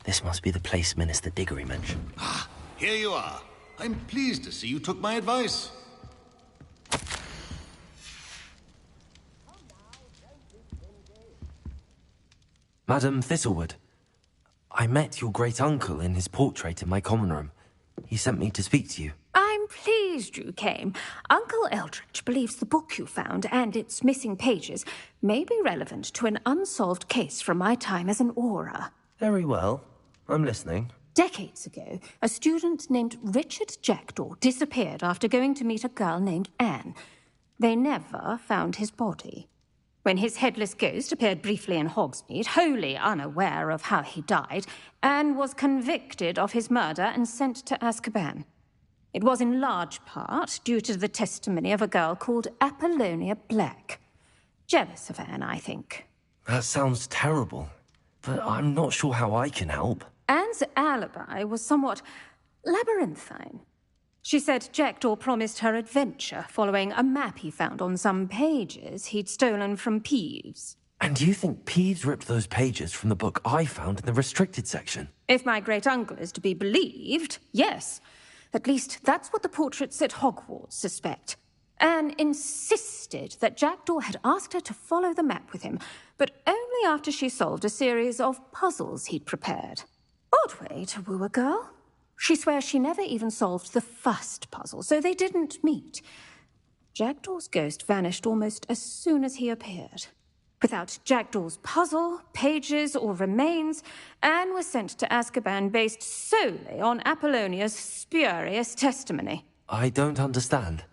This must be the place Minister Diggory mentioned. Ah, here you are. I'm pleased to see you took my advice. Madam Thistlewood, I met your great-uncle in his portrait in my common room. He sent me to speak to you. I'm pleased you came. Uncle Eldridge believes the book you found and its missing pages may be relevant to an unsolved case from my time as an aura. Very well. I'm listening. Decades ago, a student named Richard Jackdaw disappeared after going to meet a girl named Anne. They never found his body. When his headless ghost appeared briefly in Hogsmeade, wholly unaware of how he died, Anne was convicted of his murder and sent to Azkaban. It was in large part due to the testimony of a girl called Apollonia Black. Jealous of Anne, I think. That sounds terrible, but I'm not sure how I can help. Anne's alibi was somewhat labyrinthine. She said Jackdaw promised her adventure following a map he found on some pages he'd stolen from Peeves. And you think Peeves ripped those pages from the book I found in the restricted section? If my great-uncle is to be believed, yes. At least that's what the portraits at Hogwarts suspect. Anne insisted that Jackdaw had asked her to follow the map with him, but only after she solved a series of puzzles he'd prepared. Odd way to woo a girl. She swears she never even solved the first puzzle, so they didn't meet. Jackdaw's ghost vanished almost as soon as he appeared. Without Jackdaw's puzzle, pages, or remains, Anne was sent to Azkaban based solely on Apollonia's spurious testimony. I don't understand.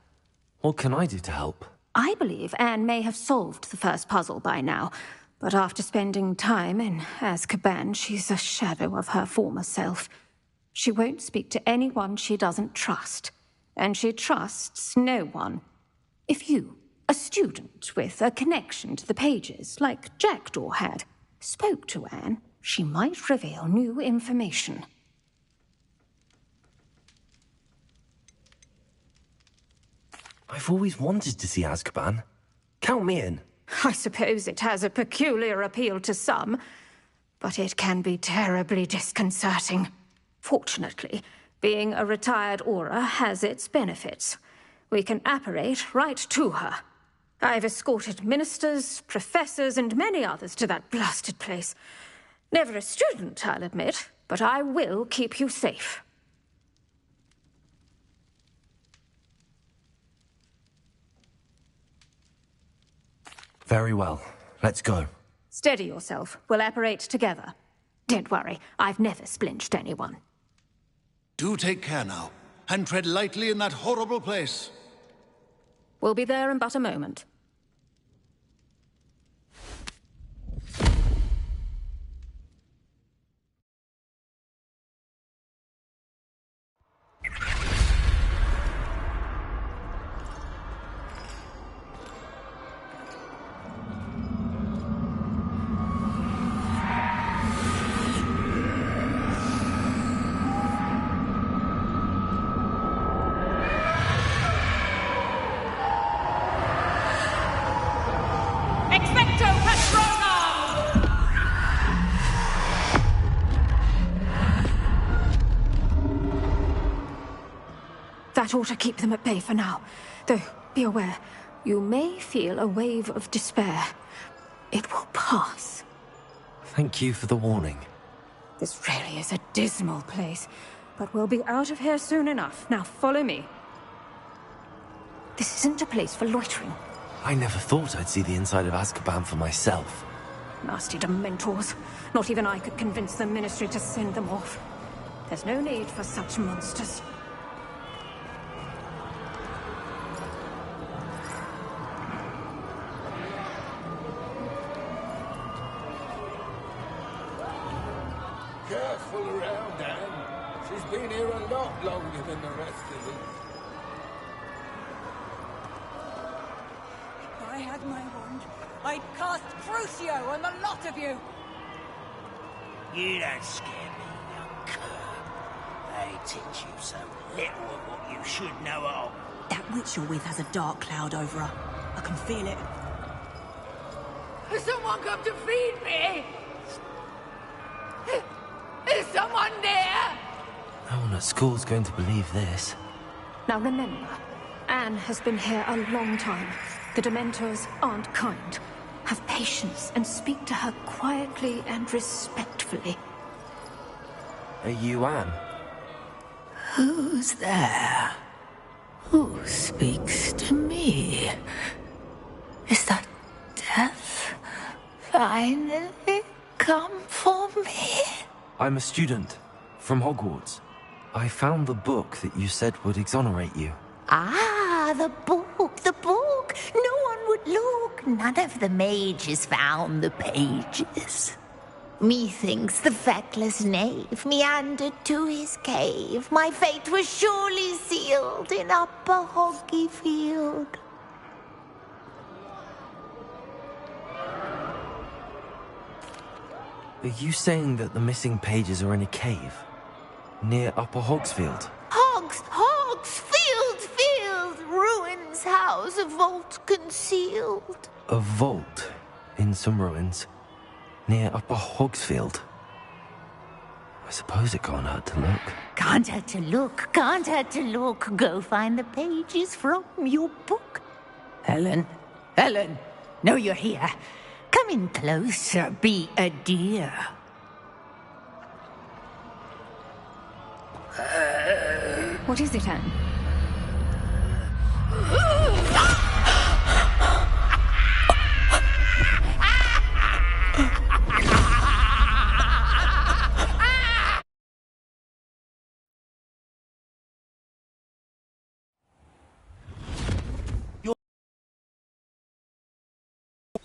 What can I do to help? I believe Anne may have solved the first puzzle by now, but after spending time in Azkaban, she's a shadow of her former self. She won't speak to anyone she doesn't trust, and she trusts no one. If you, a student with a connection to the pages, like Jackdaw had, spoke to Anne, she might reveal new information. I've always wanted to see Azkaban. Count me in. I suppose it has a peculiar appeal to some, but it can be terribly disconcerting. Fortunately, being a retired aura has its benefits. We can apparate right to her. I've escorted ministers, professors, and many others to that blasted place. Never a student, I'll admit, but I will keep you safe. Very well. Let's go. Steady yourself. We'll apparate together. Don't worry, I've never splinched anyone. Do take care now, and tread lightly in that horrible place. We'll be there in but a moment. That ought to keep them at bay for now. Though, be aware, you may feel a wave of despair. It will pass. Thank you for the warning. This really is a dismal place, but we'll be out of here soon enough. Now follow me. This isn't a place for loitering. I never thought I'd see the inside of Azkaban for myself. Nasty Dementors. Not even I could convince the Ministry to send them off. There's no need for such monsters. Careful around, Anne. She's been here a lot longer than the rest of us. If I had my wand, I'd cast Crucio on the lot of you! You don't scare me, young cur. They teach you so little of what you should know of. That witch you're with has a dark cloud over her. I can feel it. Has someone come to feed me? Is No one at school's going to believe this. Now remember, Anne has been here a long time. The Dementors aren't kind. Have patience and speak to her quietly and respectfully. Are you Anne? Who's there? Who speaks to me? Is that death finally come for me? I'm a student from Hogwarts. I found the book that you said would exonerate you. Ah, the book, the book. No one would look. None of the mages found the pages. Methinks the feckless knave meandered to his cave. My fate was surely sealed in Upper Hoggyfield. Are you saying that the missing pages are in a cave? Near Upper Hogsfield? Hogsfield! Ruins house, a vault concealed. A vault in some ruins near Upper Hogsfield. I suppose it can't hurt to look. Can't hurt to look, can't hurt to look. Go find the pages from your book. Helen, know you're here. Come in closer, be a dear. What is it, Anne?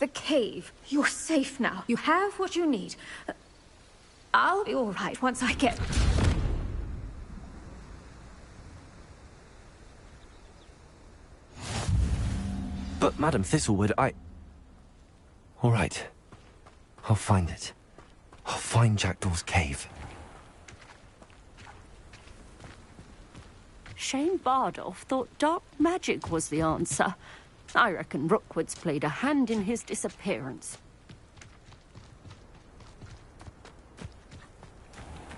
The cave. You're safe now. You have what you need. I'll be all right once I get... But, Madam Thistlewood, All right. I'll find it. I'll find Jackdaw's cave. Shane Bardolph thought dark magic was the answer. I reckon Rookwood's played a hand in his disappearance.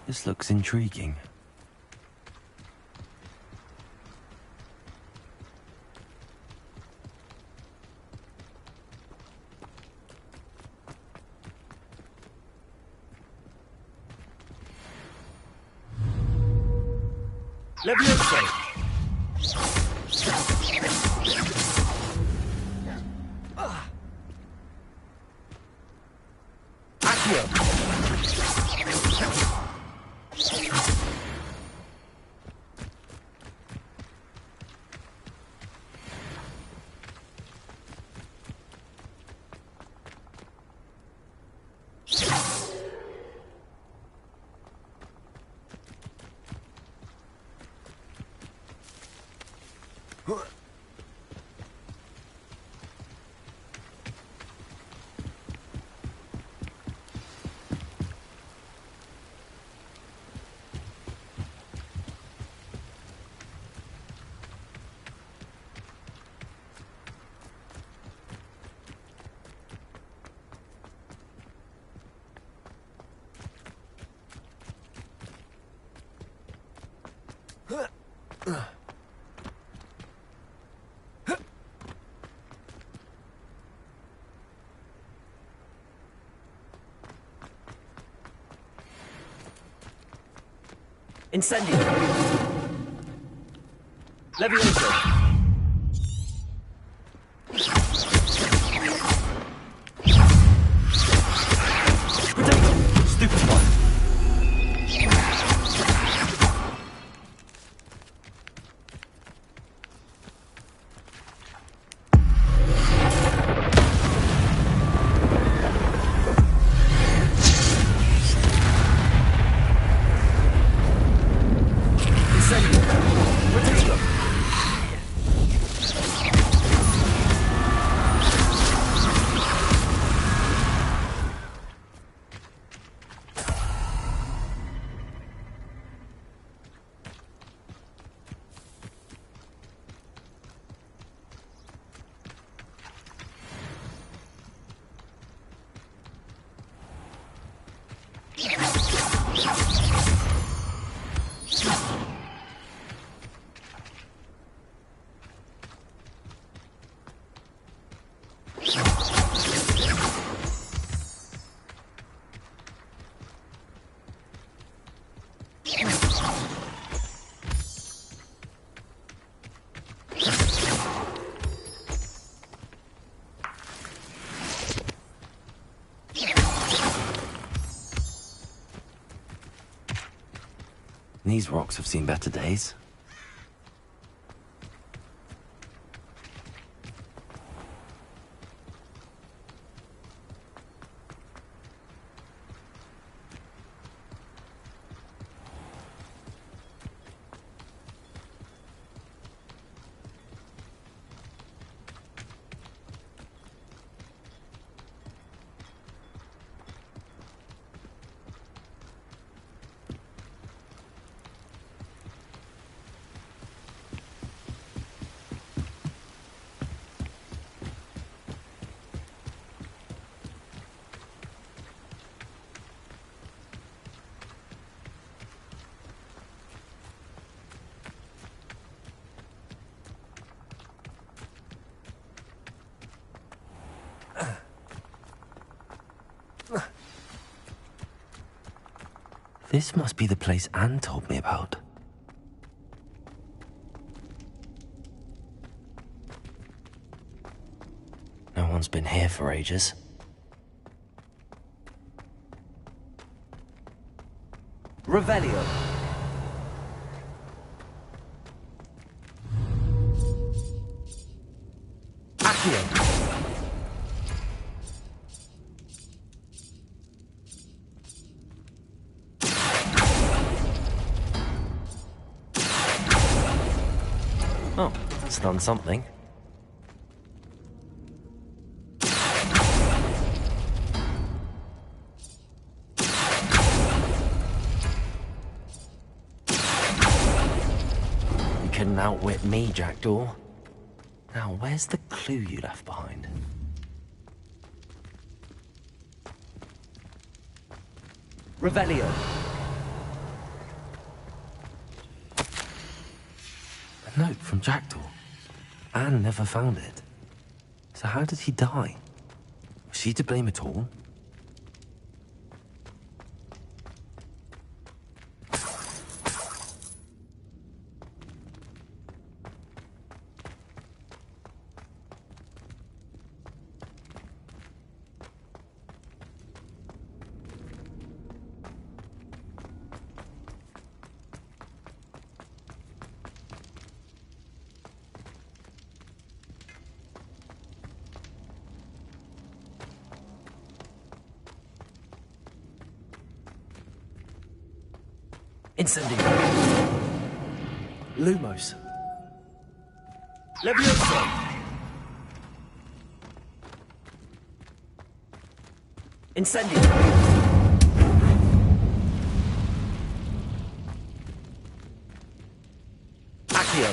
This looks intriguing. Levioso! Incendio! Levioso! Stupefy! These rocks have seen better days. This must be the place Anne told me about. No one's been here for ages. Revelio. Accio. Oh, that's done something. You couldn't outwit me, Jackdaw. Now, where's the clue you left behind? Revelio. A note from Jackdaw. Anne never found it. So how did he die? Was she to blame at all? Incendio. Lumos. Levioso. Incendio. Accio.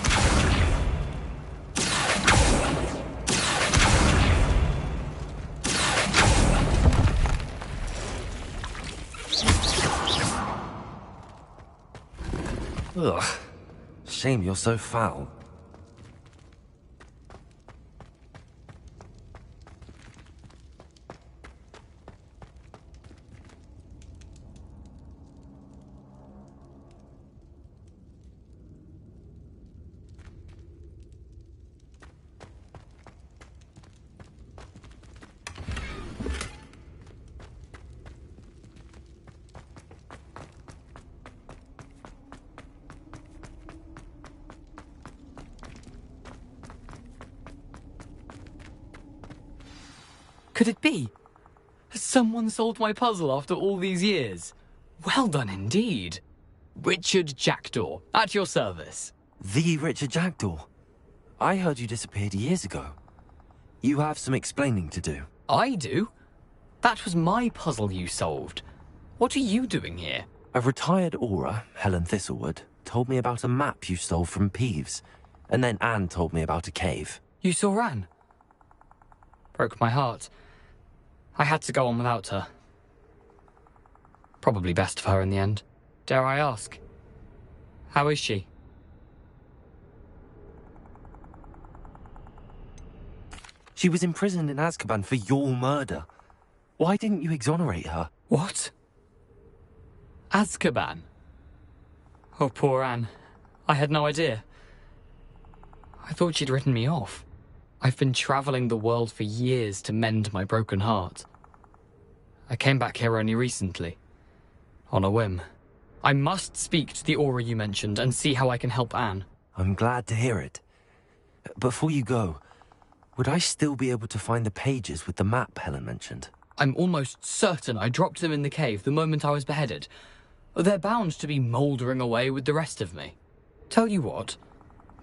Ugh. Shame you're so foul. Could it be? Has someone solved my puzzle after all these years? Well done indeed. Richard Jackdaw, at your service. The Richard Jackdaw? I heard you disappeared years ago. You have some explaining to do. I do? That was my puzzle you solved. What are you doing here? A retired Aura, Helen Thistlewood, told me about a map you stole from Peeves. And then Anne told me about a cave. You saw Anne? Broke my heart. I had to go on without her. Probably best of her in the end. Dare I ask? How is she? She was imprisoned in Azkaban for your murder. Why didn't you exonerate her? What? Azkaban? Oh, poor Anne. I had no idea. I thought she'd written me off. I've been traveling the world for years to mend my broken heart. I came back here only recently. On a whim. I must speak to the aura you mentioned and see how I can help Anne. I'm glad to hear it. Before you go, would I still be able to find the pages with the map Helen mentioned? I'm almost certain I dropped them in the cave the moment I was beheaded. They're bound to be mouldering away with the rest of me. Tell you what,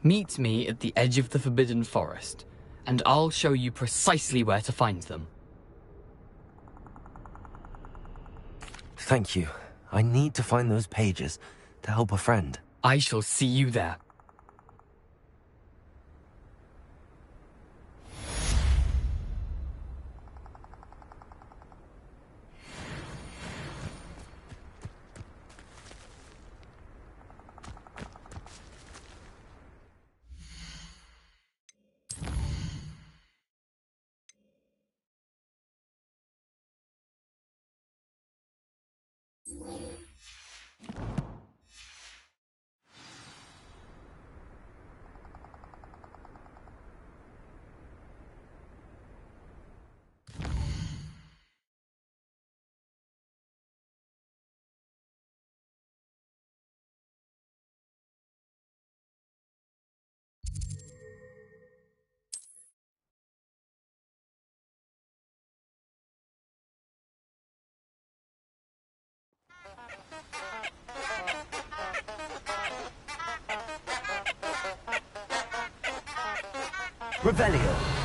meet me at the edge of the Forbidden Forest, and I'll show you precisely where to find them. Thank you. I need to find those pages to help a friend. I shall see you there. Revelio.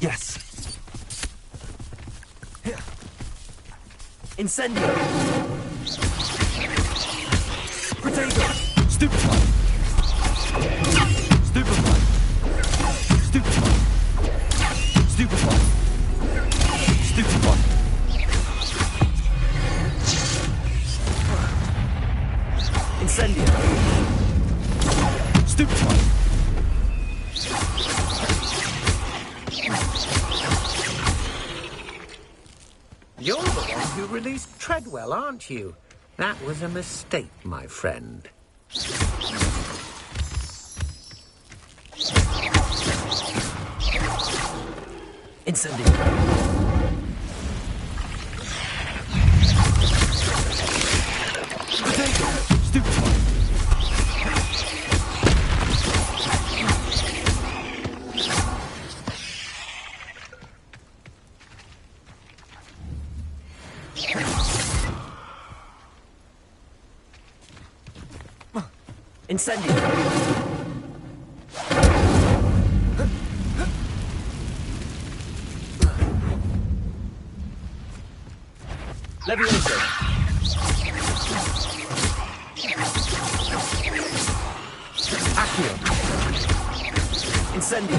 Yes. Incendio. Protego. Stupefy. Stupefy. Stupefy. Stupefy. Stupefy. Incendio. Stupefy. You're the one who released Treadwell, aren't you? That was a mistake, my friend. Incendio. Potato. Stupefy. Incendio. Levioso. Accio. Incendio.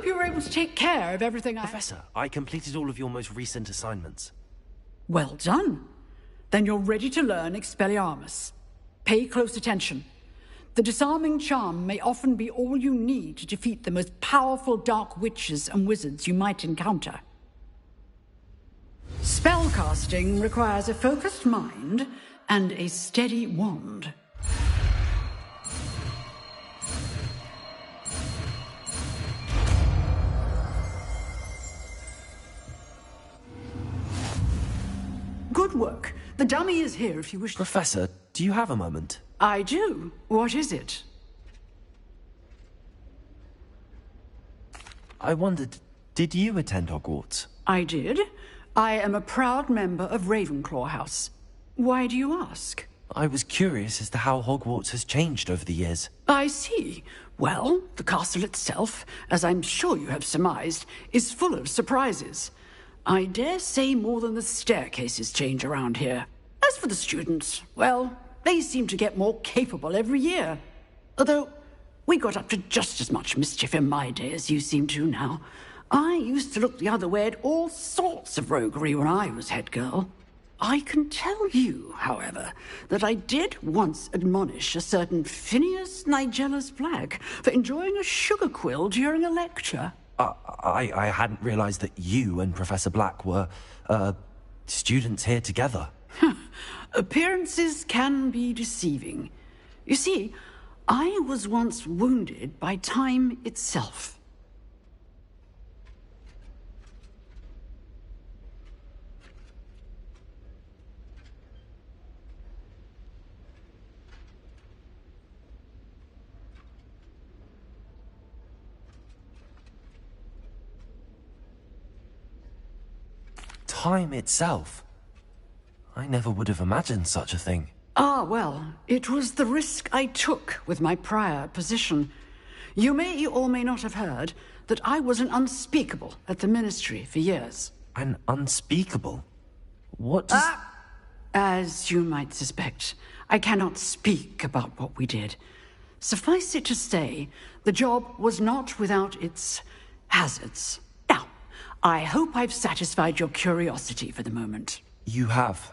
hope you were able to take care of everything Professor, I completed all of your most recent assignments. Well done. Then you're ready to learn Expelliarmus. Pay close attention. The disarming charm may often be all you need to defeat the most powerful dark witches and wizards you might encounter. Spellcasting requires a focused mind and a steady wand. Good work. The dummy is here if you wish. Professor, do you have a moment? I do. What is it? I wondered, did you attend Hogwarts? I did. I am a proud member of Ravenclaw House. Why do you ask? I was curious as to how Hogwarts has changed over the years. I see. Well, the castle itself, as I'm sure you have surmised, is full of surprises. I dare say more than the staircases change around here. As for the students, well, they seem to get more capable every year. Although, we got up to just as much mischief in my day as you seem to now. I used to look the other way at all sorts of roguery when I was head girl. I can tell you, however, that I did once admonish a certain Phineas Nigella's Black for enjoying a sugar quill during a lecture. I hadn't realized that you and Professor Black were, students here together. Appearances can be deceiving. You see, I was once wounded by time itself. Time itself? I never would have imagined such a thing. Ah, well, it was the risk I took with my prior position. You may or may not have heard that I was an unspeakable at the Ministry for years. An unspeakable? What does... As you might suspect, I cannot speak about what we did. Suffice it to say, the job was not without its hazards. Now, I hope I've satisfied your curiosity for the moment. You have.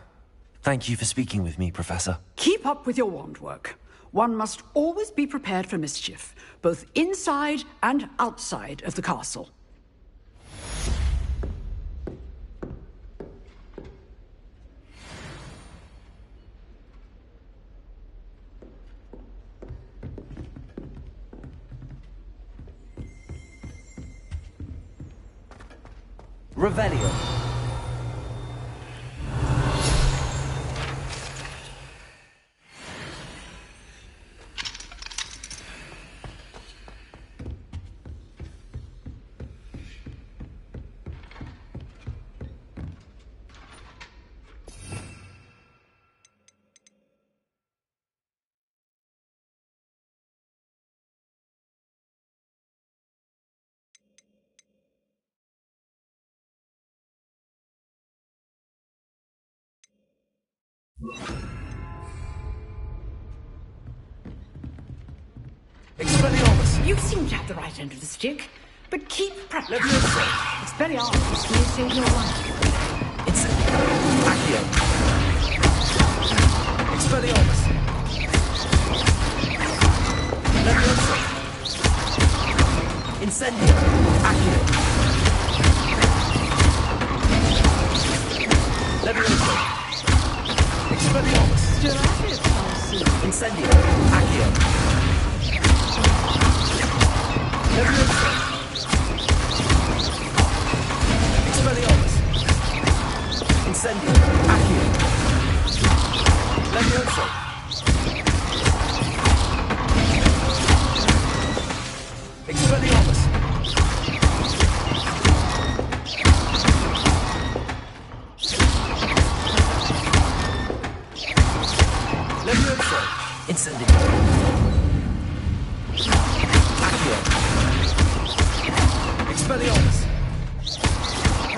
Thank you for speaking with me, Professor. Keep up with your wand work. One must always be prepared for mischief, both inside and outside of the castle. Revelio. Expelliarmus! You seem to have the right end of the stick, but keep practicing. Expelliarmus may save your life. It's... Accio. Expelliarmus! Levioso! Incendio! Accio! Levioso! Expelliarmus! Still at it, I see. Incendio! Accio! Levioso! Expelliarmus! Incendio! Accio! Levioso! Expelliarmus! Levioso! Incendio! Accio! Expelliarmus!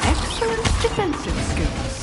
Excellent defensive skills.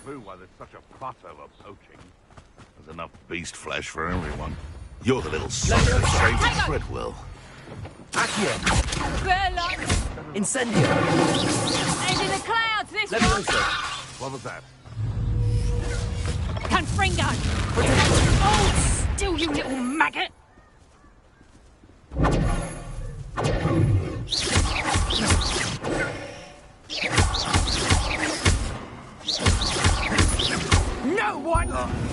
clue why there's such a fuss over poaching. There's enough beast flesh for everyone. You're the little son that saved Treadwell. Accio! Bella! Incendio! And in the clouds, this Levioso! What was that? Confringo! Oh, still, you little maggot! No one!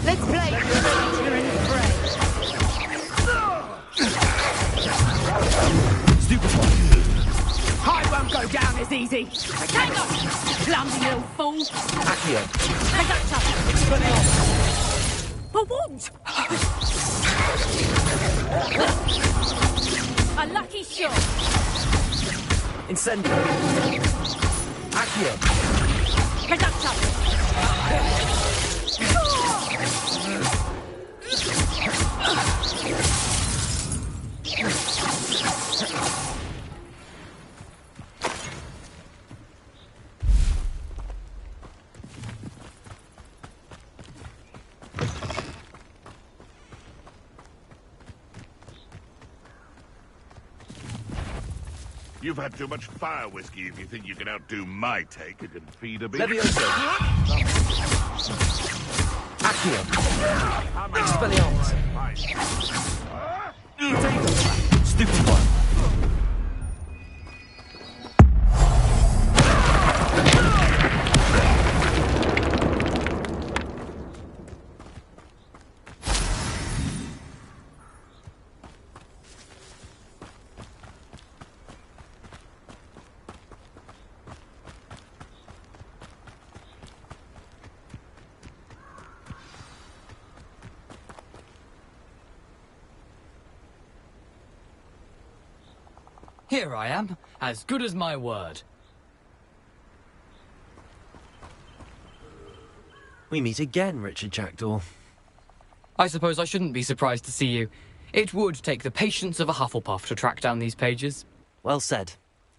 Let's play! You're in the fray. I won't go down as easy. Hang on, clumsy little fool. Accio! Conductor! Expelliarmus! For what? A lucky shot. Incendio! Accio! Conductor! You've had too much fire whiskey if you think you can outdo my take and feed a beast. Levioso! Accio! Expelliarmus! Stupefy! Here I am, as good as my word. We meet again, Richard Jackdaw. I suppose I shouldn't be surprised to see you. It would take the patience of a Hufflepuff to track down these pages. Well said.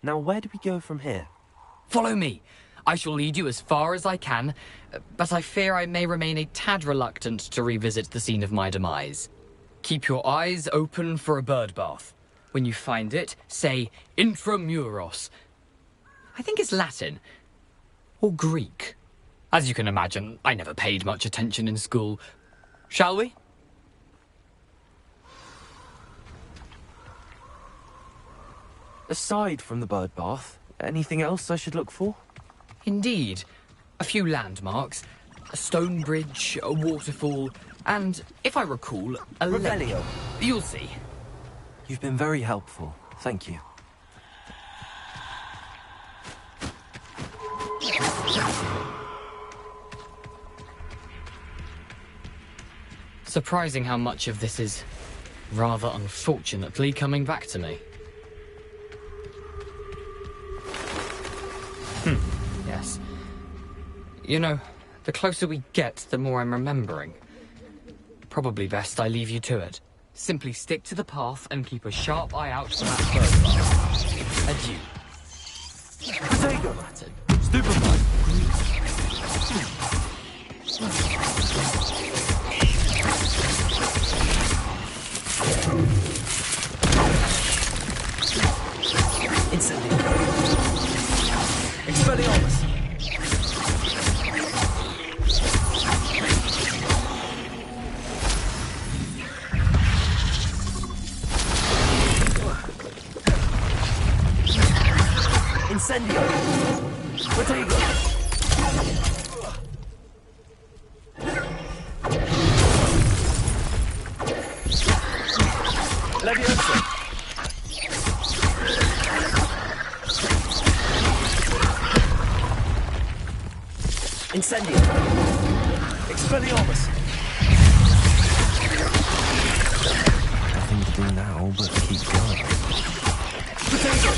Now where do we go from here? Follow me. I shall lead you as far as I can, but I fear I may remain a tad reluctant to revisit the scene of my demise. Keep your eyes open for a bird bath. When you find it, say intramuros. I think it's Latin. Or Greek. As you can imagine, I never paid much attention in school. Shall we? Aside from the bird bath, anything else I should look for? Indeed. A few landmarks. A stone bridge, a waterfall, and, if I recall, a Revelio. You'll see. You've been very helpful. Thank you. Surprising how much of this is, rather unfortunately, coming back to me. Yes. You know, the closer we get, the more I'm remembering. Probably best I leave you to it. Simply stick to the path and keep a sharp eye out for that bird bath. Adieu. Potato! Latin. Stupefy! Incendio! Expelliarmus! Incendio! Potato! Levioso! Incendio! Expelliarmus! Nothing to do now but keep going. Potato!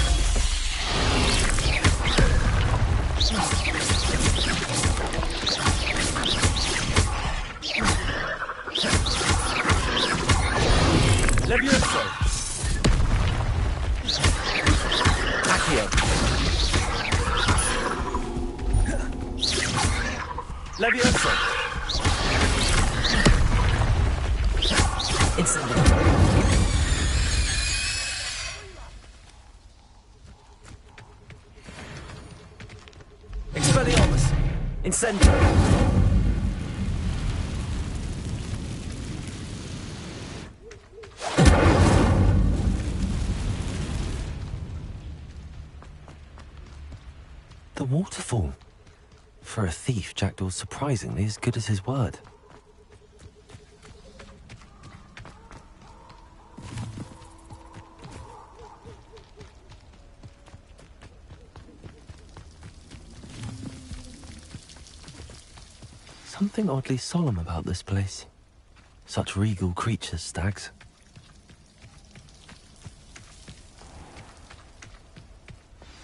Levioso! Accio! Levioso! Incendio! Expelliarmus! Incendio! The waterfall. For a thief, Jackdaw's surprisingly as good as his word. Something oddly solemn about this place. Such regal creatures, stags.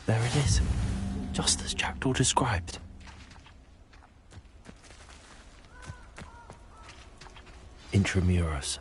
There it is, just as Jackdaw described. Intramuros.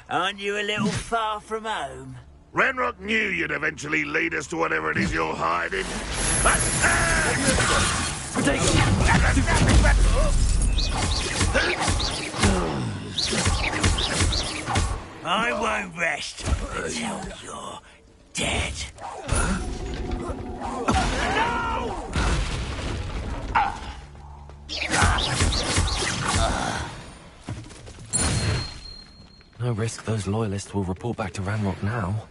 Aren't you a little far from home? Ranrock knew you'd eventually lead us to whatever it is you're hiding. I won't rest until you're dead. No risk those loyalists will report back to Ranrock now.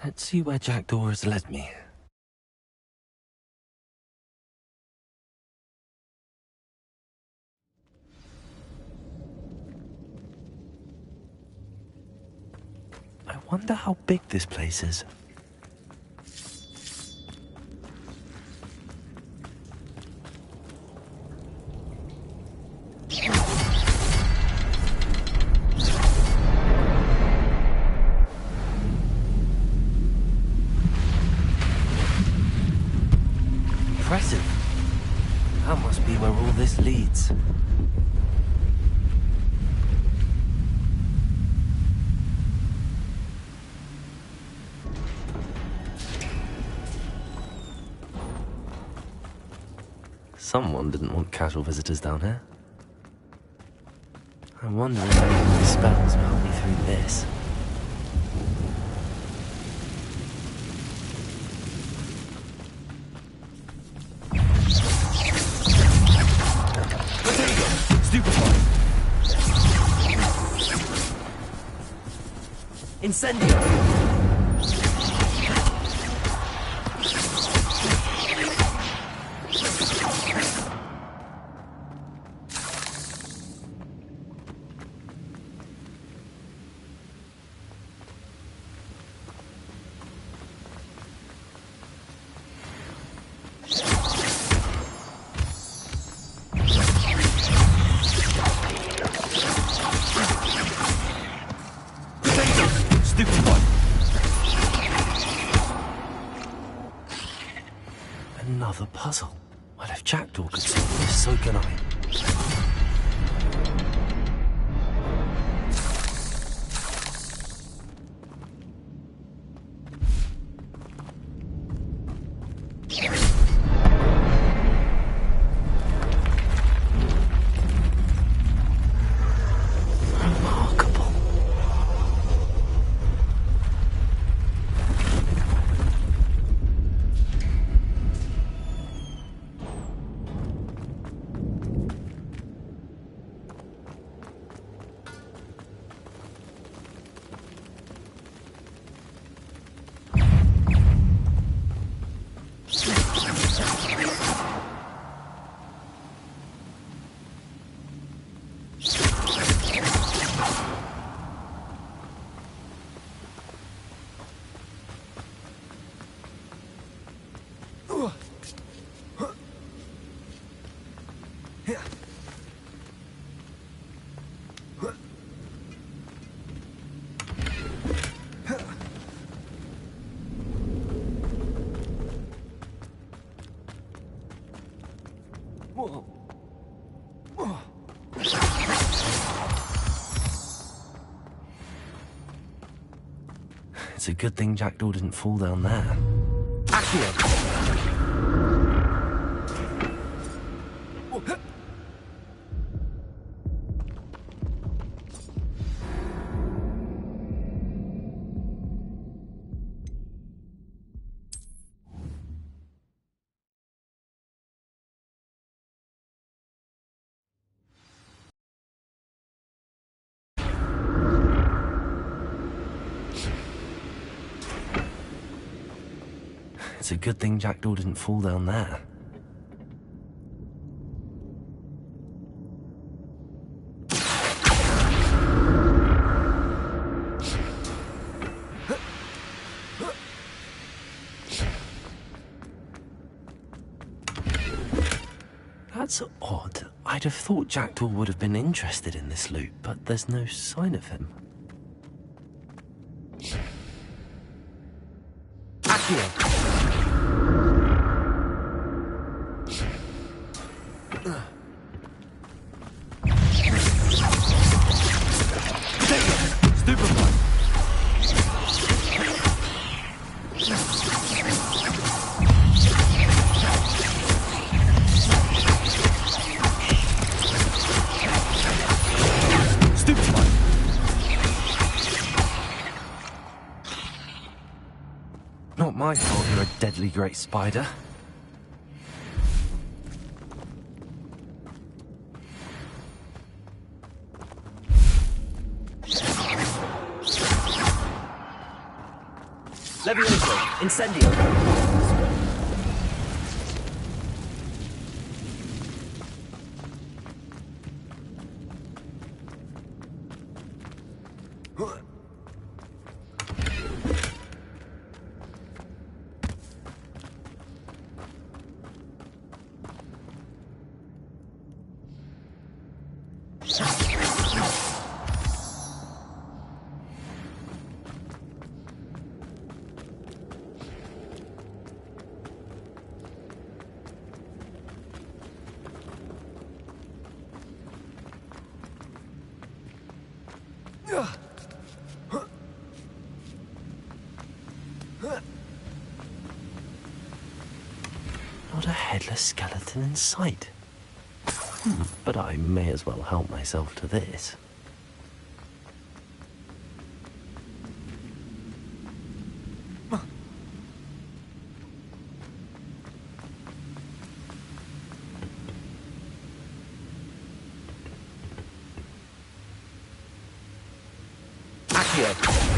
Let's see where Jackdaw has led me. I wonder how big this place is. Impressive. That must be where all this leads. Someone didn't want casual visitors down here. I wonder if any of these spells will help me through this. Incendio! Another puzzle. Well, if Jackdaw could solve this, so can I. It's a good thing Jackdaw didn't fall down there. Accio! It's a good thing Jackdaw didn't fall down there. That's odd. I'd have thought Jackdaw would have been interested in this loot, but there's no sign of him. Accio! Not my fault you're a deadly great spider. Levioso! Incendio! Not a headless skeleton in sight. But I may as well help myself to this. Accio!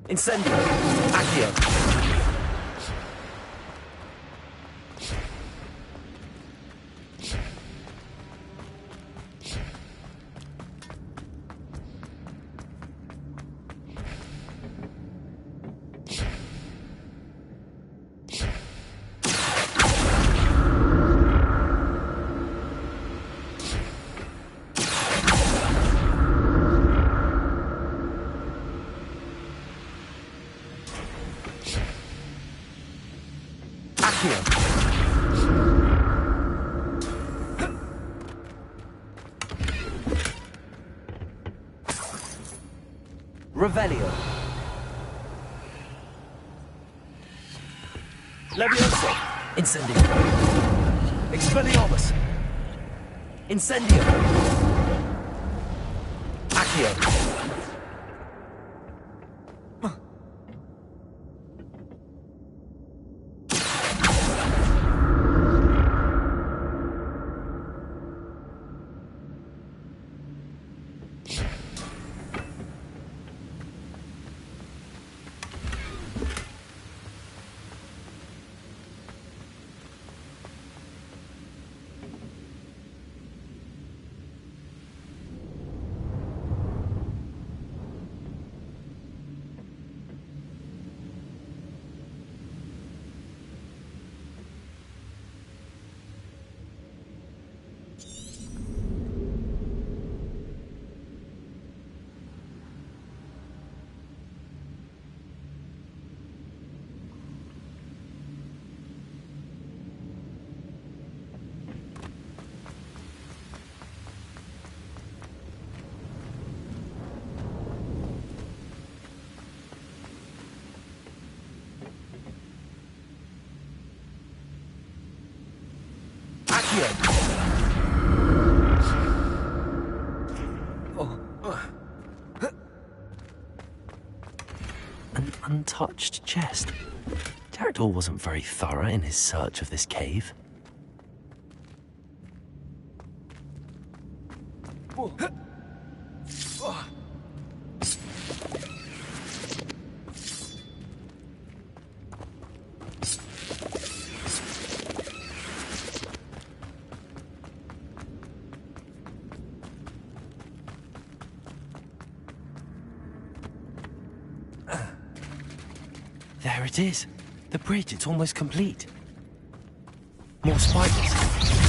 Incendio! Accio! Revelio. Levioso. Incendio. Expelliarmus. Incendio. Accio. An untouched chest. Jackdaw wasn't very thorough in his search of this cave. There it is. The bridge, it's almost complete. More spiders.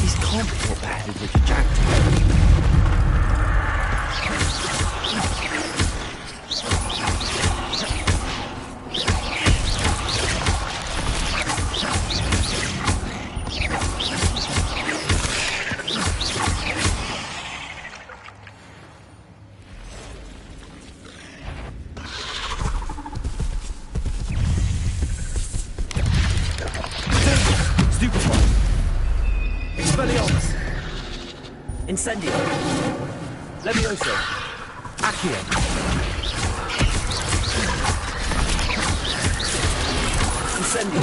These can't be what beheaded Richard Jackdaw. Incendio. Levioso. Accio. Incendio.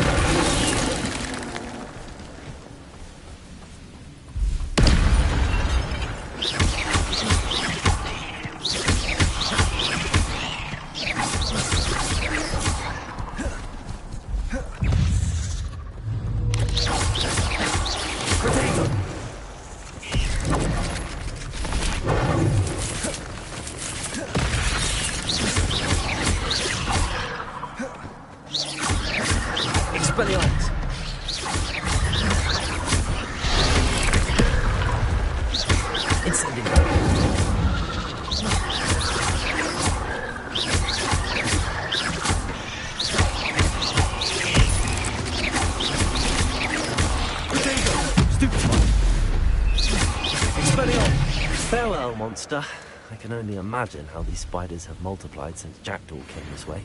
Expelliarmus. Incendio. Farewell, monster. I can only imagine how these spiders have multiplied since Jackdaw came this way.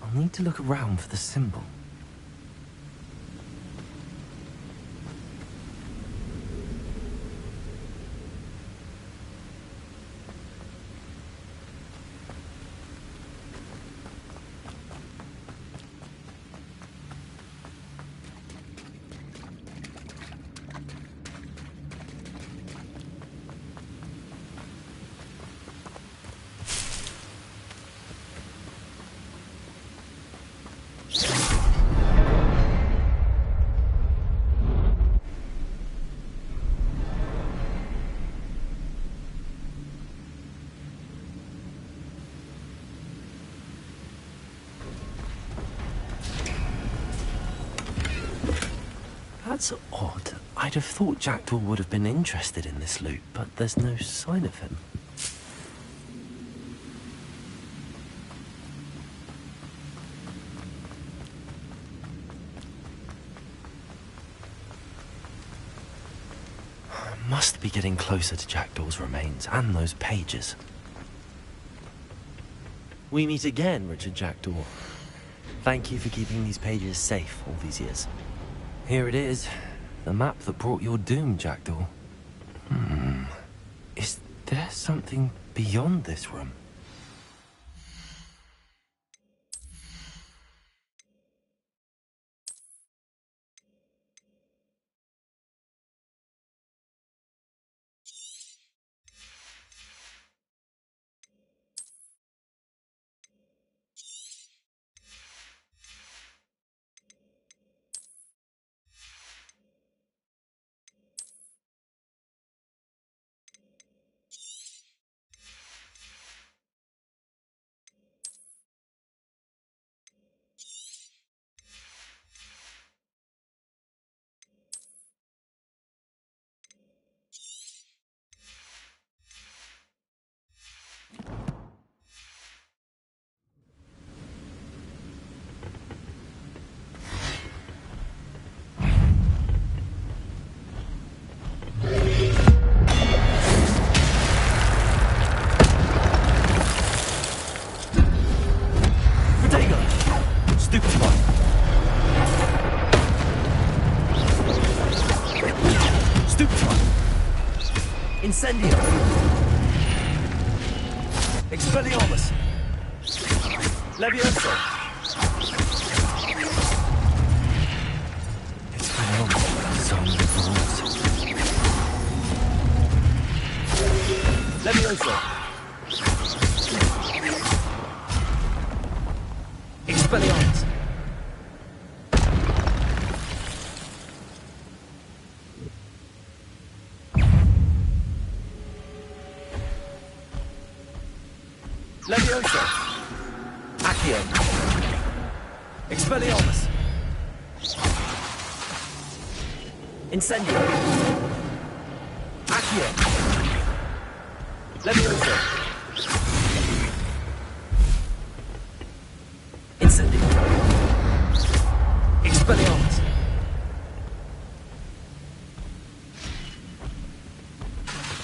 I'll need to look around for the symbol. That's odd. I'd have thought Jackdaw would have been interested in this loot, but there's no sign of him. Must be getting closer to Jackdaw's remains and those pages. We meet again, Richard Jackdaw. Thank you for keeping these pages safe all these years. Here it is, the map that brought your doom, Jackdaw. Is there something beyond this room? Incendio! Expelliarmus! Levioso! Expelliarmus, Song of Thorns. Levioso! Expelliarmus! Levioso! Accio! Expelliarmus! Incendio! Accio! Levioso! Incendio! Expelliarmus!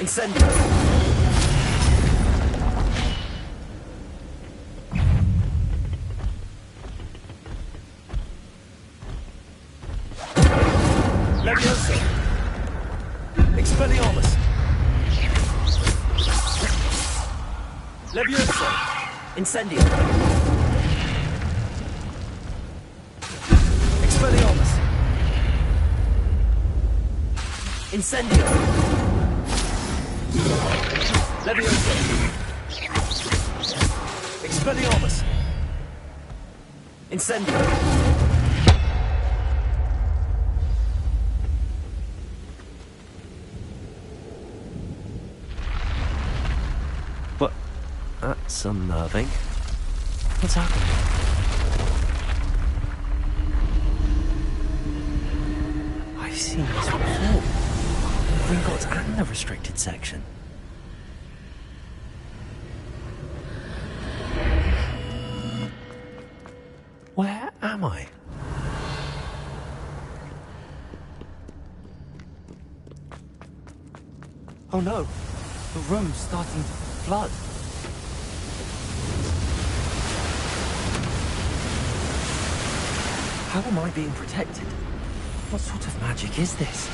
Incendio! Levioso! Expelliarmus! Levioso! Incendio! Expelliarmus! Incendio! Levioso! Expelliarmus! Incendio! That's unnerving. What's happening? I've seen this before. The Gringotts and the restricted section. Where am I? Oh no! The room's starting to flood. How am I being protected? What sort of magic is this?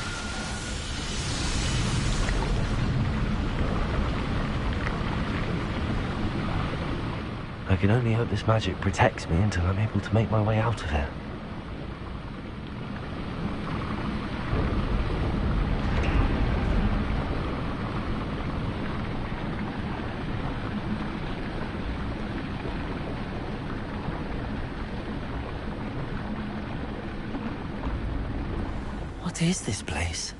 I can only hope this magic protects me until I'm able to make my way out of here. What is this place?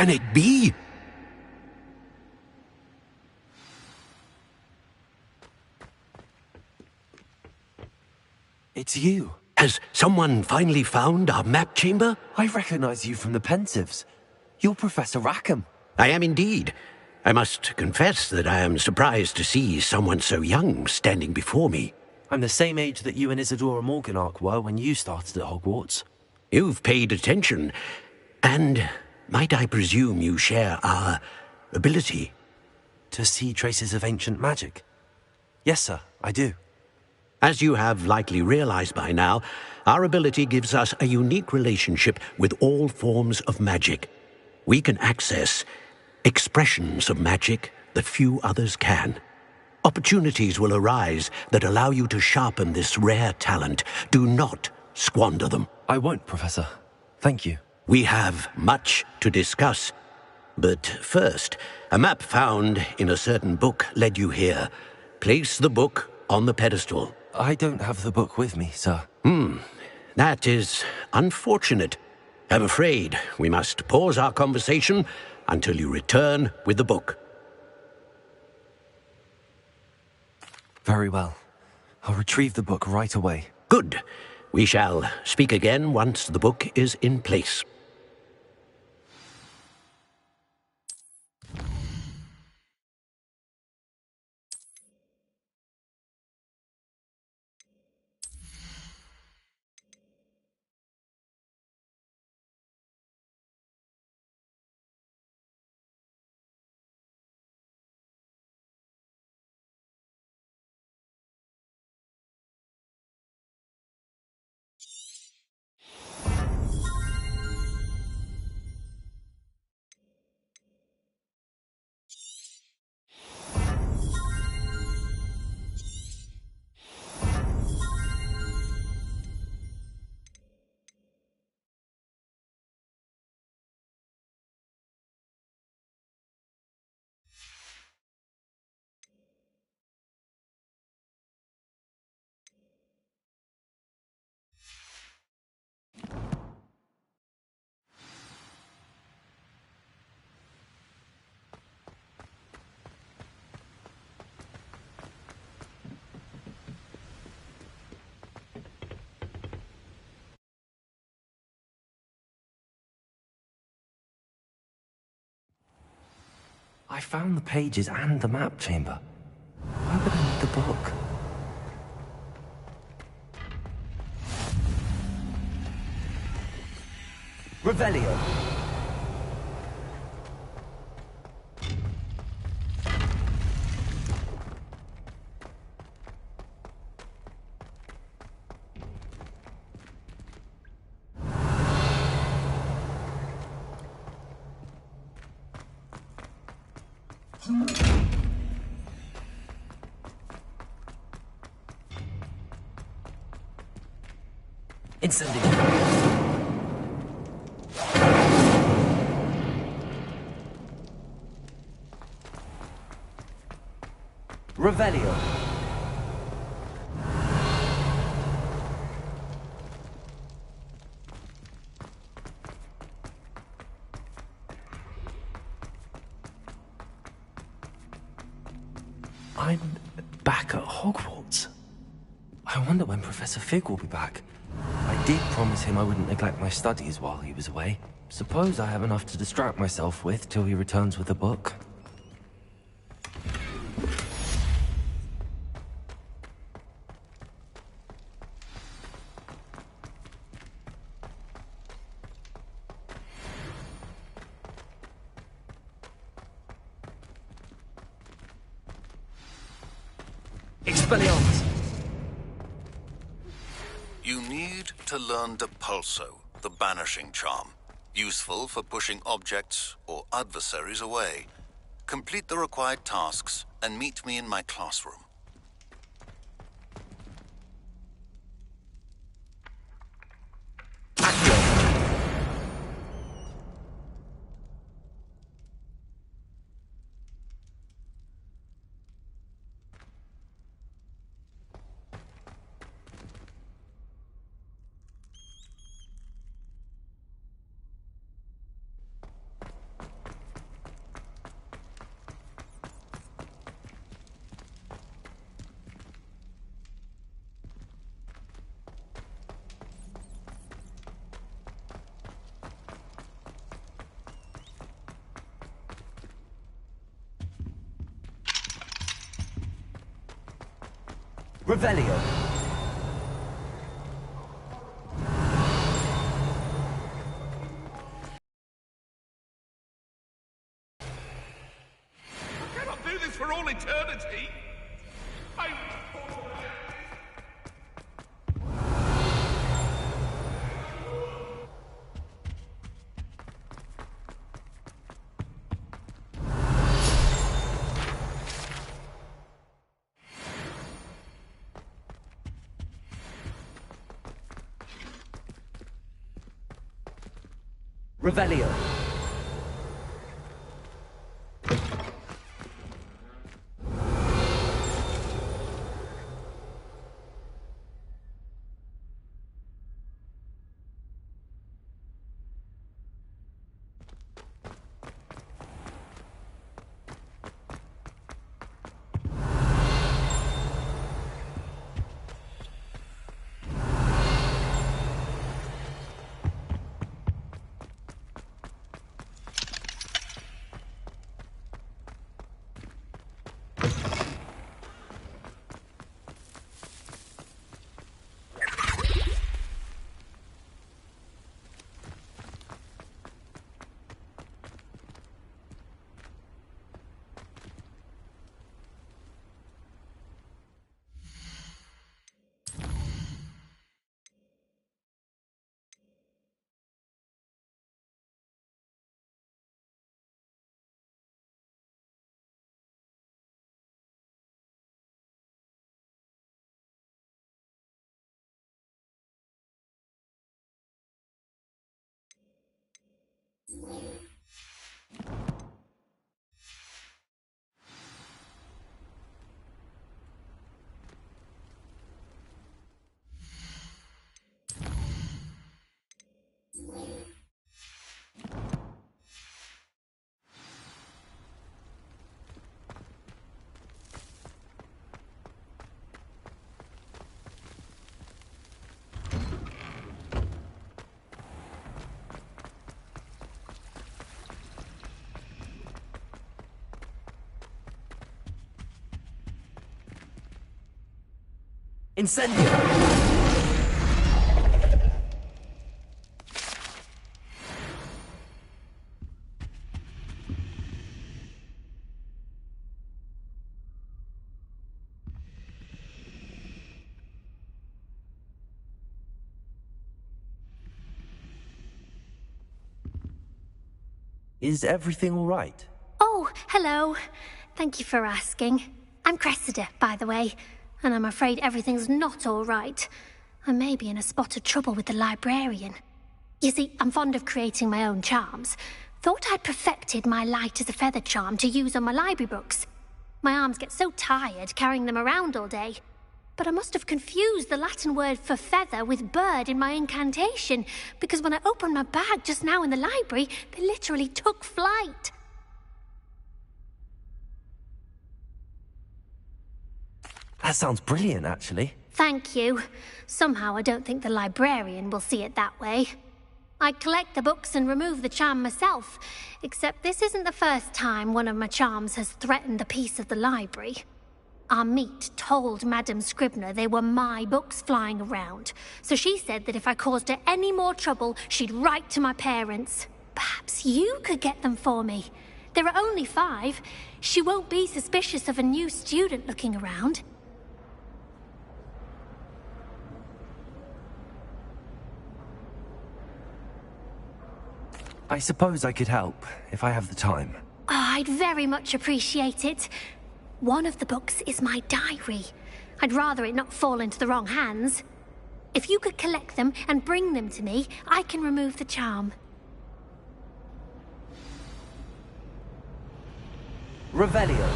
can it be? It's you. Has someone finally found our map chamber? I recognize you from the Pensives. You're Professor Rackham. I am indeed. I must confess that I am surprised to see someone so young standing before me. I'm the same age that you and Isadora Morganach were when you started at Hogwarts. You've paid attention. And might I presume you share our ability? To see traces of ancient magic? Yes, sir, I do. As you have likely realized by now, our ability gives us a unique relationship with all forms of magic. We can access expressions of magic that few others can. Opportunities will arise that allow you to sharpen this rare talent. Do not squander them. I won't, Professor. Thank you. We have much to discuss. But first, a map found in a certain book led you here. Place the book on the pedestal. I don't have the book with me, sir. That is unfortunate. I'm afraid we must pause our conversation until you return with the book. Very well. I'll retrieve the book right away. Good. We shall speak again once the book is in place. I found the pages and the map chamber. Why would I need the book? Revelio. Incendio. Revelio. I'm back at Hogwarts. I wonder when Professor Fig will be back. I did promise him I wouldn't neglect my studies while he was away. Suppose I have enough to distract myself with till he returns with the book. Expelliarmus! You need to learn Depulso, the banishing charm. Useful for pushing objects or adversaries away. Complete the required tasks and meet me in my classroom. Revelio. I cannot do this for all eternity. Revelio. Incendio! Is everything all right? Oh, hello. Thank you for asking. I'm Cressida, by the way, and I'm afraid everything's not all right. I may be in a spot of trouble with the librarian. You see, I'm fond of creating my own charms. Thought I'd perfected my light as a feather charm to use on my library books. My arms get so tired carrying them around all day. But I must have confused the Latin word for feather with bird in my incantation, because when I opened my bag just now in the library, they literally took flight. That sounds brilliant, actually. Thank you. Somehow I don't think the librarian will see it that way. I collect the books and remove the charm myself, except this isn't the first time one of my charms has threatened the peace of the library. Our meet told Madame Scribner they were my books flying around, so she said that if I caused her any more trouble, she'd write to my parents. Perhaps you could get them for me. There are only 5. She won't be suspicious of a new student looking around. I suppose I could help, if I have the time. Oh, I'd very much appreciate it. One of the books is my diary. I'd rather it not fall into the wrong hands. If you could collect them and bring them to me, I can remove the charm. Revelio.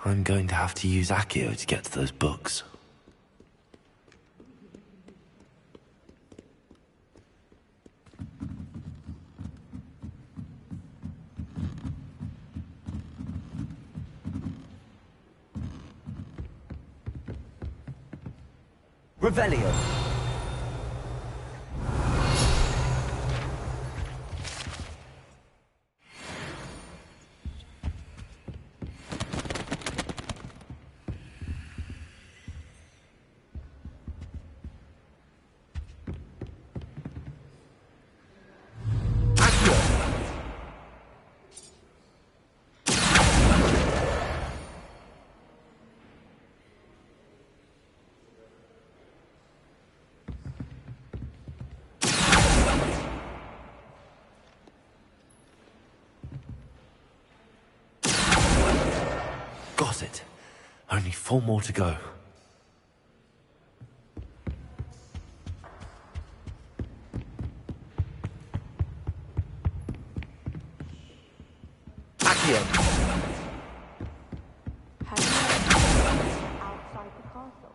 I'm going to have to use Accio to get to those books. Revelio. Got it. Only 4 more to go. Accio. Outside the castle.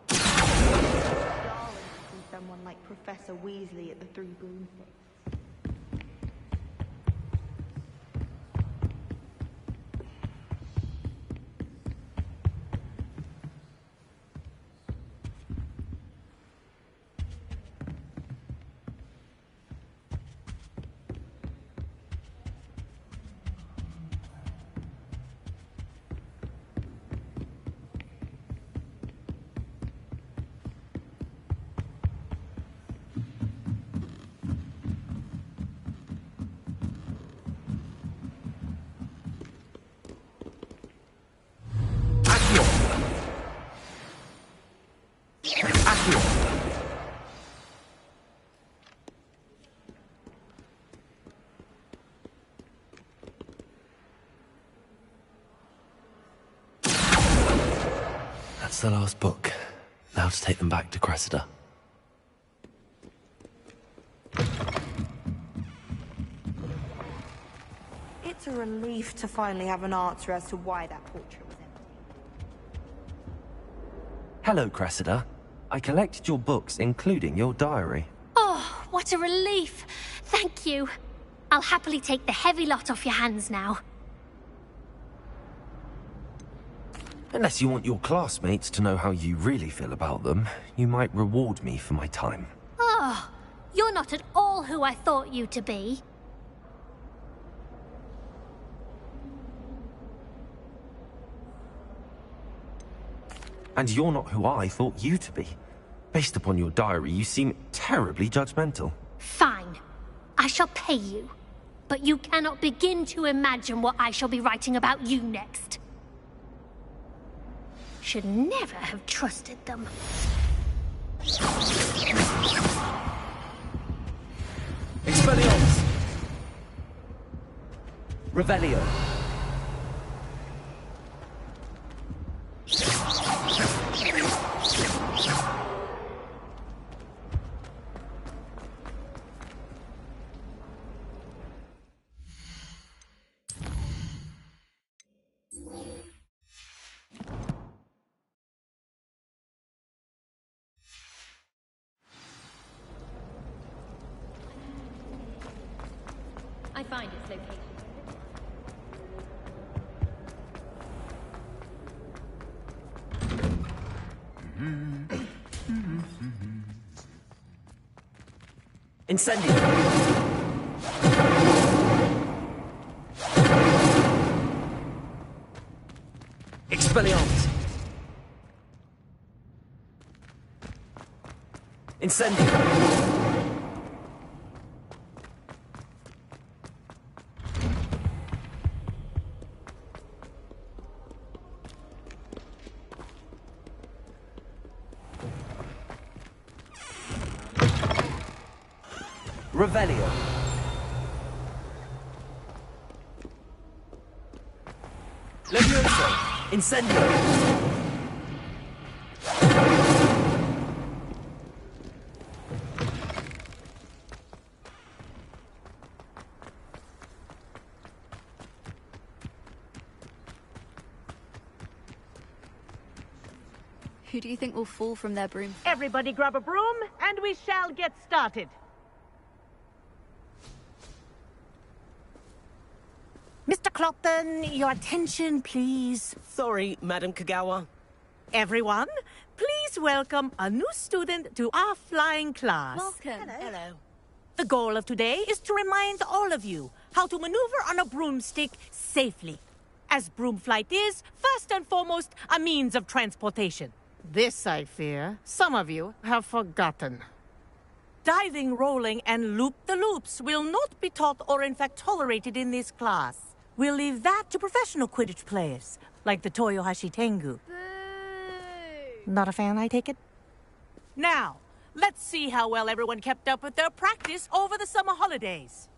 Darling to see someone like Professor Weasley at the Three Broomsticks. That's the last book. Now to take them back to Cressida. It's a relief to finally have an answer as to why that portrait was empty. Hello, Cressida. I collected your books, including your diary. Oh, what a relief. Thank you. I'll happily take the heavy lot off your hands now. Unless you want your classmates to know how you really feel about them, you might reward me for my time. Oh, you're not at all who I thought you to be. And you're not who I thought you to be. Based upon your diary, you seem terribly judgmental. Fine. I shall pay you. But you cannot begin to imagine what I shall be writing about you next. Should never have trusted them. Expelliarmus. Revelio. I find its location. Incendio. Expelliarmus. Incendio. Revelio. Levioso. Incendio. Who do you think will fall from their broom? Everybody grab a broom, and we shall get started. Mr. Clopton, your attention, please. Sorry, Madam Kagawa. Everyone, please welcome a new student to our flying class. Welcome. Hello. The goal of today is to remind all of you how to maneuver on a broomstick safely. As broom flight is, first and foremost, a means of transportation. This, I fear, some of you have forgotten. Diving, rolling, and loop-the-loops will not be taught or in fact tolerated in this class. We'll leave that to professional Quidditch players, like the Toyohashi Tengu. Not a fan, I take it? Now, let's see how well everyone kept up with their practice over the summer holidays.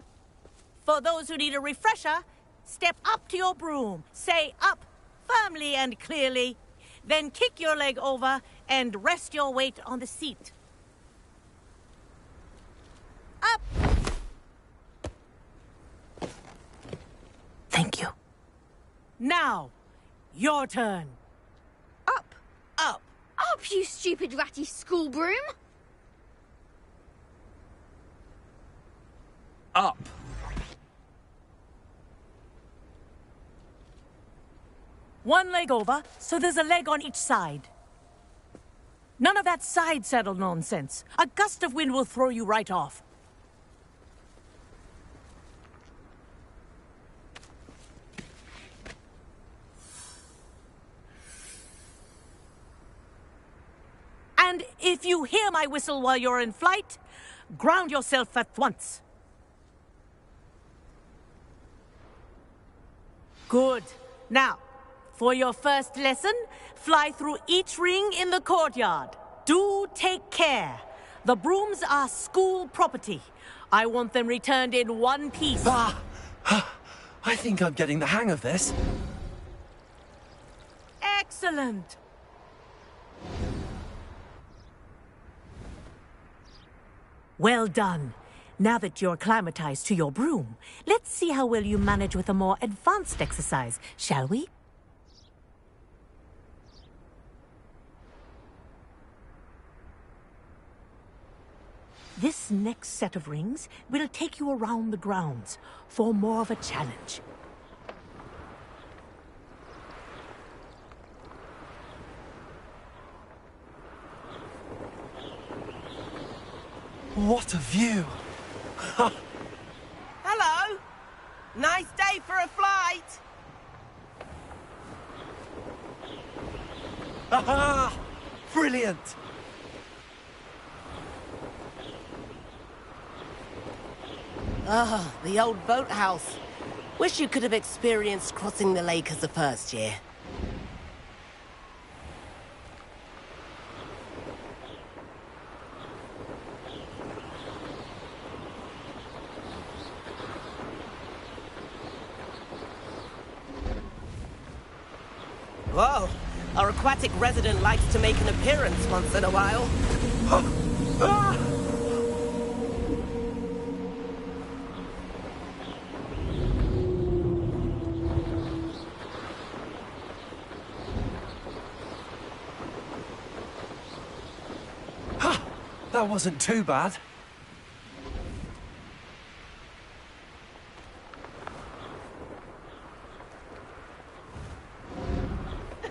For those who need a refresher, step up to your broom, say up firmly and clearly, then kick your leg over and rest your weight on the seat. Up! Thank you. Now, your turn. Up! Up! Up, you stupid ratty school broom! Up. One leg over, so there's a leg on each side. None of that side saddle nonsense. A gust of wind will throw you right off. And if you hear my whistle while you're in flight, ground yourself at once. Good. Now, for your first lesson, fly through each ring in the courtyard. Do take care. The brooms are school property. I want them returned in one piece. I think I'm getting the hang of this. Excellent. Well done. Now that you're acclimatized to your broom, let's see how well you manage with a more advanced exercise, shall we? This next set of rings will take you around the grounds for more of a challenge. What a view! Hello. Nice day for a flight. Aha! Brilliant! Ah, the old boathouse. Wish you could have experienced crossing the lake as a first year. Whoa, our aquatic resident likes to make an appearance once in a while. That wasn't too bad.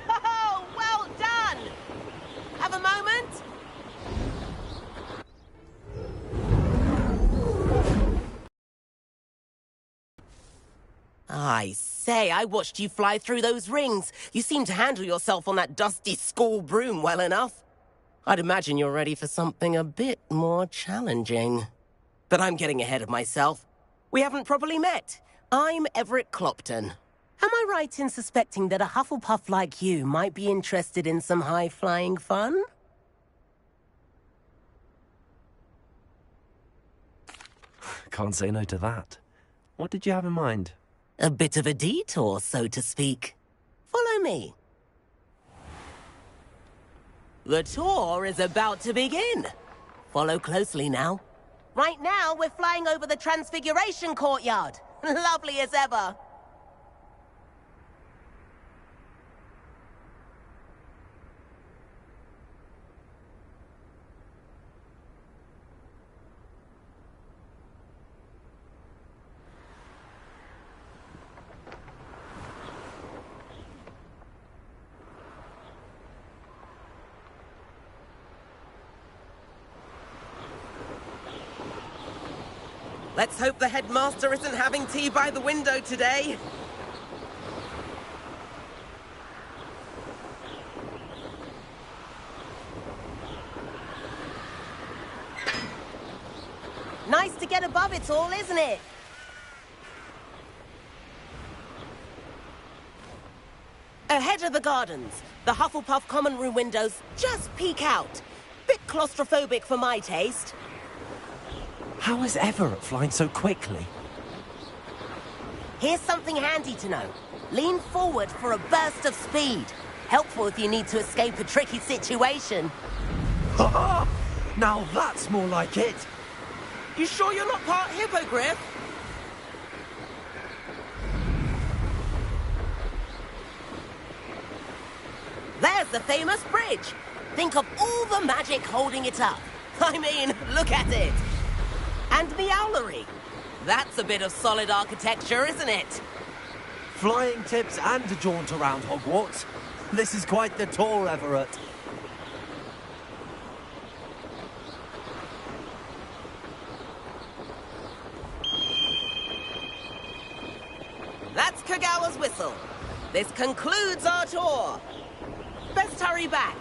Oh, well done! Have a moment? I say, I watched you fly through those rings. You seem to handle yourself on that dusty school broom well enough. I'd imagine you're ready for something a bit more challenging. But I'm getting ahead of myself. We haven't properly met. I'm Everett Clopton. Am I right in suspecting that a Hufflepuff like you might be interested in some high-flying fun? Can't say no to that. What did you have in mind? A bit of a detour, so to speak. Follow me. The tour is about to begin. Follow closely now. Right now, we're flying over the Transfiguration Courtyard. Lovely as ever. Let's hope the headmaster isn't having tea by the window today. Nice to get above it all, isn't it? Ahead of the gardens, the Hufflepuff common room windows just peek out. Bit claustrophobic for my taste. How is Everett flying so quickly? Here's something handy to know. Lean forward for a burst of speed. Helpful if you need to escape a tricky situation. Now that's more like it. You sure you're not part hippogriff? There's the famous bridge. Think of all the magic holding it up. I mean, look at it. And the owlery. That's a bit of solid architecture, isn't it? Flying tips and a jaunt around Hogwarts. This is quite the tour, Everett. That's Kagawa's whistle. This concludes our tour. Best hurry back.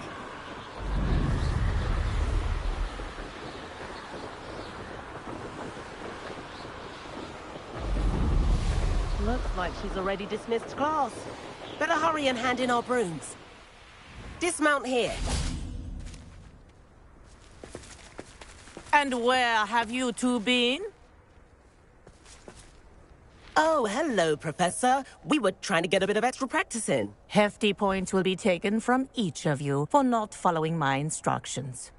Looks like she's already dismissed class. Better hurry and hand in our brooms. Dismount here. And where have you two been? Oh, hello, Professor. We were trying to get a bit of extra practice in. Hefty points will be taken from each of you for not following my instructions.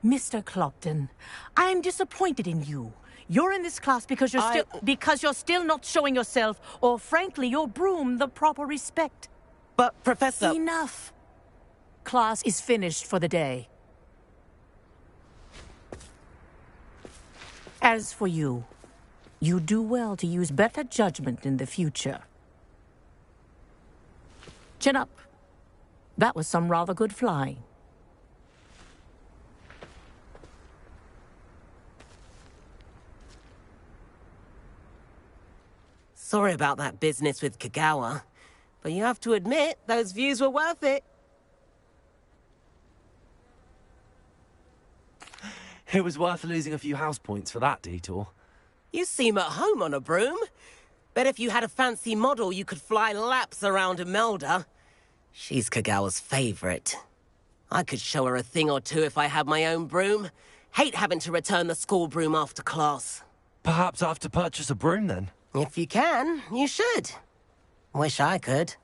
Mr. Clopton, I'm disappointed in you. You're in this class because you're still not showing yourself, or frankly, your broom, the proper respect. But, Professor... Enough. Class is finished for the day. As for you, you do well to use better judgment in the future. Chin up. That was some rather good flying. Sorry about that business with Kagawa, but you have to admit, those views were worth it. It was worth losing a few house points for that detour. You seem at home on a broom. Bet if you had a fancy model, you could fly laps around Imelda. She's Kagawa's favorite. I could show her a thing or two if I had my own broom. Hate having to return the school broom after class. Perhaps I have to purchase a broom then? If you can, you should. Wish I could.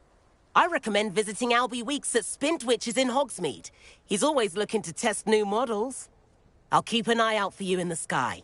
I recommend visiting Albie Weeks at Spintwitches in Hogsmeade. He's always looking to test new models. I'll keep an eye out for you in the sky.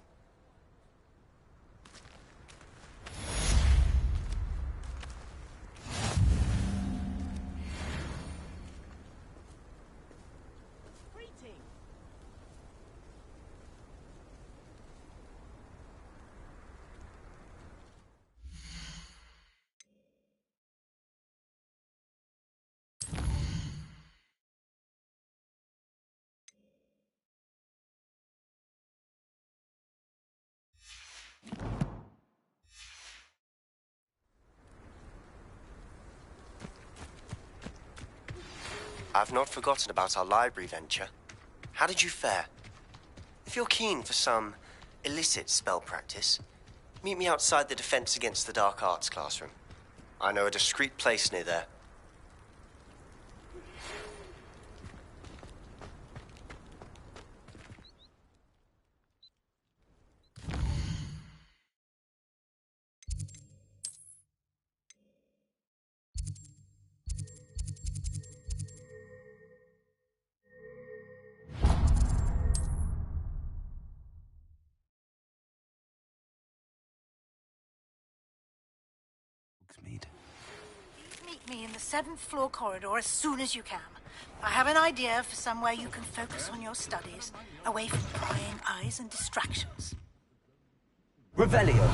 I've not forgotten about our library venture. How did you fare? If you're keen for some illicit spell practice, meet me outside the Defense Against the Dark Arts classroom. I know a discreet place near there. Meet me in the 7th floor corridor as soon as you can. I have an idea for somewhere you can focus on your studies, away from prying eyes and distractions. Revelio.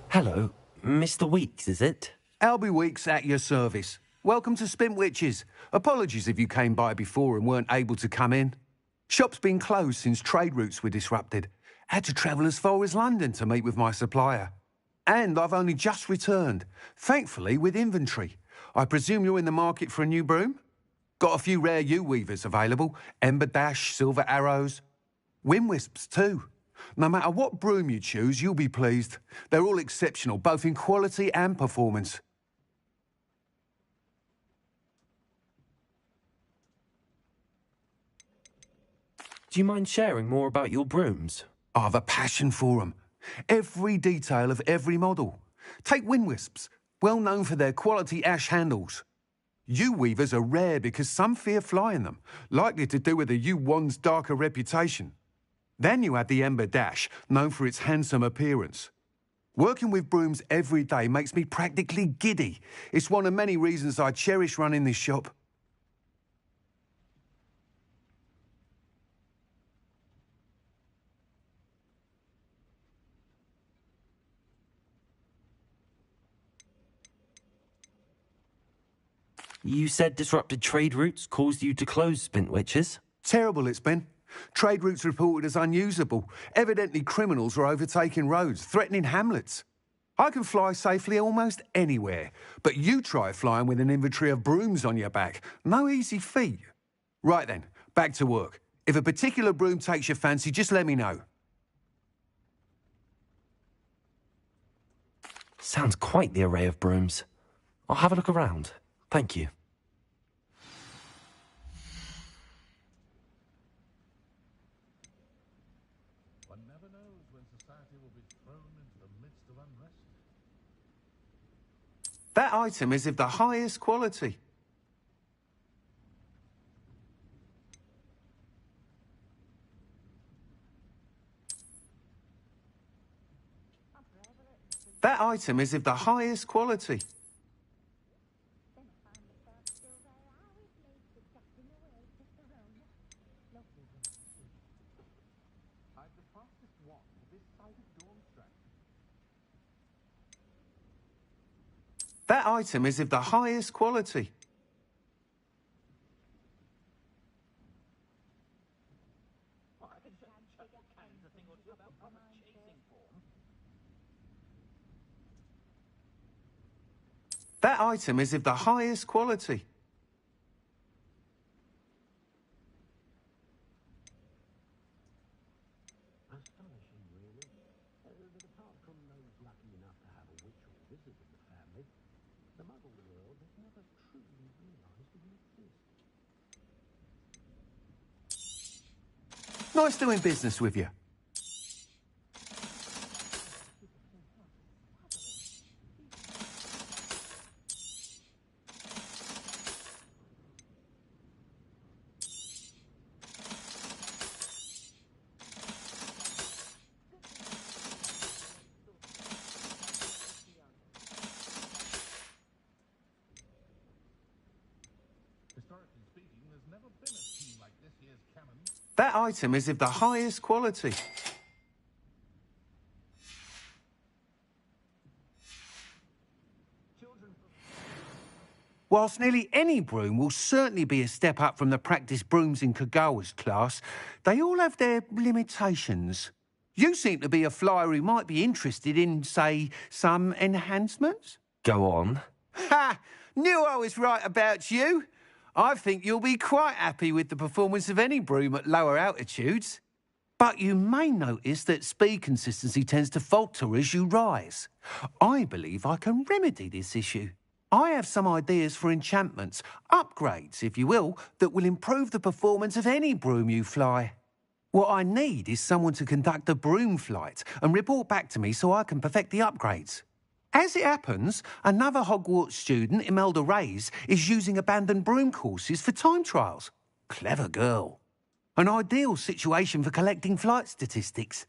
Hello, Mr. Weeks, is it? Albie Weeks at your service. Welcome to Spintwitches. Apologies if you came by before and weren't able to come in. Shop's been closed since trade routes were disrupted. Had to travel as far as London to meet with my supplier. And I've only just returned, thankfully with inventory. I presume you're in the market for a new broom? Got a few rare yew-weavers available. Ember Dash, Silver Arrows. Wind-wisps too. No matter what broom you choose, you'll be pleased. They're all exceptional, both in quality and performance. Do you mind sharing more about your brooms? I've a passion for them. Every detail of every model. Take wind-wisps, well known for their quality ash handles. Yew-weavers are rare because some fear flying them, likely to do with the yew wand's darker reputation. Then you have the Ember Dash, known for its handsome appearance. Working with brooms every day makes me practically giddy. It's one of many reasons I cherish running this shop. You said disrupted trade routes caused you to close Spintwitches? Terrible it's been. Trade routes reported as unusable. Evidently criminals are overtaking roads, threatening hamlets. I can fly safely almost anywhere, but you try flying with an inventory of brooms on your back. No easy feat. Right then, back to work. If a particular broom takes your fancy, just let me know. Sounds quite the array of brooms. I'll have a look around. Thank you. One never knows when society will be thrown into the midst of unrest. That item is of the highest quality. That item is of the highest quality. That item is of the highest quality. That item is of the highest quality. Astonishing, really. But apart from those lucky enough to have a witch or wizard in the family, the Muggle world has never truly realised we exist. Nice doing business with you. Historically speaking, there's never been a team like this year's cannon. That item is of the highest quality. Whilst nearly any broom will certainly be a step up from the practice brooms in Kagawa's class, they all have their limitations. You seem to be a flyer who might be interested in, say, some enhancements? Go on. Ha! Knew I was right about you. I think you'll be quite happy with the performance of any broom at lower altitudes. But you may notice that speed consistency tends to falter as you rise. I believe I can remedy this issue. I have some ideas for enchantments, upgrades, if you will, that will improve the performance of any broom you fly. What I need is someone to conduct a broom flight and report back to me so I can perfect the upgrades. As it happens, another Hogwarts student, Imelda Reyes, is using abandoned broom courses for time trials. Clever girl. An ideal situation for collecting flight statistics.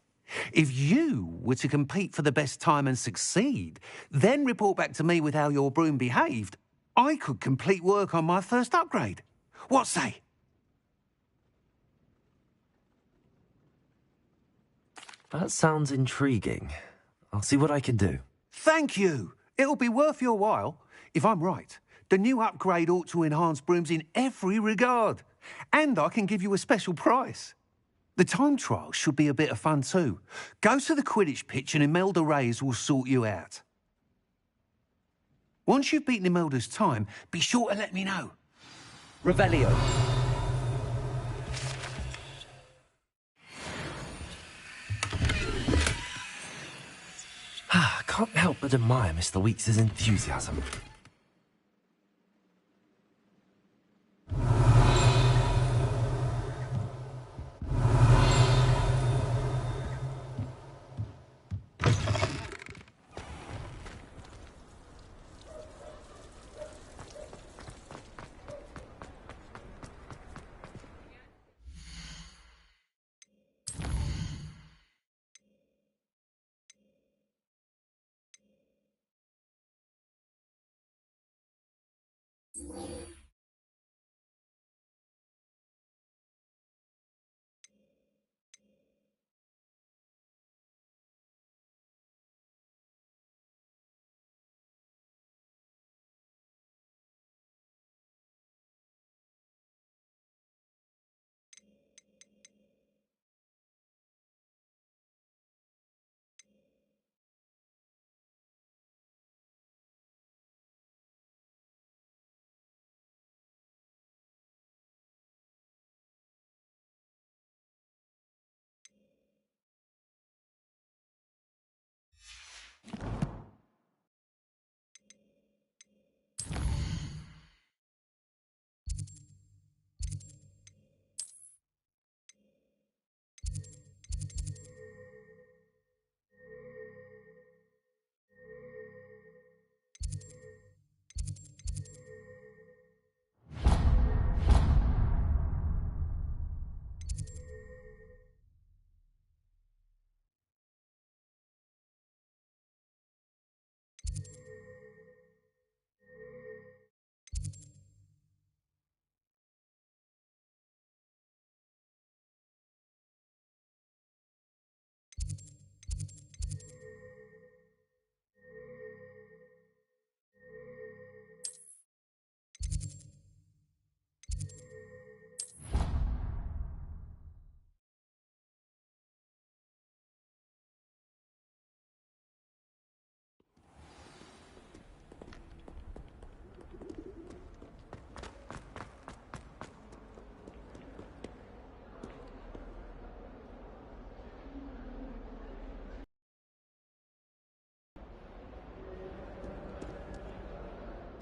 If you were to compete for the best time and succeed, then report back to me with how your broom behaved, I could complete work on my first upgrade. What say? That sounds intriguing. I'll see what I can do. Thank you. It'll be worth your while. If I'm right, the new upgrade ought to enhance brooms in every regard. And I can give you a special price. The time trial should be a bit of fun too. Go to the Quidditch pitch and Imelda Reyes will sort you out. Once you've beaten Imelda's time, be sure to let me know. Revelio. I can't help but admire Mr. Weeks' enthusiasm.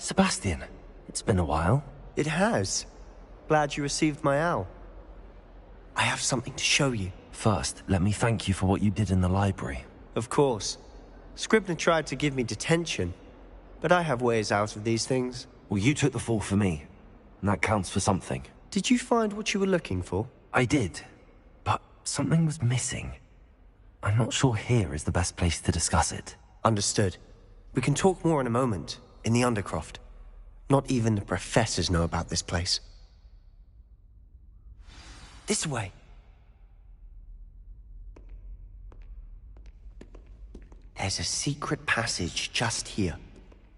Sebastian, it's been a while. It has. Glad you received my owl. I have something to show you. First, let me thank you for what you did in the library. Of course. Scribner tried to give me detention, but I have ways out of these things. Well, you took the fall for me, and that counts for something. Did you find what you were looking for? I did, but something was missing. I'm not sure here is the best place to discuss it. Understood. We can talk more in a moment, in the Undercroft. Not even the professors know about this place. This way. There's a secret passage just here.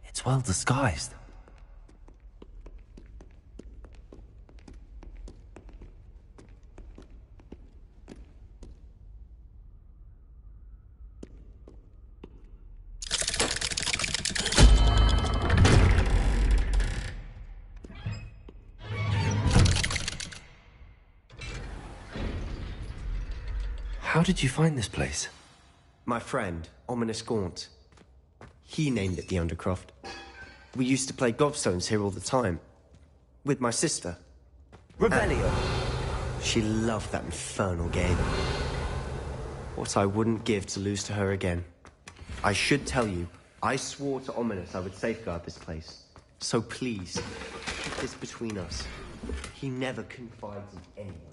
It's well disguised. How did you find this place? My friend, Ominous Gaunt. He named it the Undercroft. We used to play gobstones here all the time. With my sister. Revelio! She loved that infernal game. What I wouldn't give to lose to her again. I should tell you, I swore to Ominous I would safeguard this place. So please, keep this between us. He never confides in anyone.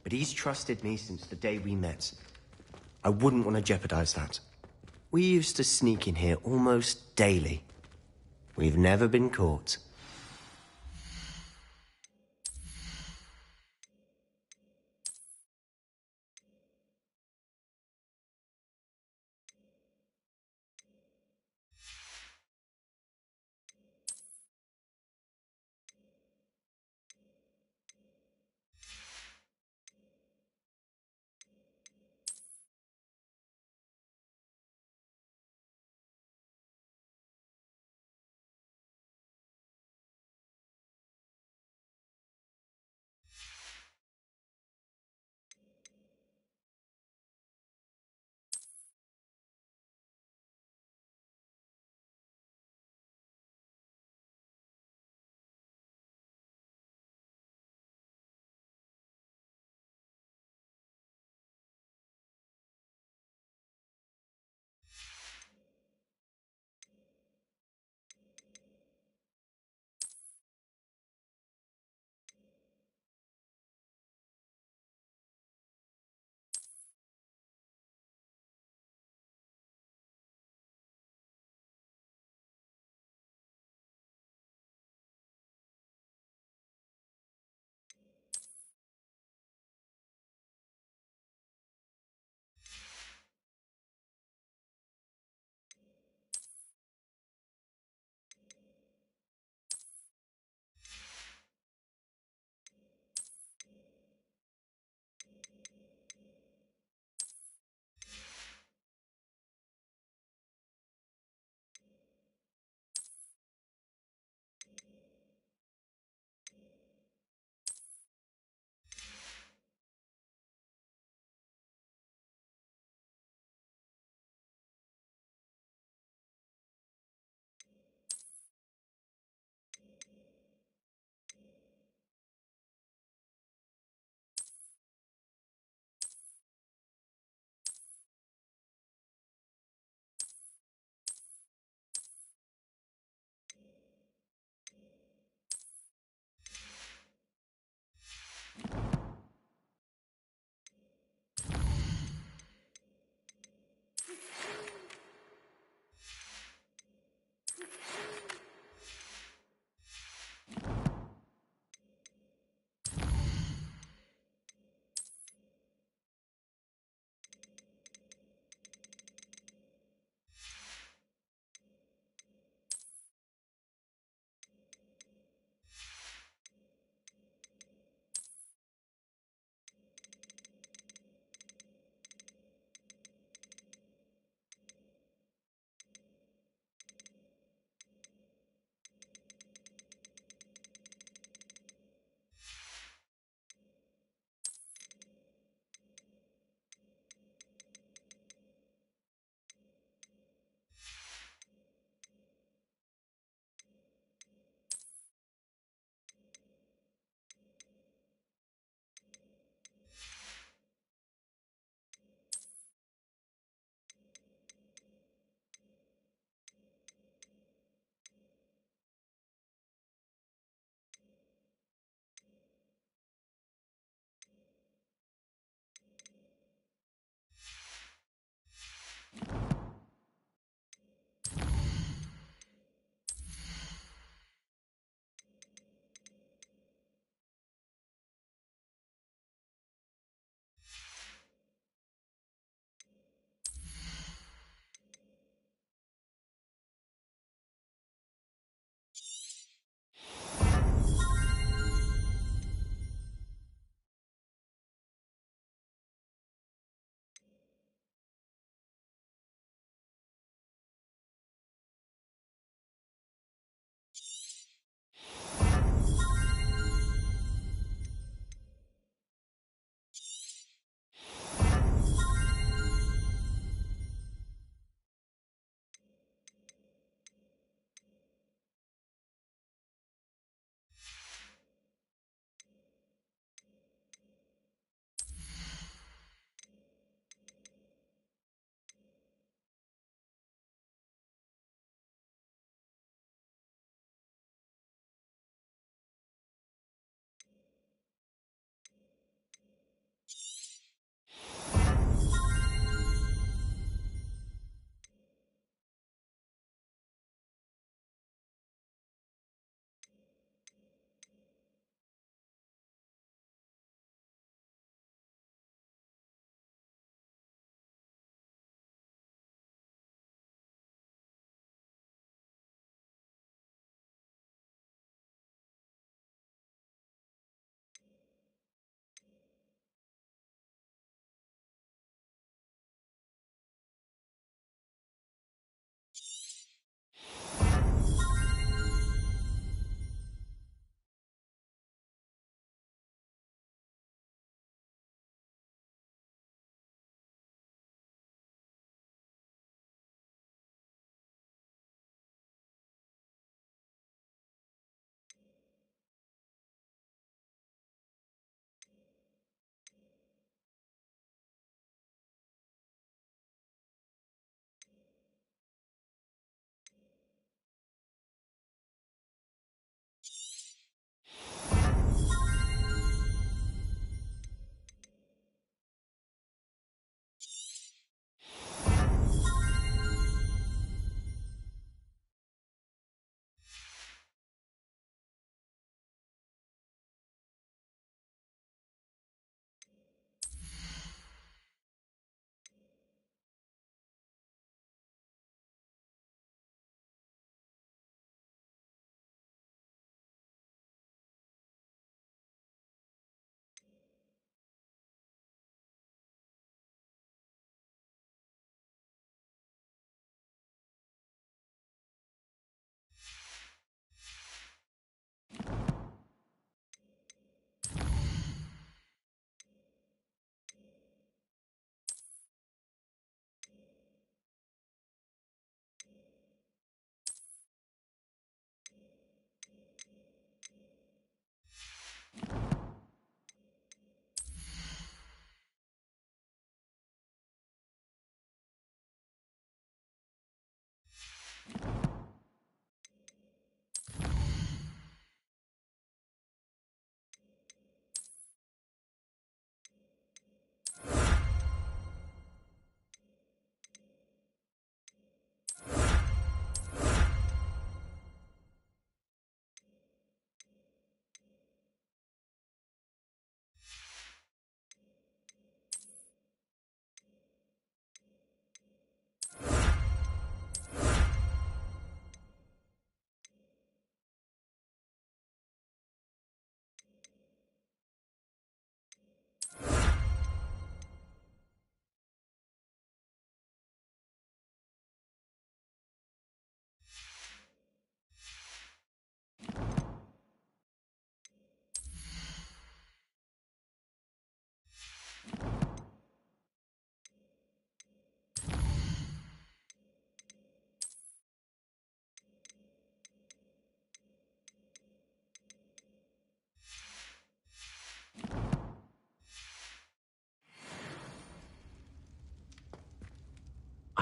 But he's trusted me since the day we met. I wouldn't want to jeopardize that. We used to sneak in here almost daily. We've never been caught.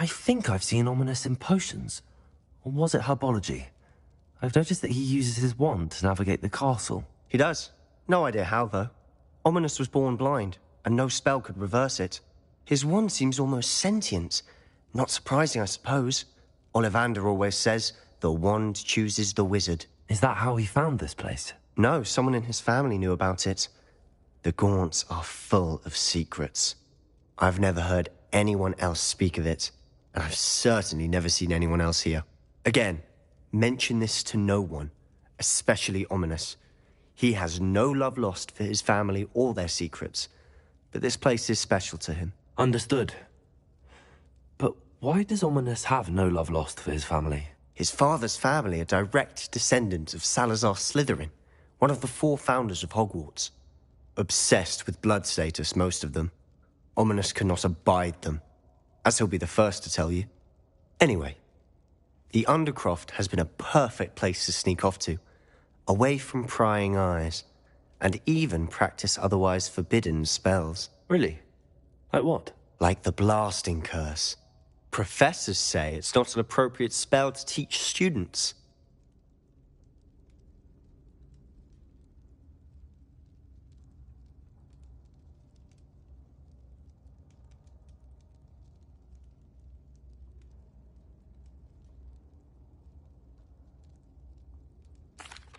I think I've seen Ominous in potions. Or was it herbology? I've noticed that he uses his wand to navigate the castle. He does. No idea how, though. Ominous was born blind, and no spell could reverse it. His wand seems almost sentient. Not surprising, I suppose. Ollivander always says, the wand chooses the wizard. Is that how he found this place? No, someone in his family knew about it. The Gaunts are full of secrets. I've never heard anyone else speak of it, and I've certainly never seen anyone else here. Again, mention this to no one, especially Ominous. He has no love lost for his family or their secrets, but this place is special to him. Understood. But why does Ominous have no love lost for his family? His father's family are direct descendants of Salazar Slytherin, one of the 4 founders of Hogwarts. Obsessed with blood status, most of them. Ominous cannot abide them, as he'll be the first to tell you. Anyway, the Undercroft has been a perfect place to sneak off to, away from prying eyes, and even practice otherwise forbidden spells. Really? Like what? Like the blasting curse. Professors say it's not an appropriate spell to teach students.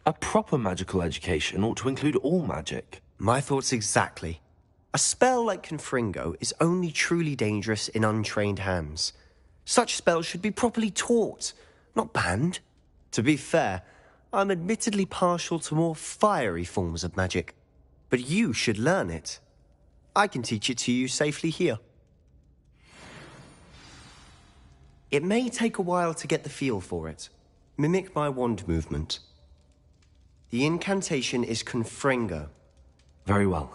A proper magical education ought to include all magic. My thoughts exactly. A spell like Confringo is only truly dangerous in untrained hands. Such spells should be properly taught, not banned. To be fair, I'm admittedly partial to more fiery forms of magic. But you should learn it. I can teach it to you safely here. It may take a while to get the feel for it. Mimic my wand movement. The incantation is Confringo. Very well.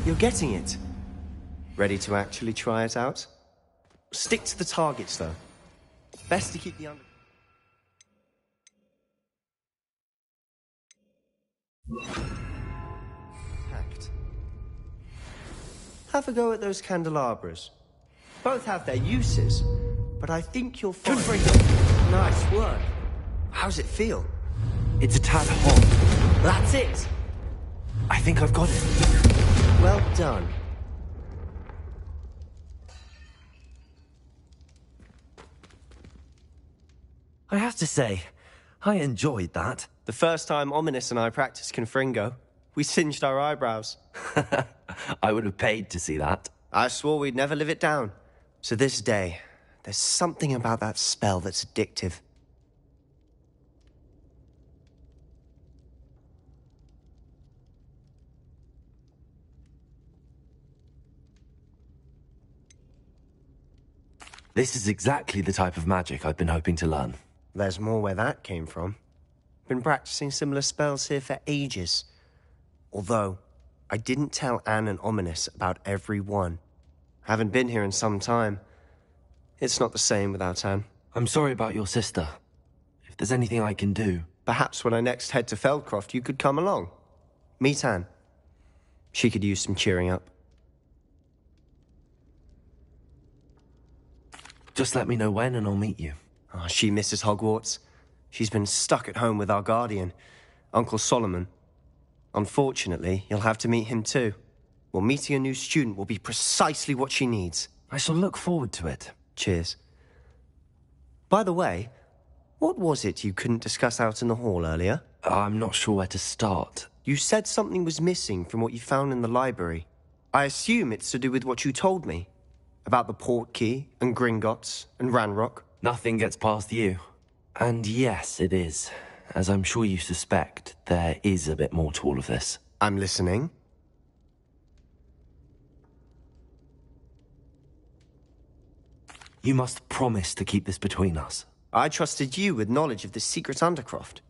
You're getting it. Ready to actually try it out? Stick to the targets, though. Best to keep the under... packed. Have a go at those candelabras. Both have their uses, but I think you'll find... Good. Nice work. How's it feel? It's a tad hot. That's it. I think I've got it. Well done. I have to say, I enjoyed that. The first time Ominous and I practiced Confringo, we singed our eyebrows. I would have paid to see that. I swore we'd never live it down. So this day, there's something about that spell that's addictive. This is exactly the type of magic I've been hoping to learn. There's more where that came from. Been practicing similar spells here for ages. Although, I didn't tell Anne and Ominous about every one. Haven't been here in some time. It's not the same without Anne. I'm sorry about your sister. If there's anything I can do... Perhaps when I next head to Feldcroft, you could come along. Meet Anne. She could use some cheering up. Just let me know when and I'll meet you. Oh, she misses Hogwarts. She's been stuck at home with our guardian, Uncle Solomon. Unfortunately, you'll have to meet him too. Well, meeting a new student will be precisely what she needs. I shall look forward to it. Cheers. By the way, what was it you couldn't discuss out in the hall earlier? I'm not sure where to start. You said something was missing from what you found in the library. I assume it's to do with what you told me. About the Portkey, and Gringotts, and Ranrock. Nothing gets past you. And yes, it is. As I'm sure you suspect, there is a bit more to all of this. I'm listening. You must promise to keep this between us. I trusted you with knowledge of the secret Undercroft.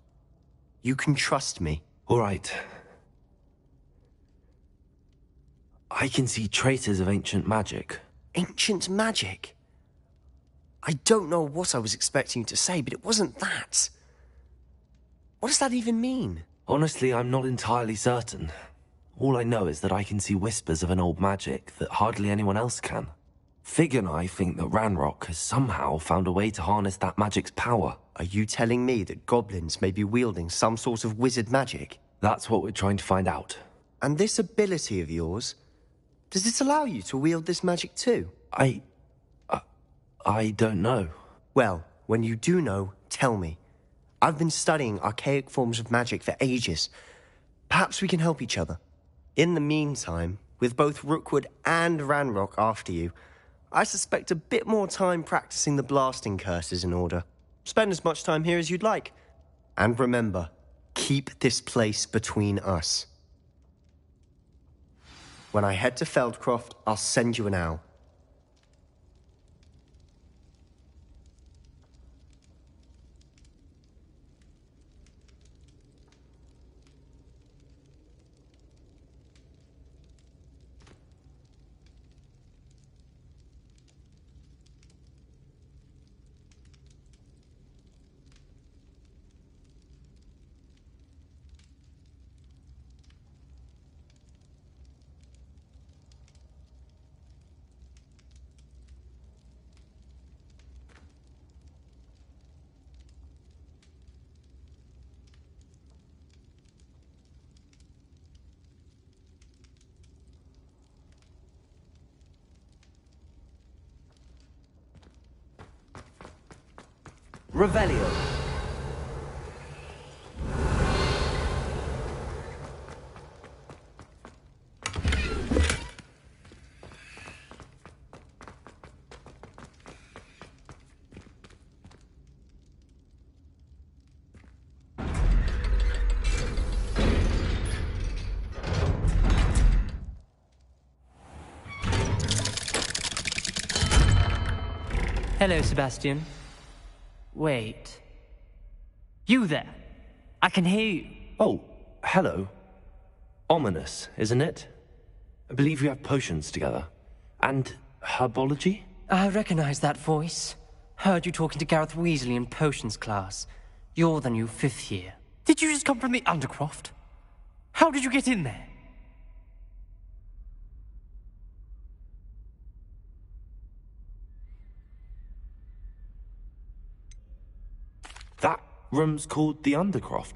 You can trust me. All right. I can see traces of ancient magic. Ancient magic? I don't know what I was expecting you to say, but it wasn't that. What does that even mean? Honestly, I'm not entirely certain. All I know is that I can see whispers of an old magic that hardly anyone else can. Fig and I think that Ranrock has somehow found a way to harness that magic's power. Are you telling me that goblins may be wielding some sort of wizard magic? That's what we're trying to find out. And this ability of yours, does it allow you to wield this magic too? I don't know. Well, when you do know, tell me. I've been studying archaic forms of magic for ages. Perhaps we can help each other. In the meantime, with both Rookwood and Ranrock after you, I suspect a bit more time practicing the blasting curse is in order. Spend as much time here as you'd like. And remember, keep this place between us. When I head to Feldcroft, I'll send you an owl. Revelio. Hello, Sebastian. Wait. You there? I can hear you. Oh, hello. Ominous, isn't it? I believe we have potions together. And herbology? I recognize that voice. Heard you talking to Gareth Weasley in potions class. You're the new 5th year. Did you just come from the Undercroft? How did you get in there? That room's called the Undercroft.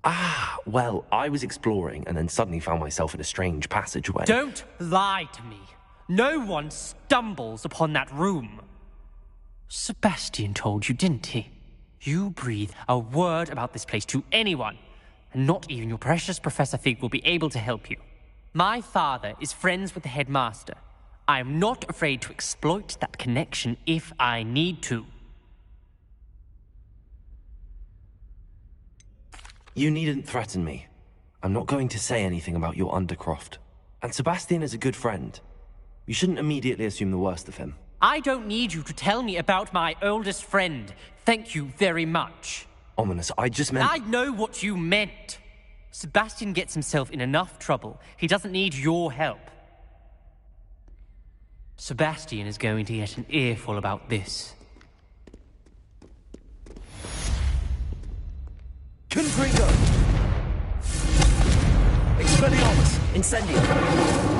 Ah, well, I was exploring and then suddenly found myself in a strange passageway. Don't lie to me. No one stumbles upon that room. Sebastian told you, didn't he? You breathe a word about this place to anyone, and not even your precious Professor Fig will be able to help you. My father is friends with the headmaster. I am not afraid to exploit that connection if I need to. You needn't threaten me. I'm not going to say anything about your Undercroft. And Sebastian is a good friend. You shouldn't immediately assume the worst of him. I don't need you to tell me about my oldest friend. Thank you very much. Ominous, I just meant... I know what you meant. Sebastian gets himself in enough trouble. He doesn't need your help. Sebastian is going to get an earful about this. Confringo! Expelliarmus! Incendio!